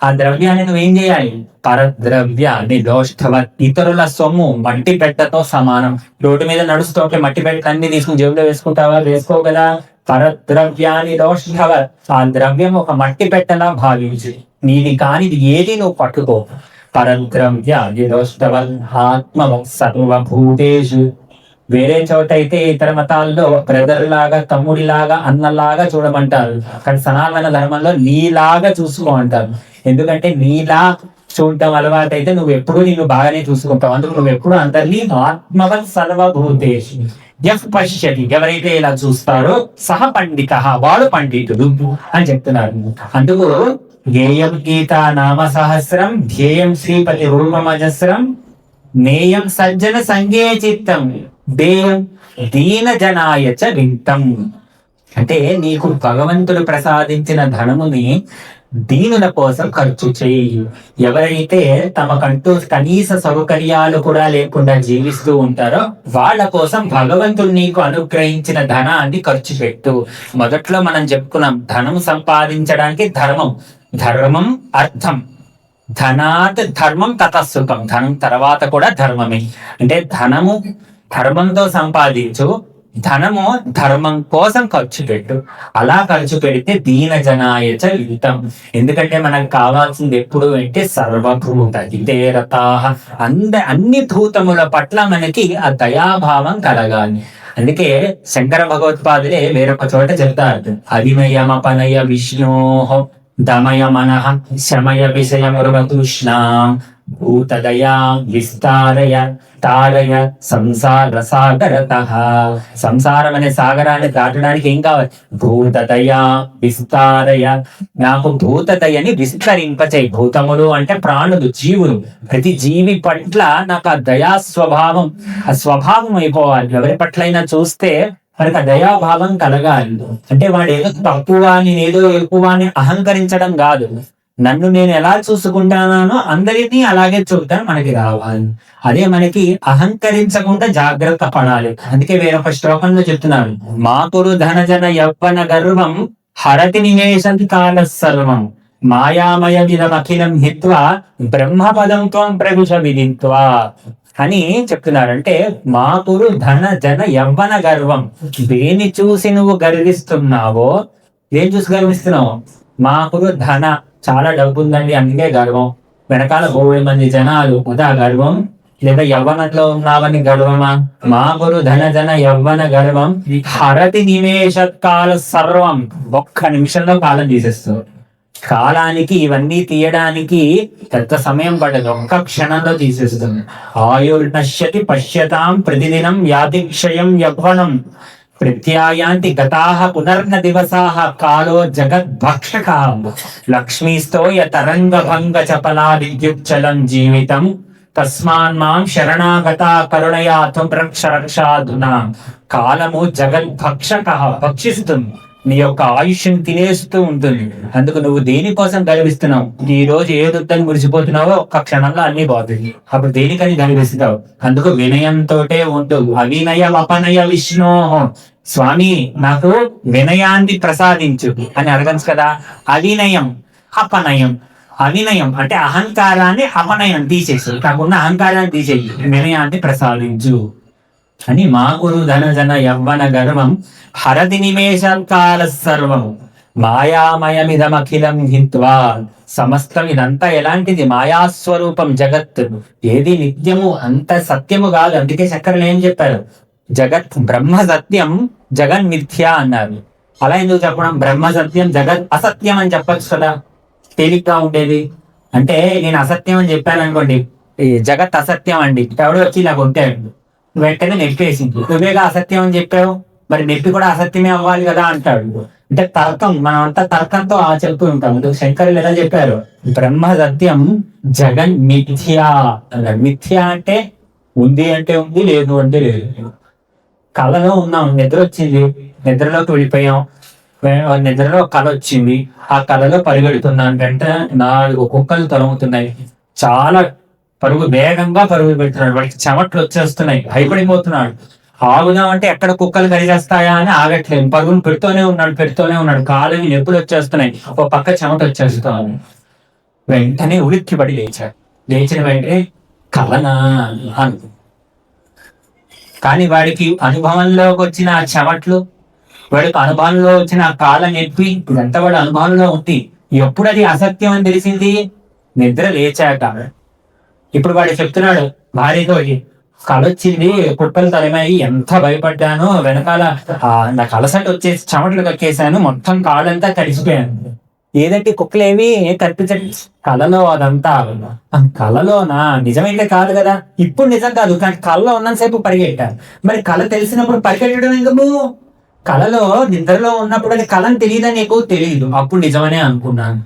ఆ ద్రవ్యాన్ని నువ్వేం చేయాలి? పరద్రవ్య నిలోష్ఠవత్, ఇతరుల సొమ్ము మట్టి పెట్టతో సమానం. రోడ్డు మీద నడుస్తూ మట్టి పెట్ట అన్ని తీసుకుని జేబులో వేసుకుంటావా? వేసుకో కదా. పరద్రవ్యాన్ని దోషవత్, ఆ ద్రవ్యం ఒక మట్టి పెట్టలా భావించి నీది కానిది ఏది నువ్వు పట్టుకో. పరద్రవ్య ఆత్మ సర్వభూతేషు. వేరే చోట అయితే ఇతర మతాల్లో బ్రదర్ లాగా, తమ్ముడిలాగా, అన్నలాగా చూడమంటారు. కానీ సనాతన ధర్మంలో నీలాగా చూసుకో అంటారు. ఎందుకంటే నీలా చూడటం అలవాటు అయితే నువ్వు ఎప్పుడు నిన్ను బాగానే చూసుకుంటావు. అందుకు నువ్వు ఎప్పుడు అందరినీ ఆత్మవత్ సర్వభూతేషు యః పశ్యతి, ఎవరైతే ఇలా చూస్తారో సహ పండిత, వాడు పండితుడు అని చెప్తున్నారు. అందుకు గేయం గీతా నామ సహస్రం ధ్యేయం శ్రీపతి రూపమజస్రం నేయం సజ్జన సంగే చిత్తం దేయం దీన జనాయ చ వింతం. అంటే నీకు భగవంతుడు ప్రసాదించిన ధనముని దీనుల కోసం ఖర్చు చేయి. ఎవరైతే తమకంటూ కనీస సౌకర్యాలు కూడా లేకుండా జీవిస్తూ ఉంటారో వాళ్ళ కోసం భగవంతుడు నీకు అనుగ్రహించిన ధనాన్ని ఖర్చు పెట్టు. మొదట్లో మనం చెప్పుకున్నాం, ధనం సంపాదించడానికి ధర్మం అర్థం, ధనాత్ ధర్మం తతసుఖం. ధనం తర్వాత కూడా ధర్మమే. అంటే ధర్మంతో సంపాదించు, ధనము ధర్మం కోసం ఖర్చు పెట్టు. అలా ఖర్చు పెడితే దీన జనాయ చ హితం. ఎందుకంటే మనకు కావాల్సింది ఎప్పుడు అంటే సర్వభూత హితేరతాః, అన్ని భూతముల పట్ల మనకి ఆ దయాభావం కలగాలి. అందుకే శంకర భగవత్పాదులే వేరొక చోట చెప్తారు, అవిమయమపనయ విష్ణోః దమయ మనః శమయ విషయమృగతృష్ణా భూతదయా విస్తారయ తారయ సంసార సాగరతః. సంసారం అనే సాగరాన్ని దాటడానికి ఏం కావాలి? భూతదయా విస్తారయ, నాకు భూతదయని విస్తరింపచేయి. భూతములు అంటే ప్రాణులు, జీవులు. ప్రతి జీవి పట్ల నాకు ఆ దయా స్వభావం, ఆ స్వభావం అయిపోవాలి. ఎవరి పట్లైనా చూస్తే మనకు ఆ దయాభావం కలగాలి. అంటే వాడు ఏదో తక్కువ అని, ఏదో ఎక్కువ అని అహంకరించడం కాదు. నన్ను నేను ఎలా చూసుకుంటానో అందరినీ అలాగే చూద్దాం మనకి రావాలి. అదే మనకి అహంకరించకుండా జాగ్రత్త పడాలి. అందుకే వేరొక శ్లోకంలో చెప్తున్నాను, మాకురు ధనజన యవ్వన గర్వం హరతి నివేశంతి కాల సర్వం మాయామయ విధమఖిలం హిత్వా బ్రహ్మపదం త్వం ప్రవిశ విదిత్వా అని చెప్తున్నారు. అంటే మాకురు ధన జన యవ్వన గర్వం, దేని చూసి నువ్వు గర్విస్తున్నావో, ఏం చూసి గర్విస్తున్నావు? మాకురు ధన, చాలా డబ్బు ఉందండి అందుకే గర్వం, వెనకాల 10 మంది జనాలు ఉదా గర్వం, లేదా యవ్వనంలో ఉన్నావని గర్వమా? మాకురు ధన జన యవ్వన గర్వం హరతి నివేశ కాల సర్వం, ఒక్క నిమిషంలో కాలం తీసేస్తుంది. కాలానికి ఇవన్నీ తీయడానికి పెద్ద సమయం పడ్డది, ఒక్క క్షణంలో తీసేస్తుంది. ఆయుర్నశ్యతి పశ్యతాం ప్రతిదినం యాతిక్షయం యవ్వనం ప్రత్యాయాంతి గతాః పునర్న దివసాః కాలో జగద్భక్షకః లక్ష్మీస్తోయ తరంగభంగ చపలా విద్యుచ్చలం జీవితం తస్మాన్ మాం శరణాగతా కరుణయా త్వం రక్షాధునా. కాలము జగద్భక్షకః, భక్షిస్తుంది, నీ యొక్క ఆయుష్యం తినేస్తూ ఉంటుంది. అందుకు నువ్వు దేనికోసం గర్విస్తున్నావు? ఈ రోజు ఏదొద్దని మురిసిపోతున్నావో ఒక్క క్షణంలో అన్ని పోతుంది. అప్పుడు దేనికని గర్విస్తావు? అందుకు వినయంతోటే ఉంటూ అవినయ అపనయ విష్ణో, స్వామి నాకు వినయాన్ని ప్రసాదించు అని అడగచ్చు కదా. అవినయం, అపనయం. అవినయం అంటే అహంకారాన్ని, అపనయం తీసేసి, కాకుండా అహంకారాన్ని తీసేయి, వినయాన్ని ప్రసాదించు అని. మా గురు ధనజన యవ్వన గర్వం హరతి నిమేషం కాల సర్వం మాయామయమిదమఖిలం హిత్వా. సమస్తం ఇదంతా ఎలాంటిది? మాయాస్వరూపం జగత్. ఏది నిత్యము అంత సత్యము కాదు. అందుకే శంకరులు ఏం చెప్పారు? జగత్ బ్రహ్మ సత్యం, జగన్ మిథ్య అన్నారు. అలా ఎందుకు చెప్పడం? బ్రహ్మ సత్యం, జగత్ అసత్యం అని చెప్పచ్చు కదా, తేలిగ్గా ఉండేది. అంటే నేను అసత్యం అని చెప్పాను అనుకోండి, ఈ జగత్ అసత్యం అండి, ఎవడో వచ్చి ఇలా కొట్టాడు, వెంటనే నెప్పేసింది. నువ్వేగా అసత్యం అని చెప్పావు, మరి నెప్పి కూడా అసత్యమే అవ్వాలి కదా అంటాడు. అంటే తర్కం, మనం అంతా తర్కంతో చెప్తూ ఉంటాం. శంకరులు ఎలా చెప్పారు? బ్రహ్మ సత్యం, జగన్ మిథ్య అన్నాడు. మిథ్య అంటే ఉంది అంటే ఉంది, లేదు అంటే లేదు. కళలో ఉన్నాం, నిద్ర వచ్చింది, నిద్రలోకి వెళ్ళిపోయాం, నిద్రలో కళ వచ్చింది, ఆ కళలో పరిగెడుతున్నాను, వెంటనే 4 కుక్కలు తరుముతున్నాయి, చాలా వేగంగా పరుగులు పెడుతున్నాడు, వాడికి చెమట్లు వచ్చేస్తున్నాయి, భయపడిపోతున్నాడు. ఆగుదాం అంటే ఎక్కడ కుక్కలు కరిగేస్తాయా అని ఆగట్లేదు, పరుగులు పెడుతూనే ఉన్నాడు. కాళ్ళని నొప్పులు వచ్చేస్తున్నాయి, ఒక పక్క చెమట వచ్చేస్తాను. వెంటనే ఉలిక్కిపడి లేచాడు. లేచిన వెంటనే కలనా అనుకు. కానీ వాడికి అనుభవంలోకి వచ్చిన ఆ చెమట్లు, వాడికి అనుభవంలో వచ్చిన ఆ కాళ్ళ నొప్పి, ఇదంతా వాడి అనుభవంలో ఉంది. ఎప్పుడు అది అసత్యం అని తెలిసింది? నిద్ర లేచాక. ఇప్పుడు వాడు చెప్తున్నాడు భార్యతో, కళ వచ్చింది, కుక్కలు తరిమాయి, ఎంత భయపడ్డాను, వెనకాల నాకు అలసట వచ్చేసి చెమటలు కక్కేశాను, మొత్తం కాళ్ళంతా తడిసిపోయాను. ఏదంటే కుక్కలేవి కనిపించండి, కళలో అదంతా. కళలోనా? నిజమైతే కాదు కదా, ఇప్పుడు నిజం కాదు, కానీ కళలో ఉన్నంతసేపు పరిగెట్టాను. మరి కళ తెలిసినప్పుడు పరిగెట్టడం ఎందుకు? కళలో నిద్రలో ఉన్నప్పుడు అది కళని తెలియదని నీకు తెలియదు, అప్పుడు నిజమనే అనుకున్నాను.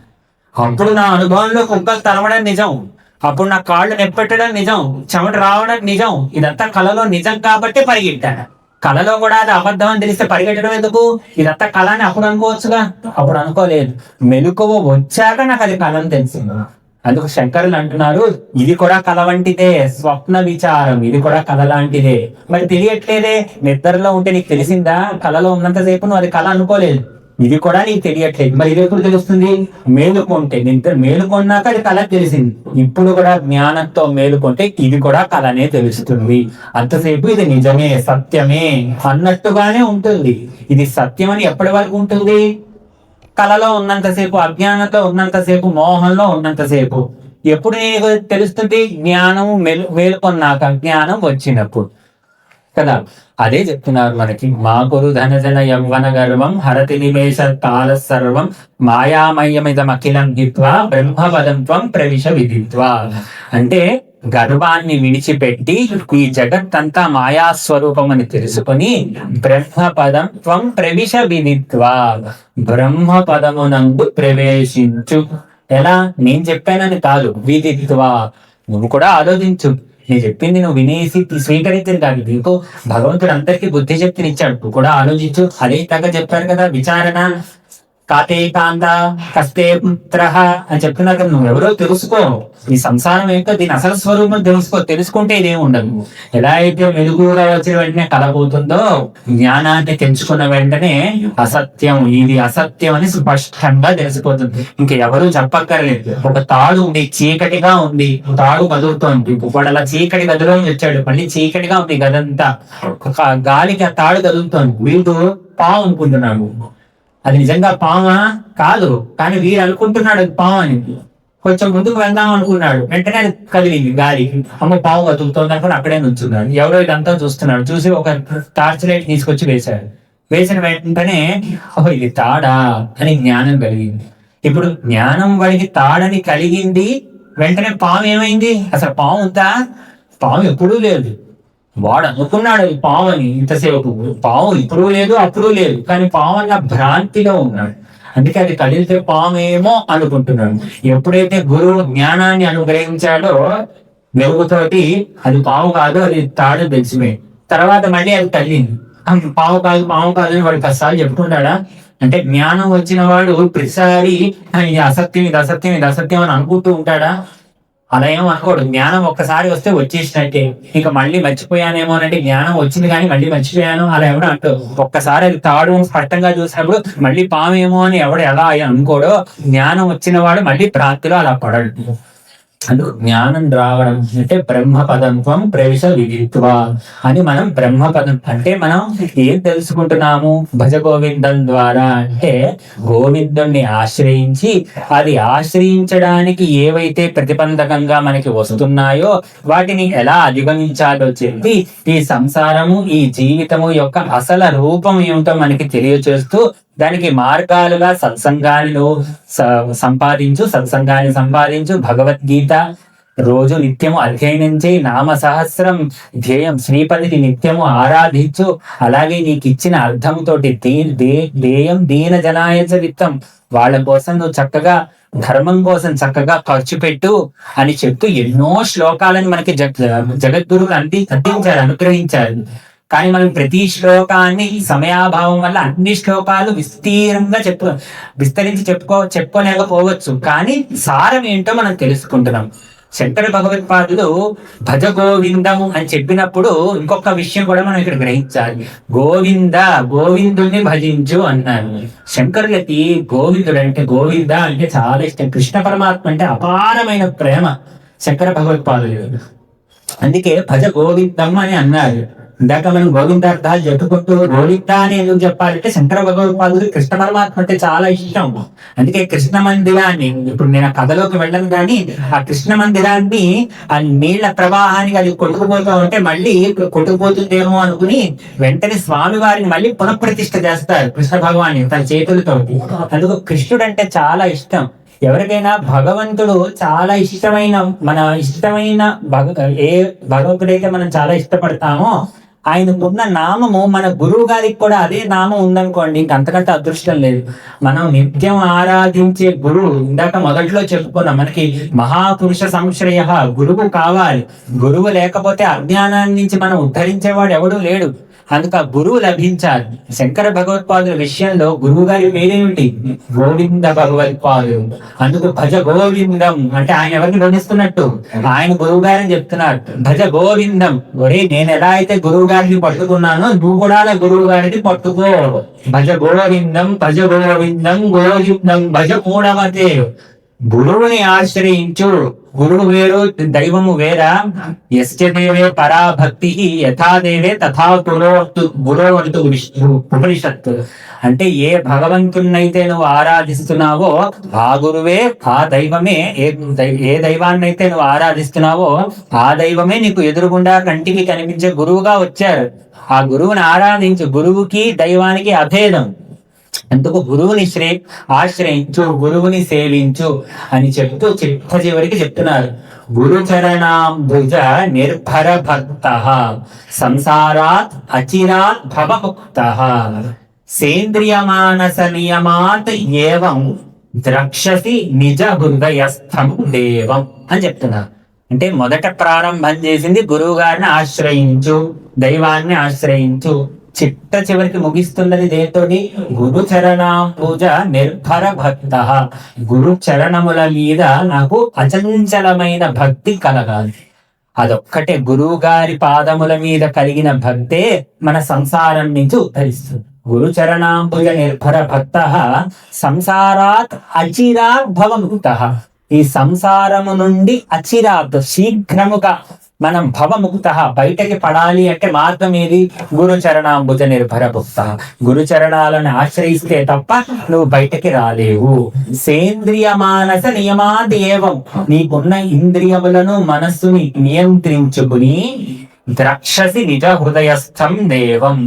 అప్పుడు నా అనుభవంలో కుక్కలు తరమడం నిజం, అప్పుడు నా కాళ్ళు నెప్పెట్టడం నిజం, చెమట రావడం నిజం, ఇదంతా కళలో నిజం కాబట్టి పరిగెట్టాను. కళలో కూడా అది అబద్ధం అని తెలిస్తే పరిగెట్టడం ఎందుకు? ఇదంతా కళ అని అప్పుడు అనుకోవచ్చుగా, అప్పుడు అనుకోలేదు. మెలకువ వచ్చాక నాకు అది కళ అని తెలిసింది. అందుకు శంకరులు అంటున్నారు, ఇది కూడా కళ వంటిదే, స్వప్న విచారం, ఇది కూడా కళ లాంటిదే. మరి తెలియట్లేదే, నిద్రలో ఉంటే నీకు తెలిసిందా? కళలో ఉన్నంతసేపు నువ్వు అది కళ అనుకోలేదు, ఇది కూడా నీకు తెలియట్లేదు. మరి ఇది ఎప్పుడు తెలుస్తుంది? మేలుకుంటే. నిద్ర మేలుకొన్నాక అది కళ తెలిసింది. ఇప్పుడు కూడా జ్ఞానంతో మేలుకుంటే ఇది కూడా కళనే తెలుస్తుంది. అంతసేపు ఇది నిజమే, సత్యమే అన్నట్టుగానే ఉంటుంది. ఇది సత్యం అని ఎప్పటి వరకు ఉంటుంది? కళలో ఉన్నంతసేపు, అజ్ఞానంతో ఉన్నంతసేపు, మోహంలో ఉన్నంతసేపు. ఎప్పుడు నీకు తెలుస్తుంది? జ్ఞానం మేలుకొన్నాక, జ్ఞానం వచ్చినప్పుడు కదా. అదే చెప్తున్నారు మనకి, మా గురు ధనజన యవ్వన గర్వం హరతి నిమేష కాల సర్వం మాయామయమిదమఖిలం హిత్వా బ్రహ్మపదం త్వం ప్రవిశ విదిత్వా. అంటే గర్వాన్ని విడిచిపెట్టి ఈ జగత్తంతా మాయాస్వరూపం అని తెలుసుకొని బ్రహ్మపదం త్వం ప్రవిశ విదిత్వా, బ్రహ్మపదమునందు ప్రవేశించు. ఎలా? నేను చెప్పానని కాదు, విదిత్వా, నువ్వు కూడా ఆలోచించు. నేను చెప్పింది నువ్వు వినేసి స్వీకరించింది కాదు, నీకు భగవంతుడు అందరికీ బుద్ధి శక్తిని ఇచ్చాడు, నువ్వు కూడా ఆలోచించు. అదే తగ్గ చెప్పారు కదా, విచారణ కాతే కాంత కస్తే పుత్ర అని చెప్తున్నారు కదా. నువ్వెవరో తెలుసుకో, ఈ సంసారం ఏంటో దీని అసలు స్వరూపం తెలుసుకుంటే ఇదేమి ఉండదు. ఎలా అయితే వెలుగుగా వచ్చిన వెంటనే కలబోతుందో, జ్ఞానాన్ని తెంచుకున్న వెంటనే అసత్యం, ఇది అసత్యం అని స్పష్టంగా తెలిసిపోతుంది. ఇంక ఎవరు చెప్పక్కర్లేదు. ఒక తాడు ఉంది, చీకటిగా ఉంది, తాడు కదులుతోంది, వాడు అలా చీకటి గదిలో వచ్చాడు, మళ్ళీ చీకటిగా ఉంది గదంతా, గాలికి ఆ తాడు కదులుతోంది, వీడు పాము అనుకుంటున్నాడు. అది నిజంగా పామా? కాదు, కానీ వీడు అనుకుంటున్నాడు అది పాము అని. కొంచెం ముందుకు వెళ్దాం అనుకున్నాడు, వెంటనే అది కదిలింది గాలి, అమ్మ పాము కదులుతోంది అనుకుని అక్కడే నుంచున్నాడు. ఎవరో ఇదంతా చూస్తున్నాడు, చూసి ఒక టార్చ్ లైట్ తీసుకొచ్చి వేశాడు. వేసిన వెంటనే ఓహో ఇది తాడా అని జ్ఞానం కలిగింది. ఇప్పుడు జ్ఞానం వాడికి తాడని కలిగింది, వెంటనే పాము ఏమైంది? అసలు పాము ఉందా? పాము ఎప్పుడూ లేదు. వాడు అనుకున్నాడు అది పాము అని, ఇంతసేపు పాము ఇప్పుడు లేదు అప్పుడు లేదు, కానీ పాము అన్న భ్రాంతిలో ఉన్నాడు. అందుకే అది కదిలితే పామేమో అనుకుంటున్నాడు. ఎప్పుడైతే గురువు జ్ఞానాన్ని అనుగ్రహించాడో వెలుగుతోటి అది పాము కాదు, అది తాడు తెలిసిపోయి, తర్వాత మళ్ళీ అది కదిలింది. పాము కాదు అని వాడు 10 సార్లు చెప్పుకుంటాడా? అంటే జ్ఞానం వచ్చిన వాడు ప్రతిసారి ఇది అసత్యం ఇది అసత్యం ఇది అసత్యం అని అనుకుంటూ ఉంటాడా? అలా ఏమో అనుకోడు. జ్ఞానం ఒక్కసారి వస్తే వచ్చేసినట్టే, ఇంకా మళ్ళీ మర్చిపోయానేమో అంటే జ్ఞానం వచ్చింది కానీ మళ్ళీ మర్చిపోయాను అలా ఎవడు అంటూ, ఒక్కసారి అది తాడు స్పష్టంగా చూసినప్పుడు మళ్ళీ పామేమో అని ఎవడు ఎలా అనుకోడో, జ్ఞానం వచ్చిన వాడు మళ్ళీ భ్రాంతిలో అలా పడడు. అందుకు జ్ఞానం రావడం అంటే బ్రహ్మపదంత్వం ప్రవేశ విదిత్వ అని. మనం బ్రహ్మపదం అంటే మనం ఏం తెలుసుకుంటున్నాము భజ గోవిందం ద్వారా అంటే, గోవిందుణ్ణి ఆశ్రయించి అది ఆశ్రయించడానికి ఏవైతే ప్రతిబంధకంగా మనకి వస్తున్నాయో వాటిని ఎలా అధిగమించాలో చెప్పి, ఈ సంసారము ఈ జీవితము యొక్క అసలు రూపం ఏమిటో మనకి తెలియచేస్తూ, దానికి మార్గాలుగా సత్సంగాన్ని సంపాదించు, భగవద్గీత రోజు నిత్యము అధ్యయనం చేయి, నామ సహస్రం ధ్యేయం శ్రీపతిని నిత్యము ఆరాధించు, అలాగే నీకు ఇచ్చిన అర్థంతో ధ్యేయం దీన జనాయచ విత్తం, వాళ్ళ కోసం నువ్వు చక్కగా ధర్మం కోసం చక్కగా ఖర్చు పెట్టు అని చెప్తూ ఎన్నో శ్లోకాలను మనకి జగద్గురువులు అందించారు, అనుగ్రహించారు. కానీ మనం ప్రతి శ్లోకాన్ని సమయాభావం వల్ల అన్ని శ్లోకాలు విస్తీర్ణంగా విస్తరించి చెప్పుకోలేకపోవచ్చు, కానీ సారం ఏంటో మనం తెలుసుకుంటున్నాం. శంకర భగవత్పాదులు భజ గోవిందము అని చెప్పినప్పుడు ఇంకొక విషయం కూడా మనం ఇక్కడ గ్రహించాలి. గోవిందుని భజించు అన్నారు. శంకరులకి గోవిందుడు అంటే గోవింద అంటే చాలా ఇష్టం. కృష్ణ పరమాత్మ అంటే అపారమైన ప్రేమ శంకర భగవత్పాదులు. అందుకే భజ గోవిందం అని అన్నారు. ఇందాక మనం గోవిందార్థాలు చెప్పుకుంటూ గోవింద అని ఎందుకు చెప్పాలంటే, శంకర భగవత్పాదులు కృష్ణ పరమాత్మ అంటే చాలా ఇష్టం. అందుకే కృష్ణ మందిరాన్ని, ఇప్పుడు నేను కథలోకి వెళ్ళను కానీ, ఆ కృష్ణ మందిరాన్ని ఆ నీళ్ల ప్రవాహానికి అది కొట్టుకుపోతూ ఉంటే మళ్ళీ కొట్టుకుపోతుందేమో అనుకుని వెంటనే స్వామి వారిని మళ్ళీ పునఃప్రతిష్ఠ చేస్తారు కృష్ణ భగవాన్ని తన చేతులతో. అందుకు కృష్ణుడు అంటే చాలా ఇష్టం. ఎవరికైనా భగవంతుడు చాలా ఇష్టమైన ఏ భగవంతుడైతే మనం చాలా ఇష్టపడతామో ఆయనకున్న నామము మన గురువు గారికి కూడా అదే నామం ఉందనుకోండి, ఇంకంతకంటే అదృష్టం లేదు. మనం నిత్యం ఆరాధించే గురువు, ఇందాక మొదట్లో చెప్పుకున్నాం, మనకి మహాపురుష సంశ్రయ గురువు కావాలి. గురువు లేకపోతే అజ్ఞానాన్ని నుంచి మనం ఉద్ధరించేవాడు ఎవడూ లేడు. అందుకు ఆ గురువు లభించాలి. శంకర భగవత్పాదుల విషయంలో గురువు గారి పేరేమిటి? గోవింద భగవత్పాదులు. అందుకు భజ గోవిందం అంటే ఆయన ఎవరిని వర్ణిస్తున్నట్టు, ఆయన గురువు గారిని చెప్తున్నారు. భజ గోవిందం, ఒరే నేను ఎలా అయితే గురువు గారిని పట్టుకున్నానో నువ్వు కూడా గురువు గారిని పట్టుకో. భజ గోవిందం గోవిందం భజ మూఢమతే. గురువుని ఆశ్రయించు. గురువు వేరు, దైవము వేరా? యస్య దేవే పరాభక్తి యథా దేవే తథా గురోవంతు ఉపనిషత్తు. అంటే ఏ భగవంతున్నైతే నువ్వు ఆరాధిస్తున్నావో ఆ గురువే, ఆ దైవమే, ఏ దైవాన్నైతే నువ్వు ఆరాధిస్తున్నావో ఆ దైవమే నీకు ఎదురుగుండా కంటికి కనిపించే గురువుగా వచ్చారు. ఆ గురువుని ఆరాధించు. గురువుకి దైవానికి అభేదం. అందుకు గురువుని ఆశ్రయించు, గురువుని సేవించు అని చెప్తూ చివరికి చెప్తున్నారు. గురు చరణాంబుజ నిర్భర భక్త సంసారాత్ అచిరాత్ భవముక్త సేంద్రియ మానస నియమాత్ ఏవం ద్రక్షసి నిజ హృదయస్థం దేవం అని చెప్తున్నారు. అంటే మొదట ప్రారంభం చేసింది గురువు గారిని ఆశ్రయించు, దైవాన్ని ఆశ్రయించు. చిట్ట చివరికి ముగిస్తున్నది దేంతోటి? గురు చరణాంబుజ నిర్భర భక్త. గురు చరణముల మీద నాకు అచంచలమైన భక్తి కలగాలి. అదొక్కటే, గురువు గారి పాదముల మీద కలిగిన భక్తే మన సంసారం నుంచి ఉద్ధరిస్తుంది. గురు చరణాంబుజ నిర్భర భక్త సంసారాత్ అచిరాత్ భవముక్త. ఈ సంసారము నుండి అచిరాత్ శీఘ్రముగా మనం భవముక్త బయటకి పడాలి అంటే మార్గం ఏది? గురు చరణాంబుజ నిర్భర భక్త. గురు చరణాలను ఆశ్రయిస్తే తప్ప నువ్వు బయటకి రాలేవు. సేంద్రియ మానస నియమాది ఏవం. నీకున్న ఇంద్రియములను మనస్సుని నియంత్రించుకుని ద్రక్షసి నిజ హృదయస్థం దేవం.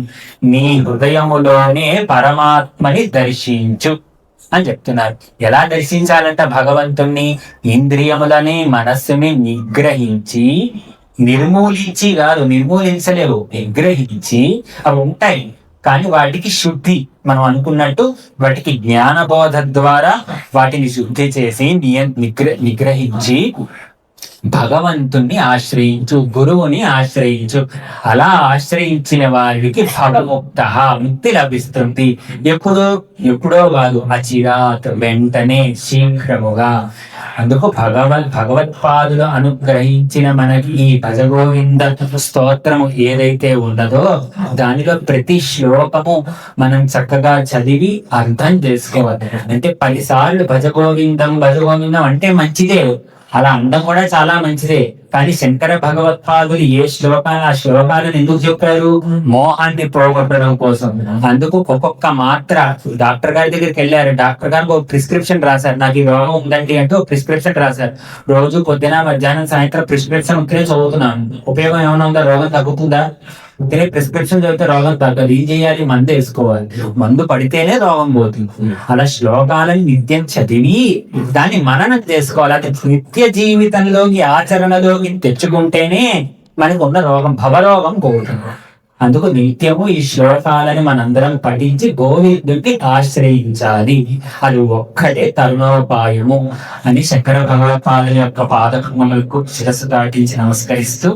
నీ హృదయములోనే పరమాత్మని దర్శించు అని చెప్తున్నారు. ఎలా దర్శించాలంట భగవంతుణ్ణి? ఇంద్రియములని మనస్సుని నిగ్రహించి, నిర్మూలించి కాదు, నిర్మూలించలేవు, నిగ్రహించి. అవి ఉంటాయి కానీ వాటికి శుద్ధి, మనం అనుకున్నట్టు వాటికి జ్ఞానబోధ ద్వారా వాటిని శుద్ధి చేసి నిగ్రహించి భగవంతుణ్ణి ఆశ్రయించు, గురువుని ఆశ్రయించు. అలా ఆశ్రయించిన వారికి భవముక్త, ముక్తి లభిస్తుంది. ఎప్పుడో కాదు, అచిరాత్, వెంటనే, శీఘ్రముగా. అందుకు భగవత్పాదులు అనుగ్రహించిన మనకి ఈ భజగోవింద స్తోత్రము ఏదైతే ఉన్నదో దానిలో ప్రతి శ్లోకము మనం చక్కగా చదివి అర్థం చేసుకోవాలి. అంటే 10 సార్లు భజగోవిందం అంటే మంచిదే, అలా అందం కూడా చాలా మంచిదే. కానీ శంకర భగవత్పాదులు ఏ శ్లోకాలు ఆ శ్లోకాలను ఎందుకు చెప్పారు? మోహాన్ని పోగొట్టడం కోసం. అందుకు ఒక్కొక్క మాత్ర డాక్టర్ గారి దగ్గరికి వెళ్ళారు, డాక్టర్ గారికి ఒక ప్రిస్క్రిప్షన్ రాశారు, నాకు ఈ రోగం ఉందండి అంటే ఒక ప్రిస్క్రిప్షన్ రాశారు. రోజు పొద్దున మధ్యాహ్నం సాయంత్రం ప్రిస్క్రిప్షన్ ఉంటేనే చదువుతున్నాను. ఉపయోగం ఏమైనా ఉందా? రోగం తగ్గుతుందా? ఉంటేనే ప్రిస్క్రిప్షన్ చదివితే రోగం తగ్గదు. ఏం చేయాలి? మందు వేసుకోవాలి. మందు పడితేనే రోగం పోతుంది. అలా శ్లోకాలను నిత్యం చదివి దాన్ని మననం చేసుకోవాలి. అది నిత్య జీవితంలోకి ఆచరణలోకి తెచ్చుకుంటేనే మనకు ఉన్న రోగం, భవరోగం పోతుంది. అందుకు నిత్యము ఈ శ్లోకాలని మనందరం పఠించి గోవిందుడిని ఆశ్రయించాలి. అది ఒక్కటే తరుణోపాయము అని శంకర భగవత్పాదుల యొక్క పాదకములకు శిరస్సు దాటించి నమస్కరిస్తూ,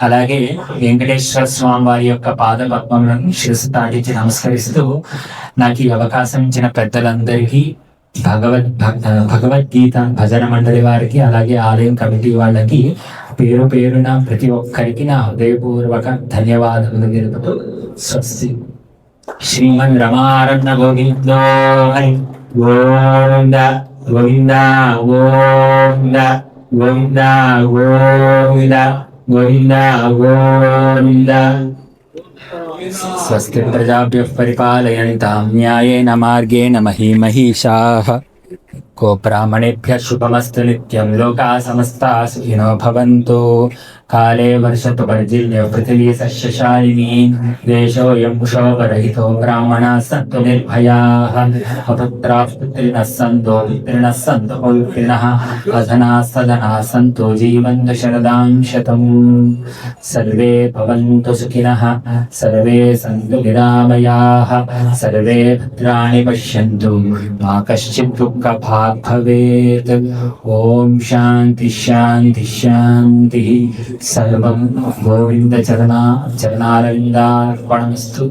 అలాగే వెంకటేశ్వర స్వామి వారి యొక్క పాదపద్మములను శిరస్సు దాటించి నమస్కరిస్తూ, నాకు ఈ అవకాశం ఇచ్చిన పెద్దలందరికీ, భగవద్గీత భజన మండలి వారికి, అలాగే ఆలయం కమిటీ వాళ్ళకి పేరు పేరున ప్రతి ఒక్కరికి నా హృదయపూర్వక ధన్యవాదములు తెలుపుతూ స్వస్తి. శ్రీమన్ రమారమణ గోవిందో హరి గోవింద గోవింద గోవింద గోవింద గోవింద గోవింద గోవింద. స్వస్తి ప్రజాభ్యః పరిపాలయంతాం న్యాయేన మార్గేణ మహీమహీషాః. గోబ్రాహ్మణేభ్యః శుభమస్తు నిత్యం. లోకాః సమస్తాః సుఖినో భవంతు. కాలే వర్షతు పర్జన్యః పృథివీ సస్యశాలినీ. దేశోऽयं క్షోభరహితో బ్రాహ్మణాः సంతు నిర్భయాః. అపుత్రాः పుత్రిణः సంతు పుత్రిణः సంతు పౌత్రిణः. అధనాः సధనాः సంతు జీవంతు శరదాం శతం. సర్వే భవంతు సుఖినః, సర్వే సంతు నిరామయాః, సర్వే భద్రాణి పశ్యంతు, మా కశ్చిత్ దుఃఖభాగ్ భవేత్. ఓం శాంతి శాంతి శాంతి. సర్వం గోవింద చరణారవిందార్పణమస్తు.